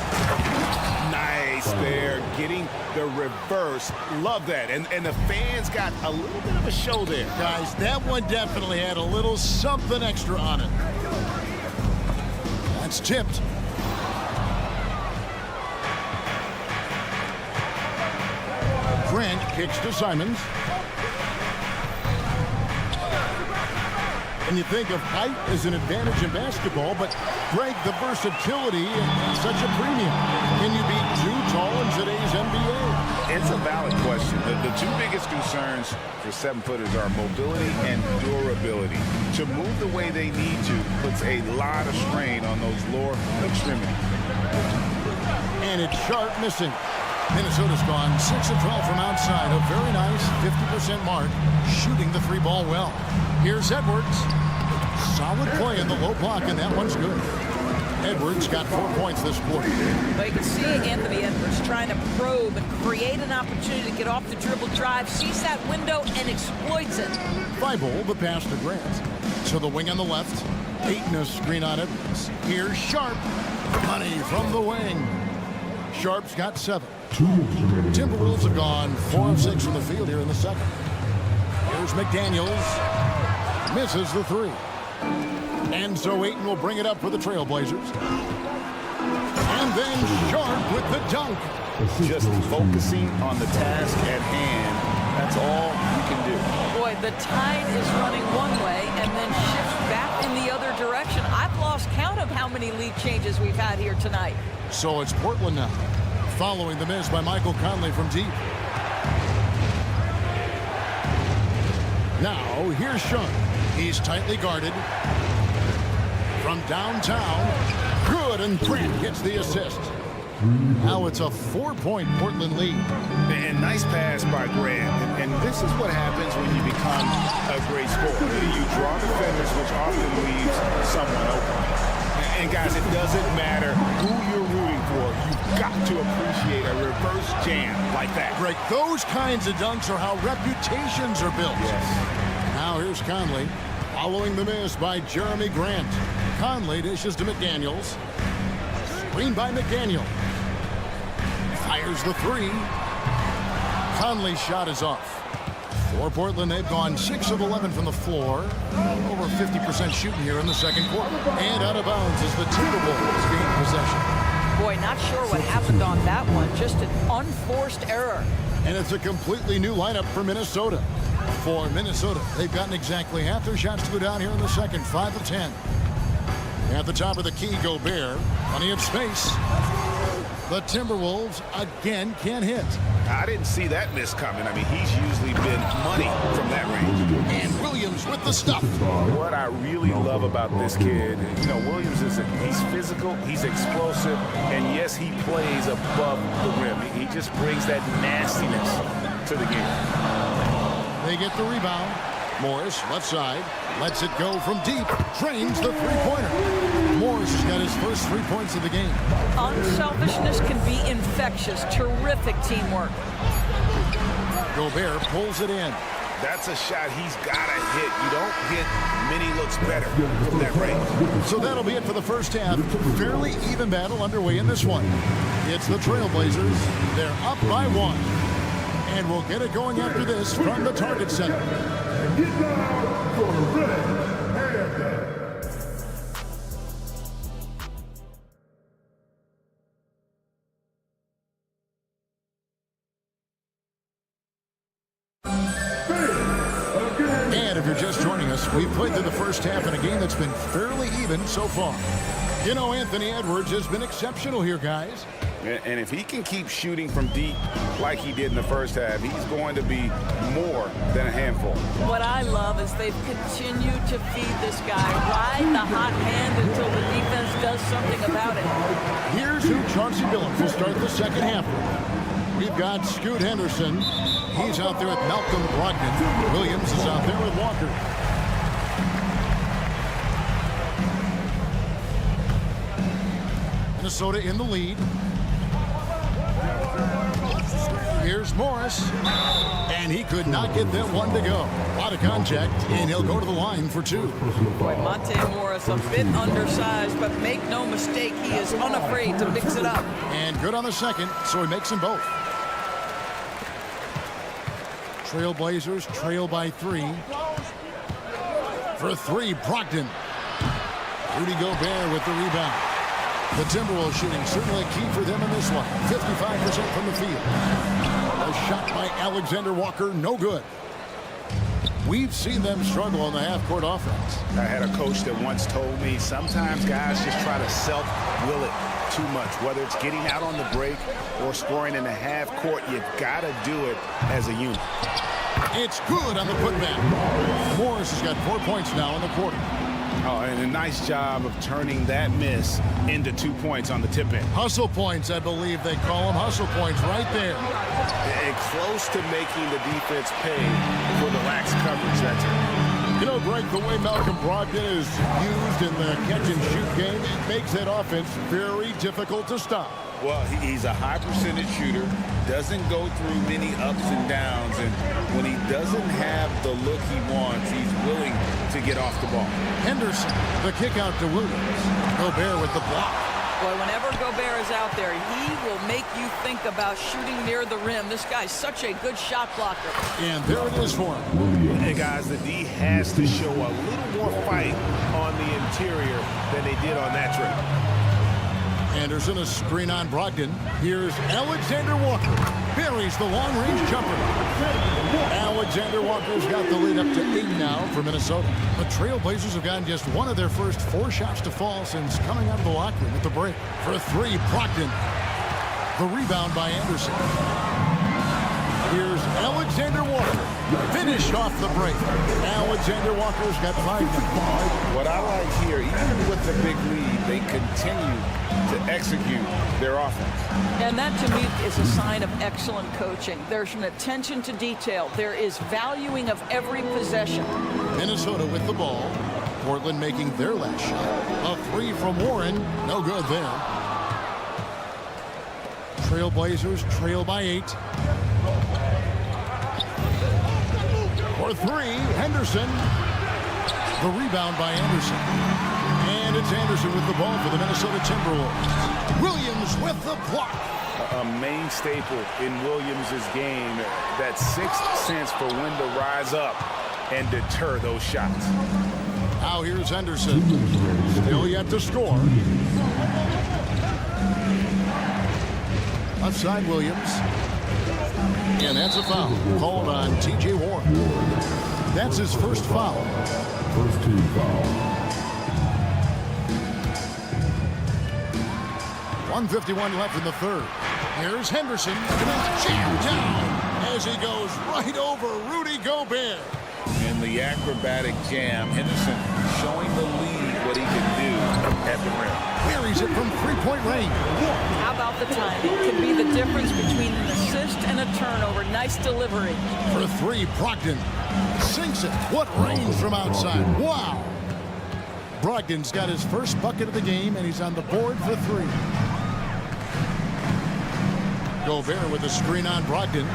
Nice there, getting the reverse. Love that. And the fans got a little bit of a show there.
Guys, that one definitely had a little something extra on it. That's tipped. Grant kicks to Simons. And you think of height as an advantage in basketball, but Greg, the versatility and such a premium. Can you be too tall in today's NBA?
It's a valid question. The two biggest concerns for 7-footers are mobility and durability. To move the way they need to puts a lot of strain on those lower extremities.
And it's Sharp missing. Minnesota's gone 6 of 12 from outside. A very nice 50% mark, shooting the 3-ball well. Here's Edwards. Solid play in the low block, and that one's good. Edwards got 4 points this quarter.
But you can see Anthony Edwards trying to probe and create an opportunity to get off the dribble drive, sees that window, and exploits it.
Thybulle, the pass to Grant. To the wing on the left. Ayton a screen on Edwards. Here's Sharp. Money from the wing. Sharp's got 7. Timberwolves have gone 4 of 6 from the field here in the second. Here's McDaniels. Misses the 3. And so Ayton will bring it up for the Trailblazers. And then Sharp with the dunk.
Just focusing on the task at hand. That's all you can do.
Boy, the tide is running one way and then shifts back in the other direction. I've lost count of how many lead changes we've had here tonight.
So it's Portland now, following the miss by Michael Conley from deep. Now, here's Sean. He's tightly guarded. From downtown, good, and Grant gets the assist. Now it's a 4-point Portland lead.
And nice pass by Grant. And this is what happens when you become a great scorer. You draw defenders, which often leaves someone open. And guys, it doesn't matter who you're rooting for. You've got to appreciate a reverse jam like that.
Greg, those kinds of dunks are how reputations are built.
Yes.
Now here's Conley, following the miss by Jeremy Grant. Conley dishes to McDaniels. Screen by McDaniel. Fires the 3. Conley's shot is off. For Portland, they've gone 6 of 11 from the floor. Over 50% shooting here in the second quarter. And out of bounds as the Timberwolves gain possession.
Boy, not sure what happened on that one. Just an unforced error.
And it's a completely new lineup for Minnesota. For Minnesota, they've gotten exactly half their shots to go down here in the second, 5 of 10. At the top of the key, Gobert. Plenty of space. The Timberwolves again can't hit.
I didn't see that miss coming. I mean, he's usually been money from that range.
And Williams with the stuff.
What I really love about this kid, Williams he's physical, he's explosive, and yes, he plays above the rim. He just brings that nastiness to the game.
They get the rebound. Morris, left side, lets it go from deep, drains the three-pointer. Morris has got his first 3 points of the game.
Unselfishness can be infectious. Terrific teamwork.
Gobert pulls it in.
That's a shot he's got to hit. You don't get many looks better from that range.
So that'll be it for the first half. Fairly even battle underway in this one. It's the Trailblazers. They're up by 1. And we'll get it going after this from the Target Center.
Get down for the red hand.
And if you're just joining us, we've played through the first half in a game that's been fairly even so far. Anthony Edwards has been exceptional here, guys.
And if he can keep shooting from deep like he did in the first half, he's going to be more than a handful.
What I love is they've continued to feed this guy, ride the hot hand until the defense does something about it.
Here's who Chauncey Billups will start the second half with. We've got Scoot Henderson. He's out there with Malcolm Brogdon. Williams is out there with Walker. Minnesota in the lead. Here's Morris, and he could not get that one to go. A lot of contact, and he'll go to the line for 2.
Boy, Monte Morris, a bit undersized, but make no mistake, he is unafraid to mix it up.
And good on the second, so he makes them both. Trailblazers trail by 3. For 3, Brogdon. Rudy Gobert with the rebound. The Timberwolves shooting certainly key for them in this one. 55% from the field. A shot by Alexander Walker, no good. We've seen them struggle on the half-court offense.
I had a coach that once told me sometimes guys just try to self-will it too much. Whether it's getting out on the break or scoring in the half-court, you got to do it as a unit.
It's good on the putback. Morris has got 4 points now in the quarter.
Oh, and a nice job of turning that miss into 2 points on the tip in.
Hustle points, I believe they call them. Hustle points right there.
And close to making the defense pay for the lax coverage that's it.
Greg, the way Malcolm Brogdon is used in the catch-and-shoot game, it makes that offense very difficult to stop.
Well, he's a high-percentage shooter, doesn't go through many ups and downs, and when he doesn't have the look he wants, he's willing to get off the ball.
Henderson, the kick out to Williams. Gobert with the block.
Boy, whenever Gobert is out there, he will make you think about shooting near the rim. This guy's such a good shot blocker.
And there it is for him.
Hey, guys, the D has to show a little more fight on the interior than they did on that trip.
Anderson, a screen on Brogdon. Here's Alexander Walker. Buries the long-range jumper. Alexander Walker's got the lead up to 8 now for Minnesota. The Trailblazers have gotten just one of their first 4 shots to fall since coming out of the locker room at the break. For 3, Brogdon. The rebound by Anderson. Here's Alexander Walker. Finished off the break. Alexander Walker's got 5 now.
What I like here, even with the big lead, they continue to execute their offense.
And that, to me, is a sign of excellent coaching. There's an attention to detail. There is valuing of every possession.
Minnesota with the ball. Portland making their last shot. A 3 from Warren. No good there. Trailblazers trail by 8. For 3, Henderson. The rebound by Anderson. And it's Anderson with the ball for the Minnesota Timberwolves. Williams with the block.
A main staple in Williams' game, that 6th sense for when to rise up and deter those shots.
Now here's Henderson. Still yet to score. Left side, Williams. And that's a foul called on T.J. Warren. That's his first foul.
First team foul.
1:51 left in the third. Here's Henderson. Jammed down as he goes right over Rudy Gobert.
In the acrobatic jam, Henderson showing the lead what he can do at the rim.
Buries it from three-point range.
How about the timing? Could be the difference between an assist and a turnover. Nice delivery.
For three, Brogdon sinks it. What range from outside. Wow. Brogdon's got his first bucket of the game, and he's on the board for three. Gobert with a screen on Brogdon.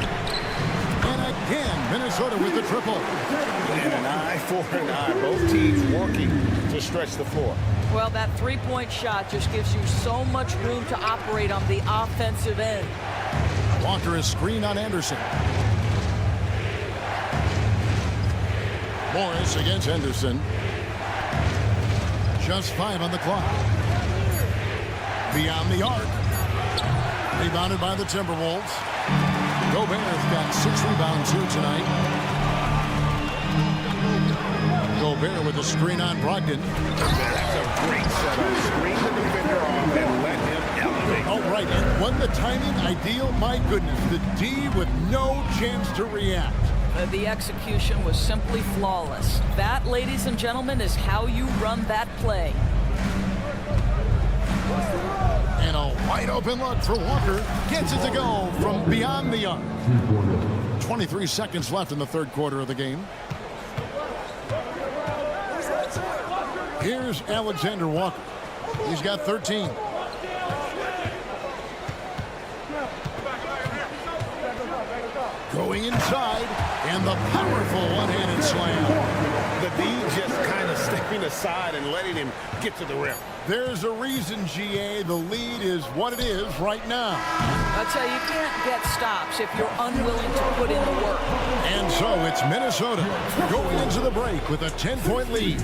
And again, Minnesota with the triple.
And an eye for an eye. Both teams working to stretch the floor.
Well, that three-point shot just gives you so much room to operate on the offensive end.
Walker is screen on Anderson. Morris against Henderson. Just 5 on the clock. Beyond the arc. Rebounded by the Timberwolves. Gobert's got 6 rebounds here tonight. Gobert with a screen on Brogdon.
That's a great setup. Screen the defender off and let him elevate.
Oh, right. And wasn't the timing ideal? My goodness. The D with no chance to react.
The execution was simply flawless. That, ladies and gentlemen, is how you run that play.
And a wide open look for Walker. Gets it to go from beyond the arc. 23 seconds left in the third quarter of the game. Here's Alexander Walker. He's got 13. Going inside, and the powerful one-handed slam.
The D just kind of stepping aside and letting him get to the rim.
There's a reason, GA, the lead is what it is right now.
I'll tell you, you can't get stops if you're unwilling to put in the work.
And so it's Minnesota going into the break with a 10-point lead.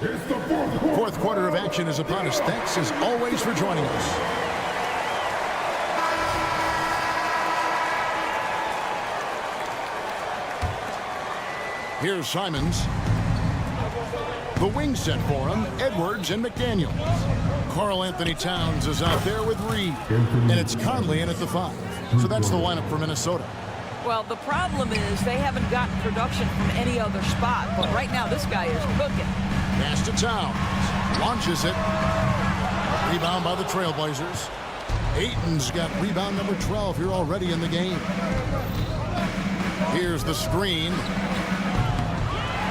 It's the
Fourth quarter of action is upon us. Thanks as always for joining us. Here's Simons. The wing set for him, Edwards and McDaniels. Karl Anthony Towns is out there with Reed. And it's Conley in at the 5. So that's the lineup for Minnesota.
Well, the problem is they haven't gotten production from any other spot. But right now, this guy is cooking.
Pass to Towns. Launches it. Rebound by the Trailblazers. Ayton's got rebound number 12 here already in the game. Here's the screen.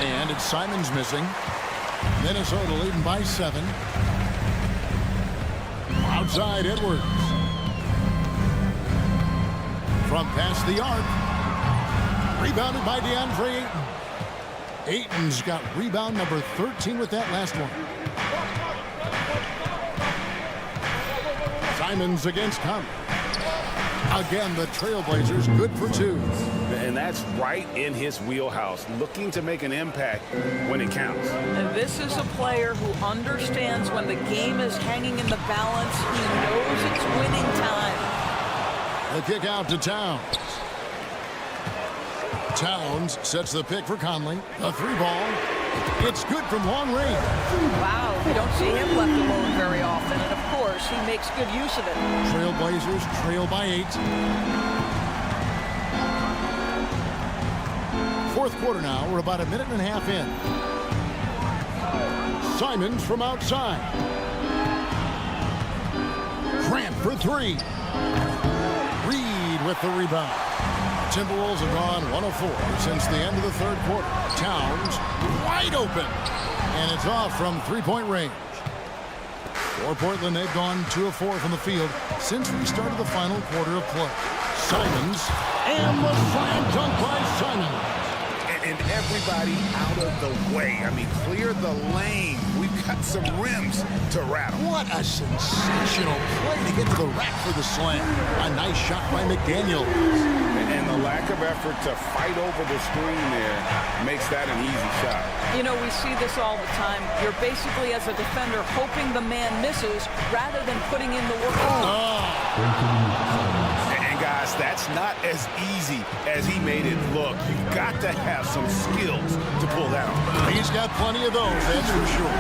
And it's Simons missing. Minnesota leading by 7. Outside Edwards. From past the arc. Rebounded by DeAndre Ayton. Ayton's got rebound number 13 with that last one. Simons against Conley. Again, the Trailblazers good for 2.
And that's right in his wheelhouse, looking to make an impact when it counts.
And this is a player who understands when the game is hanging in the balance. He knows it's winning time.
The kick out to Towns. Towns sets the pick for Conley. A 3-ball. It's good from long range.
Wow, you don't see him left alone very often. And, of course, he makes good use of it.
Trailblazers trail by 8. Fourth quarter now. We're about a minute and a half in. Simons from outside. Grant for 3. Reed with the rebound. Timberwolves have gone 1 of 4 since the end of the third quarter. Towns wide open. And it's off from 3-point range. For Portland, they've gone 2 of 4 from the field since we started the final quarter of play. Simons and the slam dunk by Simons.
and everybody out of the way. I mean, clear the lane. We've got some rims to rattle.
What a sensational play to get to the rack for the slam. A nice shot by McDaniel.
And the lack of effort to fight over the screen there makes that an easy shot.
You know, we see this all the time. You're basically, as a defender, hoping the man misses rather than putting in the work.
And guys, that's not as easy as he made it look. You've got to have some skills to pull that off.
He's got plenty of those, that's for sure.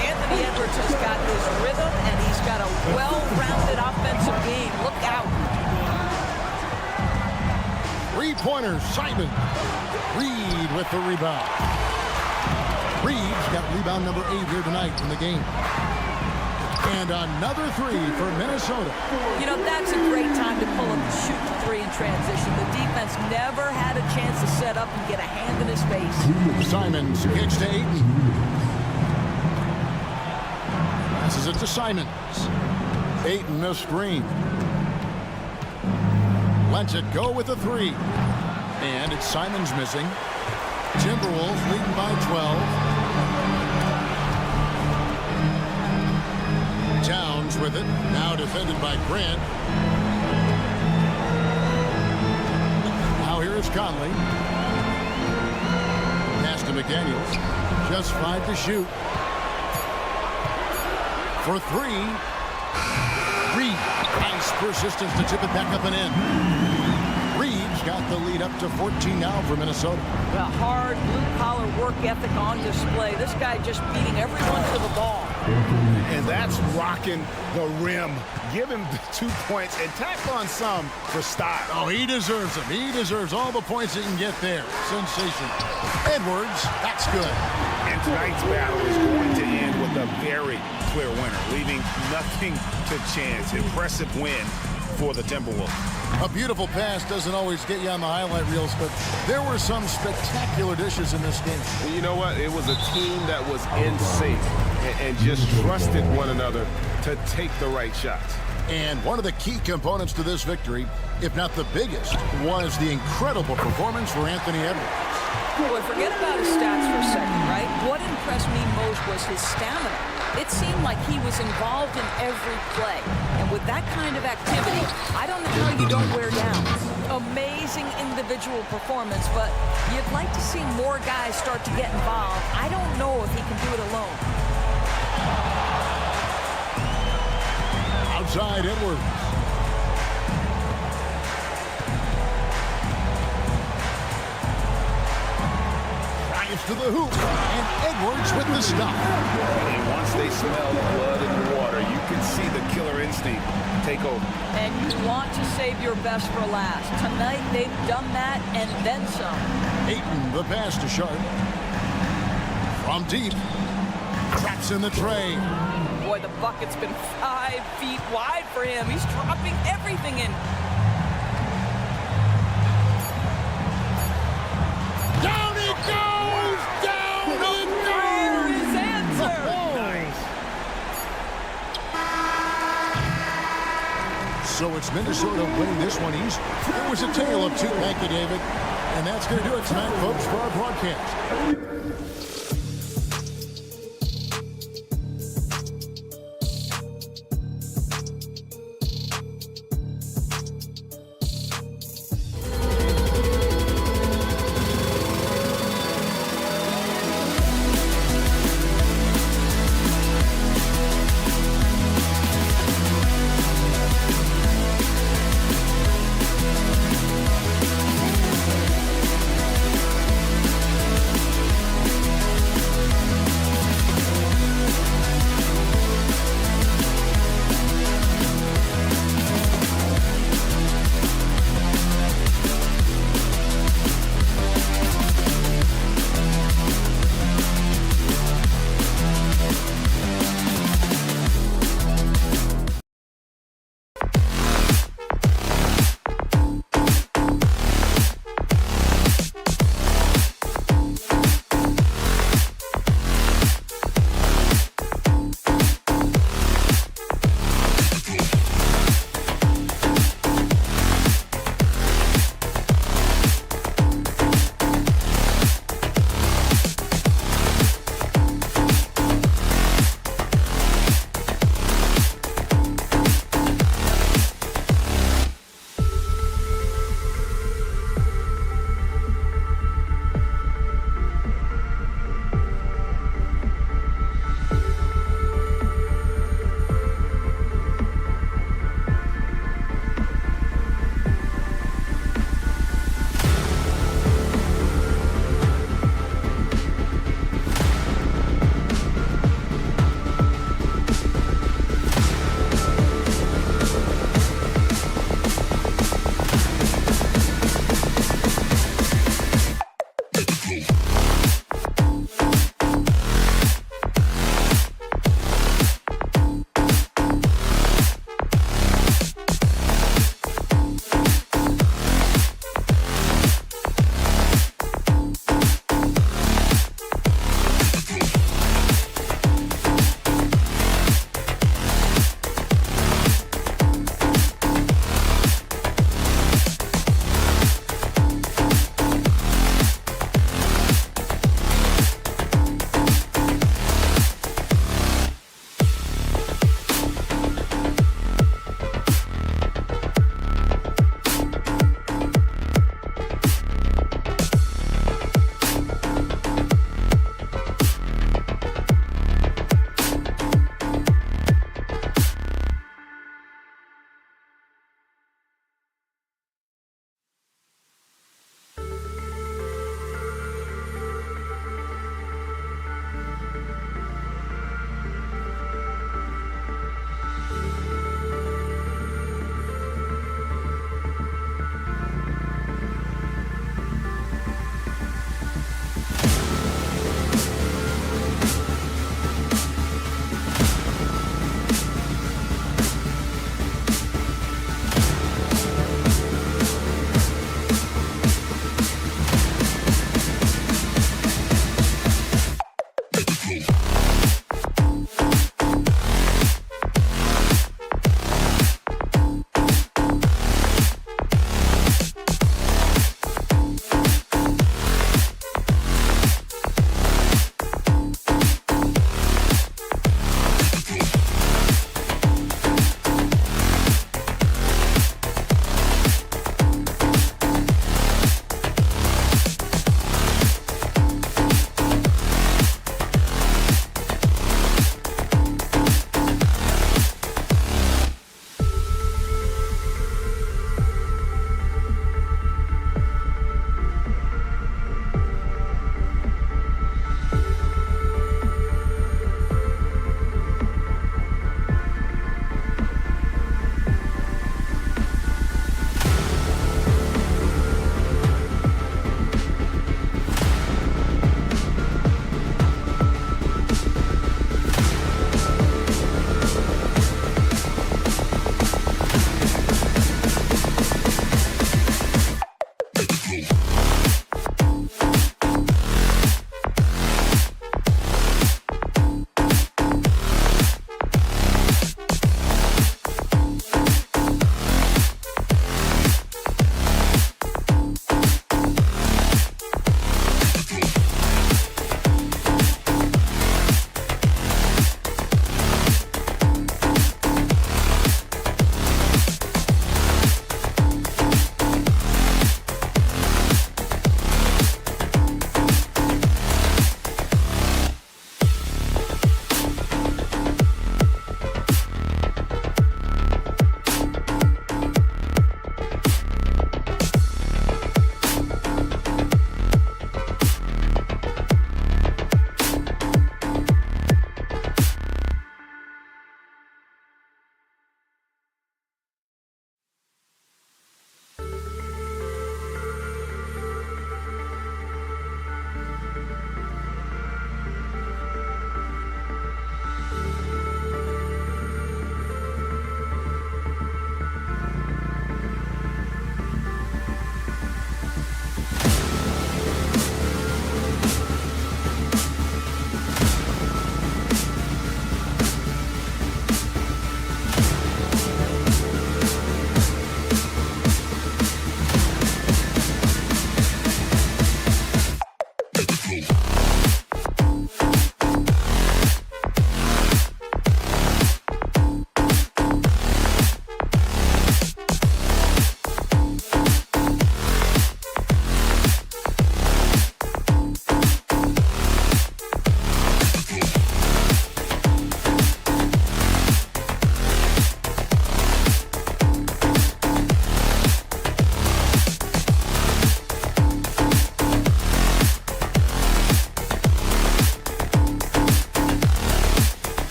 Anthony Edwards has got his rhythm, and he's got a well-rounded offensive game. Look out.
Three-pointer, Simon. Reed with the rebound. Reed's got rebound number 8 here tonight in the game. And another three for Minnesota.
You know, that's a great time to pull him to shoot the three in transition. The defense never had a chance to set up and get a hand in his face.
Simons kicks to Ayton. Passes it to Simons. Ayton a screen. Lets it go with a three. And it's Simons missing. Timberwolves leading by 12. Towns with it. Now defended by Grant. Now here is Conley. Pass to McDaniels. Just 5 to shoot. For 3. Reed. Nice persistence to tip it back up and in. Reed's got the lead up to 14 now for Minnesota.
The hard blue-collar work ethic on display. This guy just beating everyone to the ball.
And that's rocking the rim. Give him the 2 points and tack on some for style.
Oh, he deserves them. He deserves all the points he can get there. Sensational. Edwards, that's good.
And tonight's battle is going to end with a very clear winner, leaving nothing to chance. Impressive win for the Timberwolves.
A beautiful pass doesn't always get you on the highlight reels, but there were some spectacular dishes in this game.
And you know what? It was a team that was in sync and just trusted one another to take the right shots.
And one of the key components to this victory, if not the biggest, was the incredible performance for Anthony Edwards.
Boy, forget about his stats for a second, right? What impressed me most was his stamina. It seemed like he was involved in every play. And with that kind of activity, I don't know how you don't wear down. Amazing individual performance, but you'd like to see more guys start to get involved. I don't know if he can do it alone.
Outside Edwards. Drives to the hoop, and Edwards with the stop.
And once they smell the blood in the water, you can see the killer instinct take over.
And you want to save your best for last. Tonight, they've done that and then some.
Ayton, the pass to Sharp. From deep. Traps in the tray.
Boy, the bucket's been 5 feet wide for him. He's dropping everything in.
Down it goes! Down it goes!
There is answer!
Nice. So it's Minnesota winning this one easy. It was a tale of two, thank you, David. And that's going to do it tonight, folks, for our broadcast.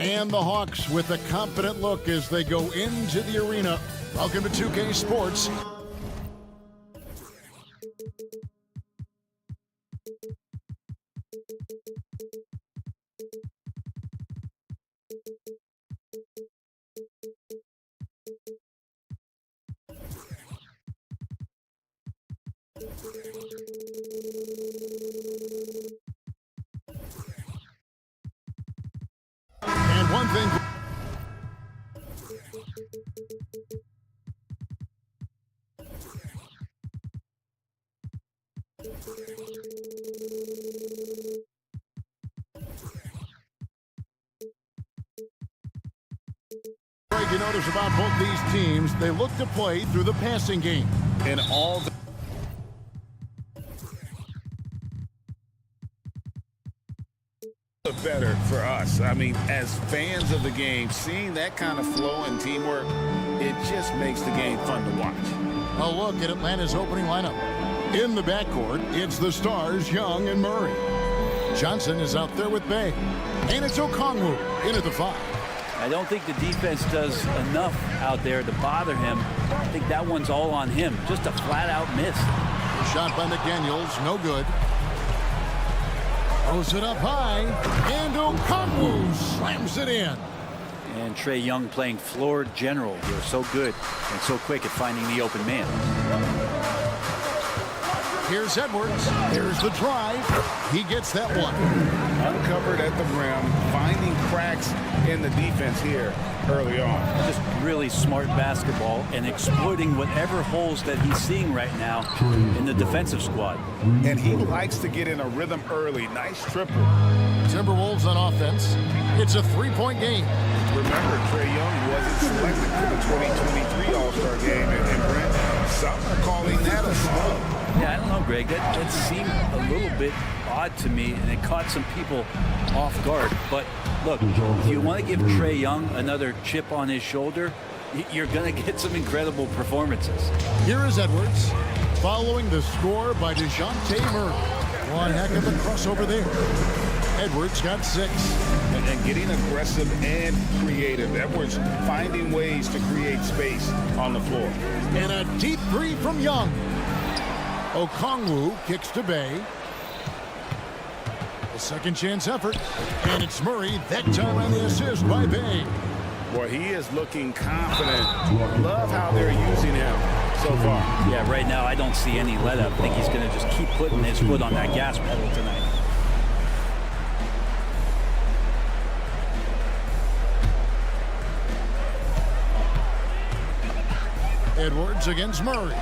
And the Hawks with a confident look as they go into the arena. Welcome to 2K Sports. And one thing. You notice about both these teams, they look to play through the passing game.
And all the better for us. I mean, as fans of the game, seeing that kind of flow and teamwork, it just makes the game fun to watch.
A look at Atlanta's opening lineup. In the backcourt, it's the stars Young and Murray. Johnson is out there with Bay. And it's Okongwu in at the 5.
I don't think the defense does enough out there to bother him. I think that one's all on him. Just a flat-out miss.
The shot by McDaniels, no good. Throws it up high, and Okongwu slams it in.
And Trae Young playing floor general. They're so good and so quick at finding the open man.
Here's Edwards. There's the drive. He gets that one.
Uncovered at the rim, finding cracks in the defense here early on.
Just really smart basketball and exploiting whatever holes that he's seeing right now in the defensive squad.
And he likes to get in a rhythm early. Nice triple.
Timberwolves on offense. It's a 3-point game.
Remember, Trae Young wasn't selected for the 2023 All-Star game. And Brent, some are calling that a snub.
Yeah, I don't know, Greg. That seemed a little bit odd to me, and it caught some people off guard. But look, if you want to give Trae Young another chip on his shoulder, you're going to get some incredible performances.
Here is Edwards, following the score by DeJounte Murray. One heck of a crossover there. Edwards got 6.
And getting aggressive and creative. Edwards finding ways to create space on the floor.
And a deep 3 from Young. Okongwu kicks to Bay. A second chance effort. And it's Murray, that time on the assist by Bay.
Boy, he is looking confident. Love how they're using him so far.
Yeah, right now I don't see any let up. I think he's going to just keep putting his foot on that gas pedal tonight.
Edwards against Murray.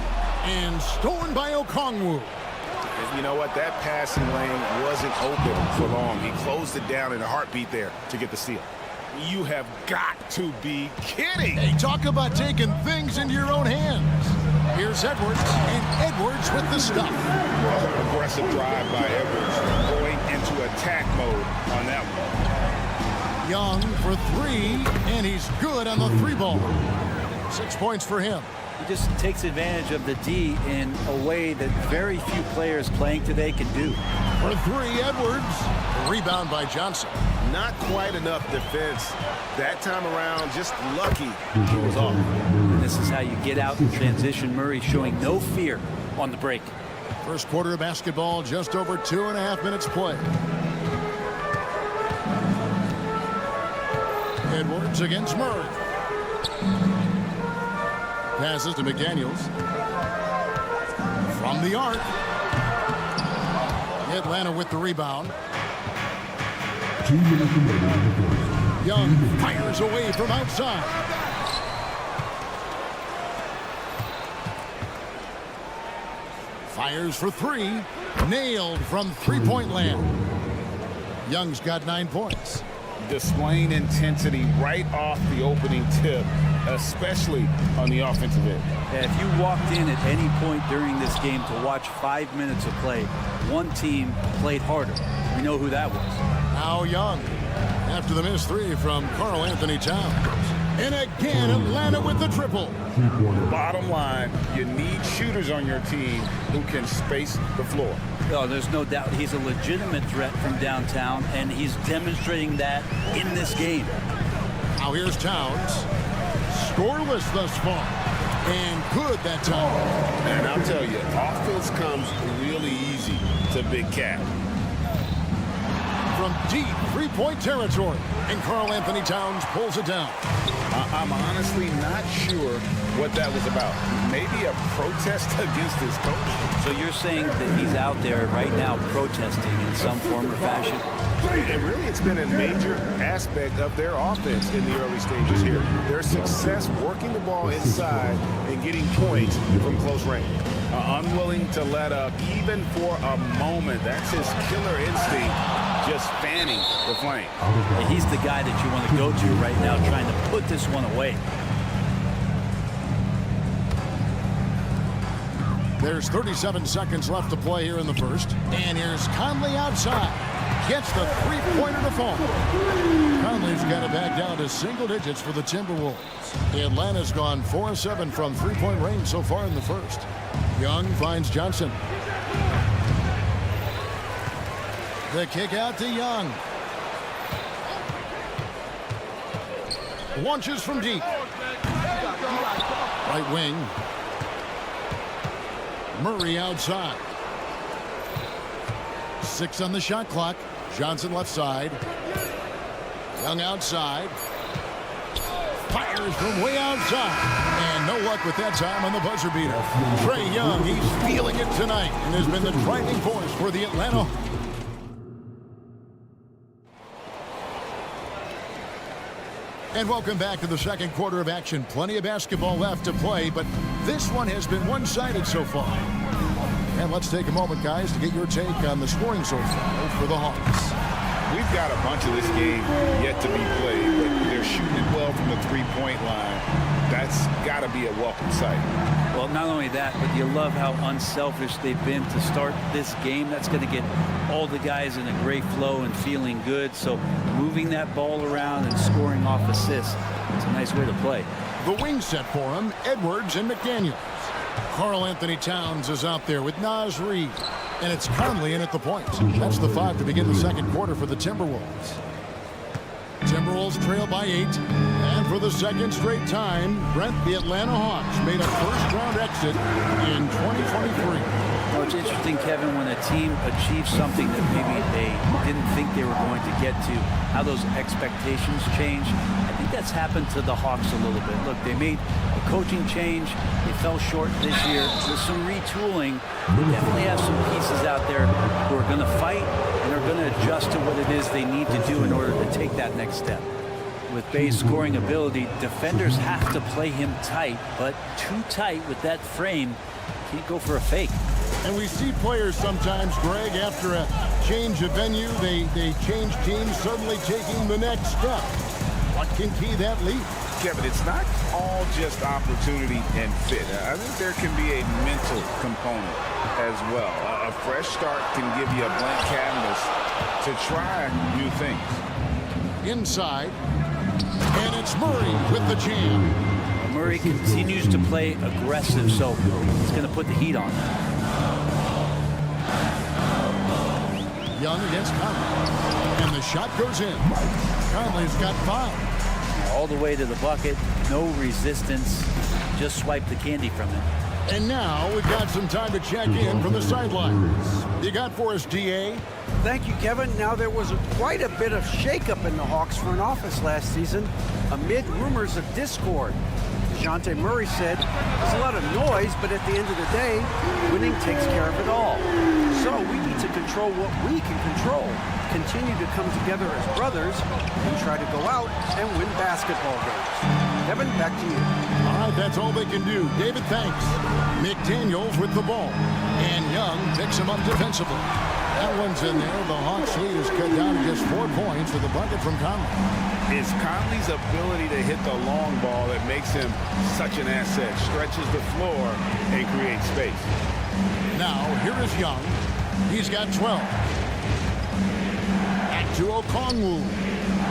And stolen by Okongwu.
You know what? That passing lane wasn't open for long. He closed it down in a heartbeat there to get the steal. You have got to be kidding.
Hey, talk about taking things into your own hands. Here's Edwards, and Edwards with the stuff.
Well, aggressive drive by Edwards, going into attack mode on that one.
Young for 3, and he's good on the 3-ball. 6 points for him.
He just takes advantage of the D in a way that very few players playing today can do.
For 3, Edwards. Rebound by Johnson.
Not quite enough defense that time around. Just lucky he was off.
And this is how you get out in transition. Murray showing no fear on the break.
First quarter of basketball, just over 2.5 minutes play. Edwards against Murray. Passes to McDaniels. From the arc. Atlanta with the rebound.
2 minutes remaining in the first.
Young fires away from outside. Fires for 3. Nailed from 3-point land. Young's got 9 points.
Displaying intensity right off the opening tip, especially on the offensive end.
Yeah, if you walked in at any point during this game to watch 5 minutes of play, one team played harder. We know who that was.
Now Young, after the missed 3 from Karl Anthony Towns. And again, Atlanta with the triple.
Bottom line, you need shooters on your team who can space the floor.
Oh, there's no doubt he's a legitimate threat from downtown, and he's demonstrating that in this game.
Now here's Towns. Scoreless thus far. And good that time.
And I'll tell you, offense comes really easy to Big Cat.
From deep 3-point territory. And Karl Anthony Towns pulls it down.
I'm honestly not sure what that was about. Maybe a protest against his coach.
So you're saying that he's out there right now protesting in some form or fashion?
And really, it's been a major aspect of their offense in the early stages here. Their success working the ball inside and getting points from close range.
Unwilling to let up even for a moment. That's his killer instinct, just fanning the flame.
And he's the guy that you want to go to right now trying to put this one away.
There's 37 seconds left to play here in the first. And here's Conley outside. Gets the 3-pointer to fall. Conley's got it back down to single digits for the Timberwolves. Atlanta's gone 4-7 from 3-point range so far in the first. Young finds Johnson. The kick out to Young. Launches from deep. Right wing. Murray outside. 6 on the shot clock. Johnson left side. Young outside. Fires from way outside. And no luck with that time on the buzzer beater. Trae Young, he's feeling it tonight and has been the driving force for the Atlanta. And welcome back to the second quarter of action. Plenty of basketball left to play, but this one has been one-sided so far. And let's take a moment, guys, to get your take on the scoring so far for the Hawks.
We've got a bunch of this game yet to be played, but they're shooting it well from the three-point line. That's got to be a welcome sight.
Well, not only that, but you love how unselfish they've been to start this game. That's going to get all the guys in a great flow and feeling good. So moving that ball around and scoring off assists, it's a nice way to play.
The wing set for him, Edwards and McDaniels. Karl Anthony Towns is out there with Naz Reid. And it's Conley in at the point. That's the 5 to begin the second quarter for the Timberwolves. Timberwolves trail by 8. And for the second straight time, Brent, the Atlanta Hawks made a first-round exit in 2023.
Well, it's interesting, Kevin, when a team achieves something that maybe they didn't think they were going to get to, how those expectations change. I think that's happened to the Hawks a little bit. Look, they made a coaching change. They fell short this year. With some retooling, they definitely have some pieces out there who are going to fight and are going to adjust to what it is they need to do in order to take that next step. With Bay's scoring ability, defenders have to play him tight, but too tight with that frame. Can't go for a fake.
And we see players sometimes, Greg, after a change of venue, they change teams, suddenly taking the next step. What can key that lead?
Kevin, it's not all just opportunity and fit. I think there can be a mental component as well. A fresh start can give you a blank canvas to try new things.
Inside, and it's Murray with the jam.
Murray continues to play aggressive, so he's going to put the heat on.
Young against Conley. And the shot goes in. Conley's got 5.
All the way to the bucket. No resistance. Just swipe the candy from it.
And now we've got some time to check in from the sidelines. You got for us, DA?
Thank you, Kevin. Now, there was quite a bit of shakeup in the Hawks front office last season amid rumors of discord. DeJounte Murray said, there's a lot of noise, but at the end of the day, winning takes care of it all. So we need to control what we can control, continue to come together as brothers, and try to go out and win basketball games. Kevin, back to you.
All right, that's all they can do. David, thanks. McDaniels with the ball. And Young picks him up defensively. That one's in there. The Hawks lead is cut down to just 4 points with the bucket from Conley.
It's Conley's ability to hit the long ball that makes him such an asset. Stretches the floor and creates space.
Now, here is Young. He's got 12. Back to Okongwu.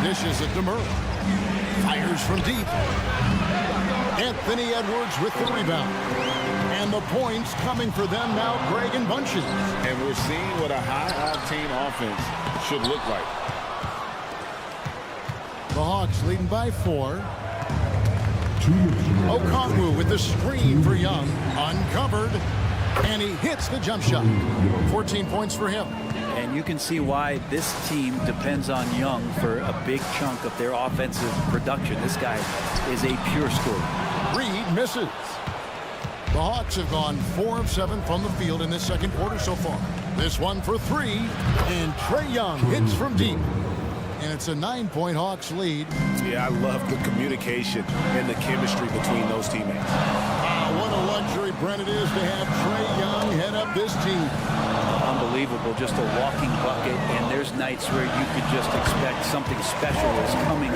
Dishes it to Murray. Fires from deep. Anthony Edwards with the rebound. And the points coming for them now, Greg, in bunches.
And we're seeing what a high-octane offense should look like.
The Hawks leading by 4. Okongwu with the screen for Young. Uncovered. And he hits the jump shot. 14 points for him.
And you can see why this team depends on Young for a big chunk of their offensive production. This guy is a pure scorer.
Reid misses. The Hawks have gone 4 of 7 from the field in this second quarter so far. This one for 3. And Trae Young hits from deep. And it's a 9-point Hawks lead.
Yeah, I love the communication and the chemistry between those teammates.
What a luxury, Brent, it is to have Trae Young head up this team.
Unbelievable, just a walking bucket, and there's nights where you could just expect something special is coming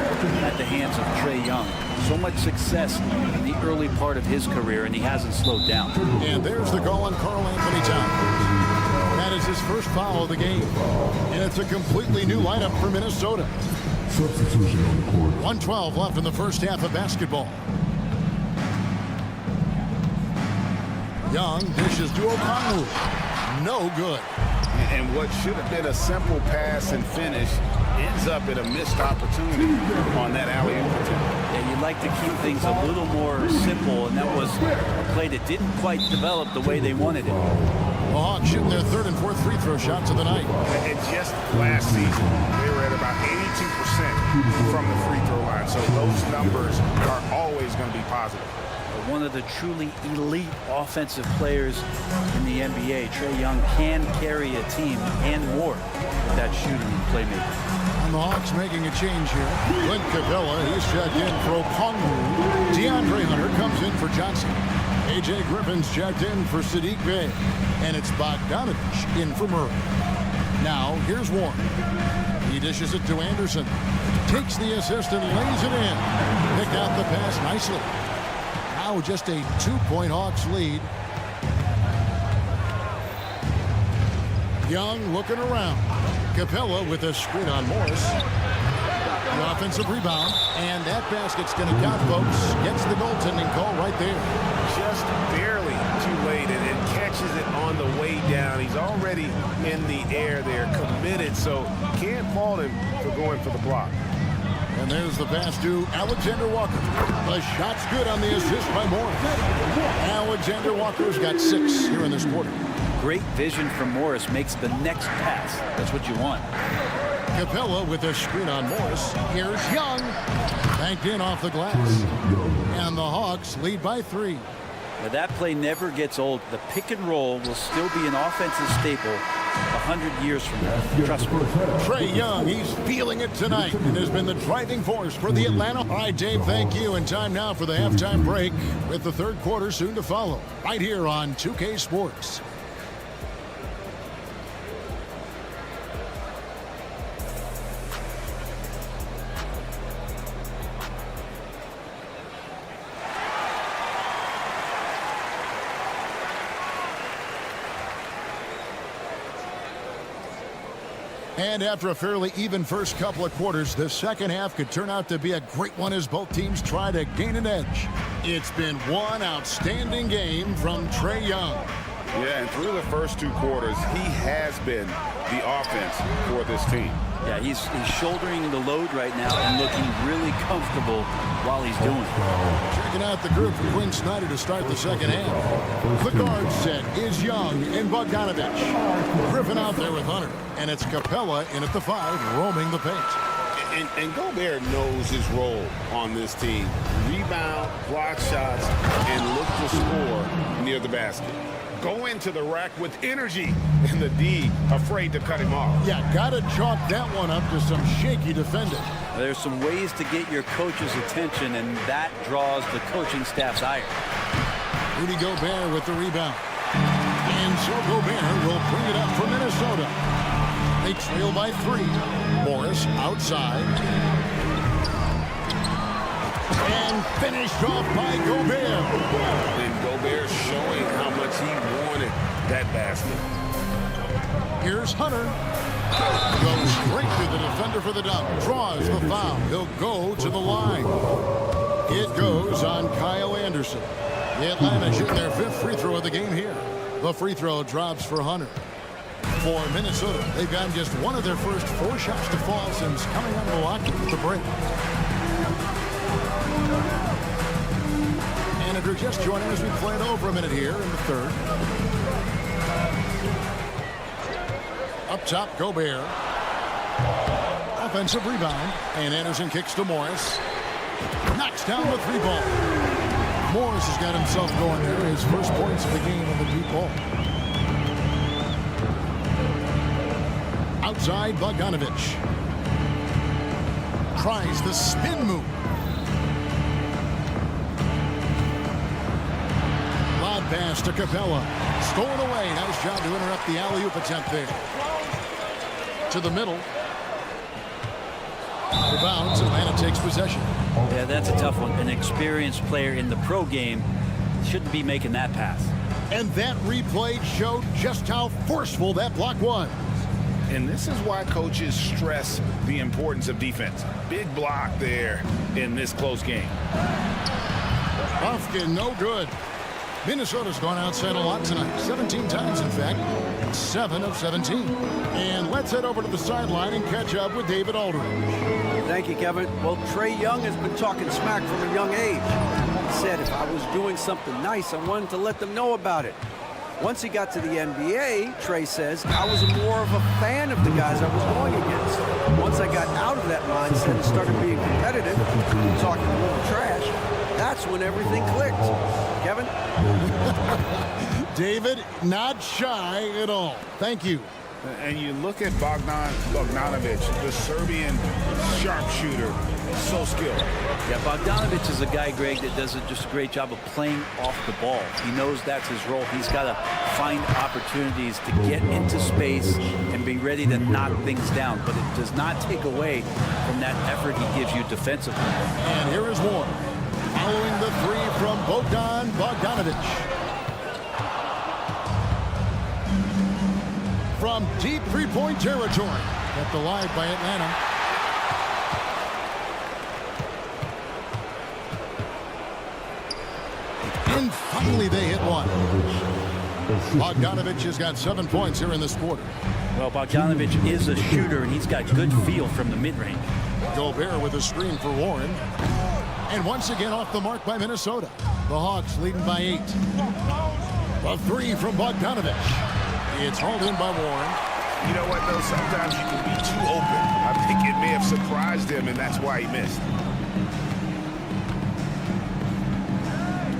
at the hands of Trae Young. So much success in the early part of his career, and he hasn't slowed down.
And there's the call on Karl Anthony Towns. That is his first foul of the game. And it's a completely new lineup for Minnesota.
Substitution on the court.
1:12 left in the first half of basketball. Young dishes to Okongwu. No good.
And what should have been a simple pass and finish ends up at a missed opportunity on that alley-oop attempt.
Yeah, you'd like to keep things a little more simple, and that was a play that didn't quite develop the way they wanted it.
The Hawks shooting their third and fourth free throw shots of the night.
And just last season, they were at about 82% from the free throw line. So those numbers are always going to be positive.
One of the truly elite offensive players in the NBA, Trae Young, can carry a team and more with that shooting and playmaking.
And the Hawks making a change here. Clint Capella, he's checked in for Okongwu. DeAndre Hunter comes in for Johnson. A.J. Griffin's checked in for Sadiq Bey. And it's Bogdanovich in for Murray. Now, here's Warren. He dishes it to Anderson. Takes the assist and lays it in. Picked out the pass nicely. Now just a 2-point Hawks lead. Young looking around. Capella with a screen on Morris. The offensive rebound. And that basket's going to count, folks. Gets the goaltending call right there.
Just barely too late, and it catches it on the way down. He's already in the air there, committed, so can't fault him for going for the block.
And there's the pass to Alexander Walker. The shot's good on the assist by Morris. Alexander Walker's got 6 here in this quarter.
Great vision from Morris makes the next pass. That's what you want.
Capella with a screen on Morris. Here's Young. Banked in off the glass. And the Hawks lead by 3.
Now that play never gets old. The pick and roll will still be an offensive staple 100 years from now. Trust me.
Trae Young, he's feeling it tonight and has been the driving force for the Atlanta. All right, Dave, thank you. And time now for the halftime break with the third quarter soon to follow. Right here on 2K Sports. And after a fairly even first couple of quarters, the second half could turn out to be a great one as both teams try to gain an edge. It's been one outstanding game from Trae Young.
Yeah, and through the first 2 quarters, he has been the offense for this team.
Yeah, he's shouldering the load right now and looking really comfortable while he's doing it.
Checking out the group for Quinn Snyder to start the second half. The guard set is Young and Bogdanovich. Griffin out there with Hunter. And it's Capella in at the 5, roaming the paint.
And Gobert knows his role on this team. Rebound, block shots, and look to score near the basket. Go into the rack with energy, and the D afraid to cut him off.
Yeah, gotta chalk that one up to some shaky defending.
There's some ways to get your coach's attention, and that draws the coaching staff's ire.
Rudy Gobert with the rebound. And so Gobert will bring it up for Minnesota. They trail by 3. Morris outside. And finished off by Gobert.
And Gobert showing how much he wanted that basket.
Here's Hunter. Goes straight to the defender for the dunk. Draws the foul. He'll go to the line. It goes on Kyle Anderson. The Atlanta shooting their 5th free throw of the game here. The free throw drops for Hunter. For Minnesota, they've gotten just one of their first 4 shots to fall since coming out of Milwaukee with the break. And if you're just joining us, we played over a minute here in the third. Up top, Gobert. Offensive rebound. And Anderson kicks to Morris. Knocks down the 3-ball. Morris has got himself going there. His first points of the game on the deep ball. Outside, Bogdanovich. Tries the spin move. Lob pass to Capella. Stolen away. Nice job to interrupt the alley-oop attempt there. To the middle. Out of bounds, Atlanta takes possession.
Yeah, that's a tough one. An experienced player in the pro game shouldn't be making that pass.
And that replay showed just how forceful that block was.
And this is why coaches stress the importance of defense. Big block there in this close game.
Buffkin, no good. Minnesota's gone outside a lot tonight. 17 times, in fact. 7 of 17. And let's head over to the sideline and catch up with David Aldridge.
Thank you, Kevin. Well, Trae Young has been talking smack from a young age. He said if I was doing something nice, I wanted to let them know about it. Once he got to the NBA, Trae says, I was more of a fan of the guys I was going against. Once I got out of that mindset and started being competitive, talking a little trash, that's when everything clicked. Kevin?
David, not shy at all. Thank you.
And you look at Bogdanovic, the Serbian sharpshooter, so skilled.
Yeah, Bogdanovic is a guy, Greg, that does just a great job of playing off the ball. He knows that's his role. He's got to find opportunities to get into space and be ready to knock things down. But it does not take away from that effort he gives you defensively.
And here is one. Following the three from Bogdanovic. From deep three-point territory. Kept alive by Atlanta. And finally they hit one. Bogdanovic has got 7 points here in this quarter.
Well, Bogdanovic is a shooter, and he's got good feel from the mid-range.
Gobert with a screen for Warren. And once again off the mark by Minnesota. The Hawks leading by 8. A three from Bogdanovic. It's hauled in by Warren.
You know what, though? Sometimes you can be too open. I think it may have surprised him, and that's why he missed.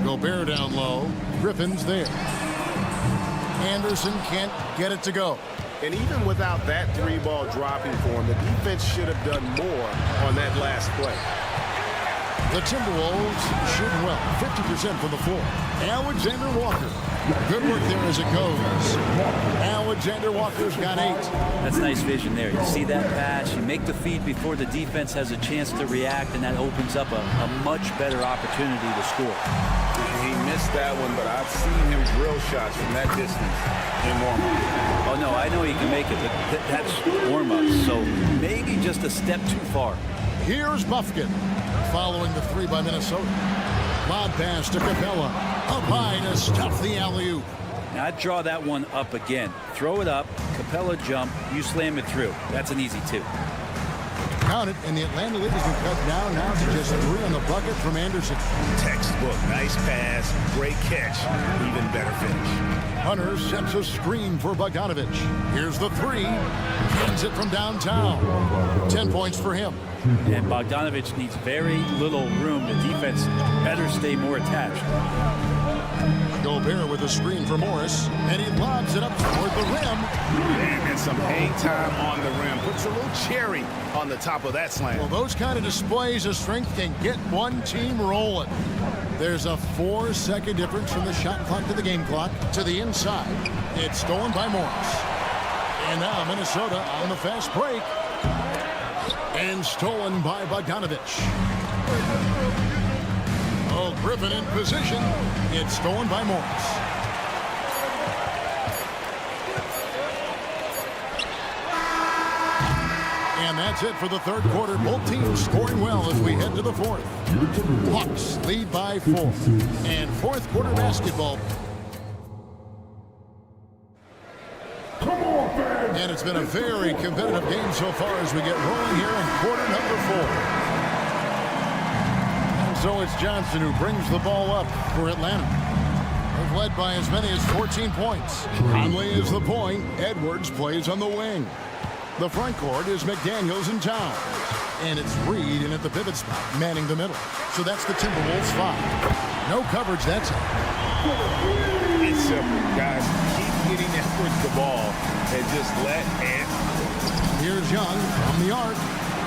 Gobert down low. Griffin's there. Anderson can't get it to go.
And even without that three-ball dropping for him, the defense should have done more on that last play.
The Timberwolves shooting well, 50% from the floor. Alexander Walker. Good work there as it goes. Alexander Walker's got 8.
That's nice vision there. You see that pass, you make the feed before the defense has a chance to react, and that opens up a much better opportunity to score.
He missed that one, but I've seen him drill shots from that distance in warm-up.
Oh, no, I know he can make it, but that's warm-up, so maybe just a step too far.
Here's Buffkin following the three by Minnesota. Lob pass to Capella. Up high to stuff the alley-oop.
Now, I'd draw that one up again. Throw it up, Capella jump, you slam it through. That's an easy 2.
Count it, and the Atlanta lead has been cut down now to just 3 on the bucket from Anderson.
Textbook, nice pass, great catch, even better finish.
Hunter sets a screen for Bogdanovic. Here's the 3. Gets it from downtown. 10 points for him.
And Bogdanovic needs very little room. The defense better stay more attached.
Gobert with a screen for Morris, and he lobs it up toward the rim.
And some hang time on the rim. Puts a little cherry on the top of that slam.
Well, those kind of displays of strength can get one team rolling. There's a 4-second difference from the shot clock to the game clock to the inside. It's stolen by Morris. And now Minnesota on the fast break. And stolen by Bogdanovic. Oh, Griffin in position. It's stolen by Morris. And that's it for the third quarter. Both teams scoring well as we head to the fourth. Hawks lead by 4. And fourth quarter basketball. And it's been a very competitive game so far as we get rolling here in quarter number 4. And so it's Johnson who brings the ball up for Atlanta. They've led by as many as 14 points. Conley is the point. Edwards plays on the wing. The front court is McDaniels and Towns. And it's Reed in at the pivot spot, manning the middle. So that's the Timberwolves 5. No coverage, that's it.
It's simple, guys. Keep getting Edwards the ball and just let Ant.
Here's Young from the arc.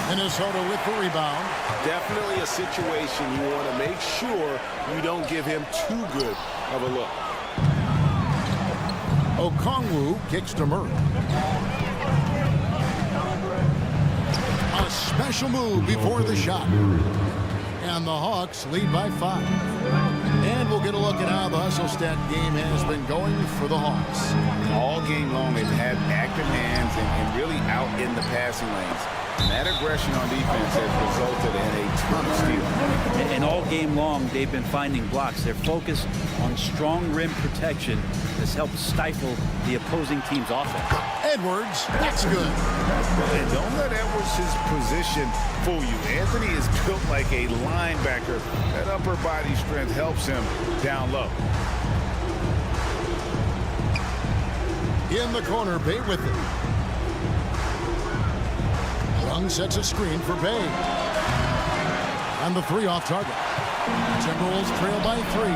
Minnesota with the rebound.
Definitely a situation you want to make sure you don't give him too good of a look.
Okongwu kicks to Murray. A special move before the shot. And the Hawks lead by 5. And we'll get a look at how the hustle stat game has been going for the Hawks.
All game long, they've had active hands and really out in the passing lanes. And that aggression on defense has resulted in a ton of steals.
And all game long, they've been finding blocks. Their focus on strong rim protection has helped stifle the opposing team's offense.
Edwards, that's good.
And don't let Edwards' position fool you. Anthony is built like a linebacker. That upper body strength helps him down low.
In the corner, Bay with it. Young sets a screen for Bay. And the three off target. Timberwolves trail by 3.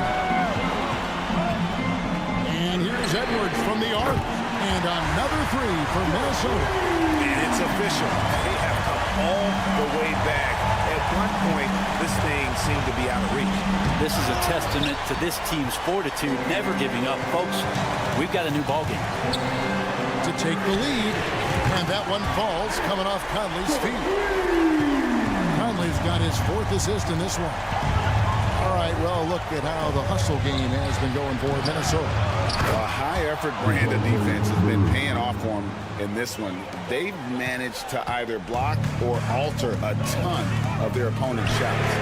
And here's Edwards from the arc. And another 3 for Minnesota.
And it's official. They have come all the way back. At one point, this thing seemed to be out of reach.
This is a testament to this team's fortitude, never giving up. Folks, we've got a new ballgame.
To take the lead. And that one falls coming off Conley's feet. Conley's got his 4th assist in this one. All right, well, look at how the hustle game has been going for Minnesota.
A high-effort brand of defense has been paying off for them in this one. They've managed to either block or alter a ton of their opponent's shots.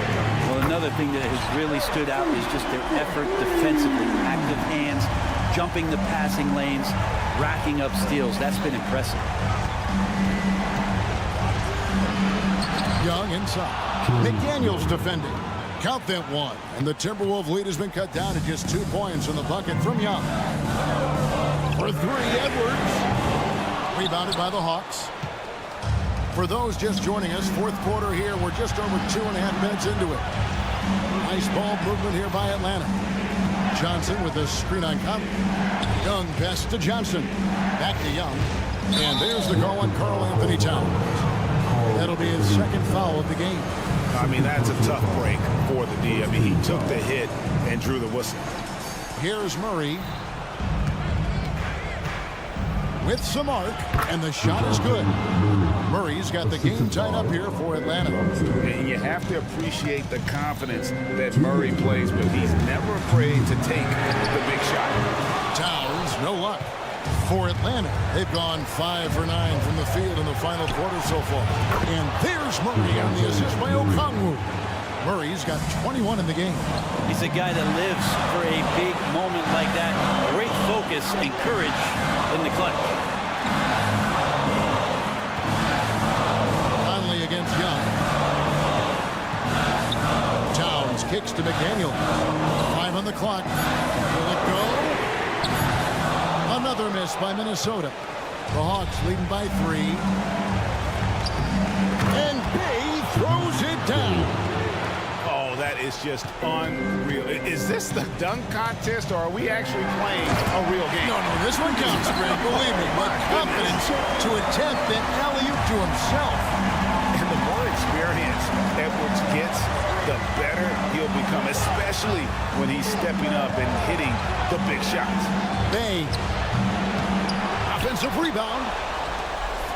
Well, another thing that has really stood out is just their effort defensively. Active hands, jumping the passing lanes, racking up steals. That's been impressive.
Young inside. McDaniels defending. Count that 1. And the Timberwolves lead has been cut down to just 2 points in the bucket from Young. For 3, Edwards. Rebounded by the Hawks. For those just joining us, 4th quarter here. We're just over 2.5 minutes into it. Nice ball movement here by Atlanta. Johnson with a screen on Conley. Young pass to Johnson. Back to Young. And there's the call on Karl Anthony Towns. That'll be his 2nd foul of the game.
I mean, that's a tough break for the D. I mean, he took the hit and drew the whistle.
Here's Murray. With some arc, and the shot is good. Murray's got the game tied up here for Atlanta.
And you have to appreciate the confidence that Murray plays with. He's never afraid to take the big shot.
Towns, no luck. For Atlanta, they've gone 5 for 9 from the field in the final quarter so far. And there's Murray on the assist by Okongwu. Murray's got 21 in the game.
He's a guy that lives for a big moment like that. Great focus and courage in the clutch.
Conley against Young. Towns kicks to McDaniel. 5 on the clock. Will it go? Another miss by Minnesota. The Hawks leading by 3. And Bay throws it down.
Oh, that is just unreal. Is this the dunk contest, or are we actually playing a real game?
No, this one counts, Greg. Believe me. But confidence to attempt an alley-oop to himself.
And the more experience Edwards gets, the better he'll become, especially when he's stepping up and hitting the big shots.
Bay. Offensive rebound.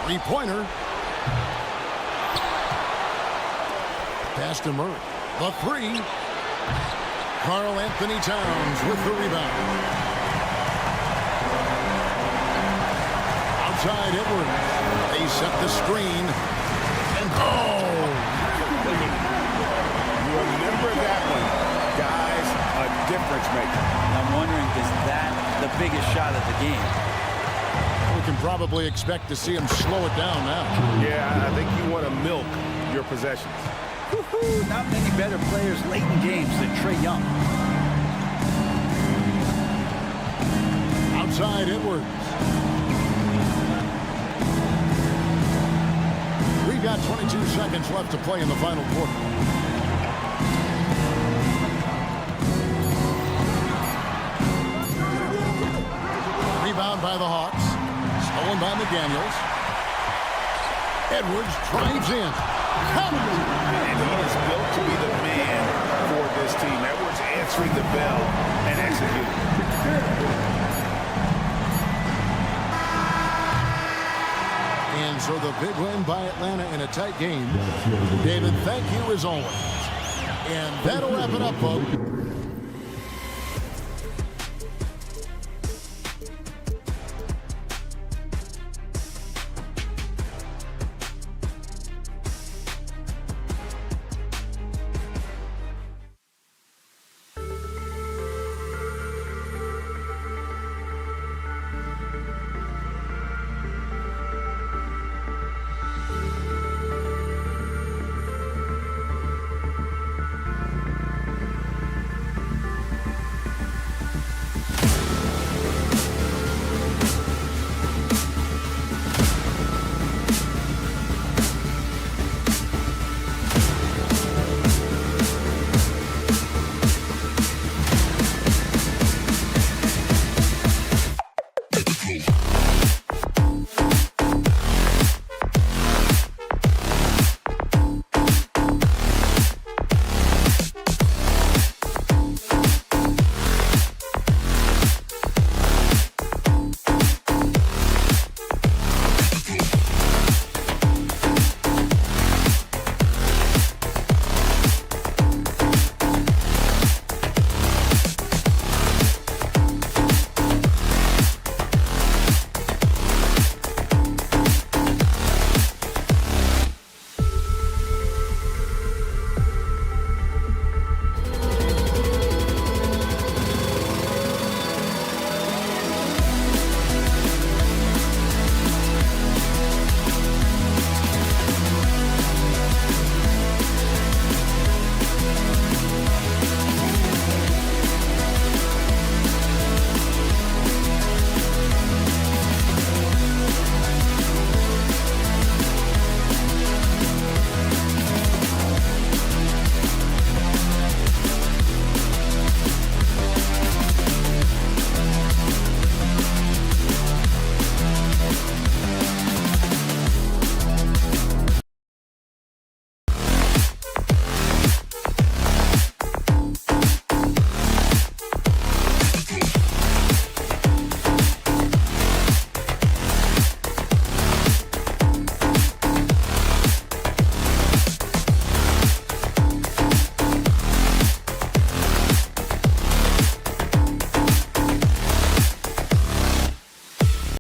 3-pointer. Pass to Murray. The 3. Karl Anthony Towns with the rebound. Outside Edwards. They set the screen. And
Remember that one. Guys, a difference maker.
I'm wondering, is that the biggest shot of the game?
we can probably expect to see him slow it down now.
Yeah, I think you want to milk your possessions.
Not many better players late in games than Trae Young.
Outside Edwards. We've got 22 seconds left to play in the final quarter. Rebound by the Hawks. Stolen by McDaniels. Edwards drives in.
And he is built to be the man for this team. Edwards answering the bell and executing.
And so the big win by Atlanta in a tight game. David, thank you as always. And that'll wrap it up, folks.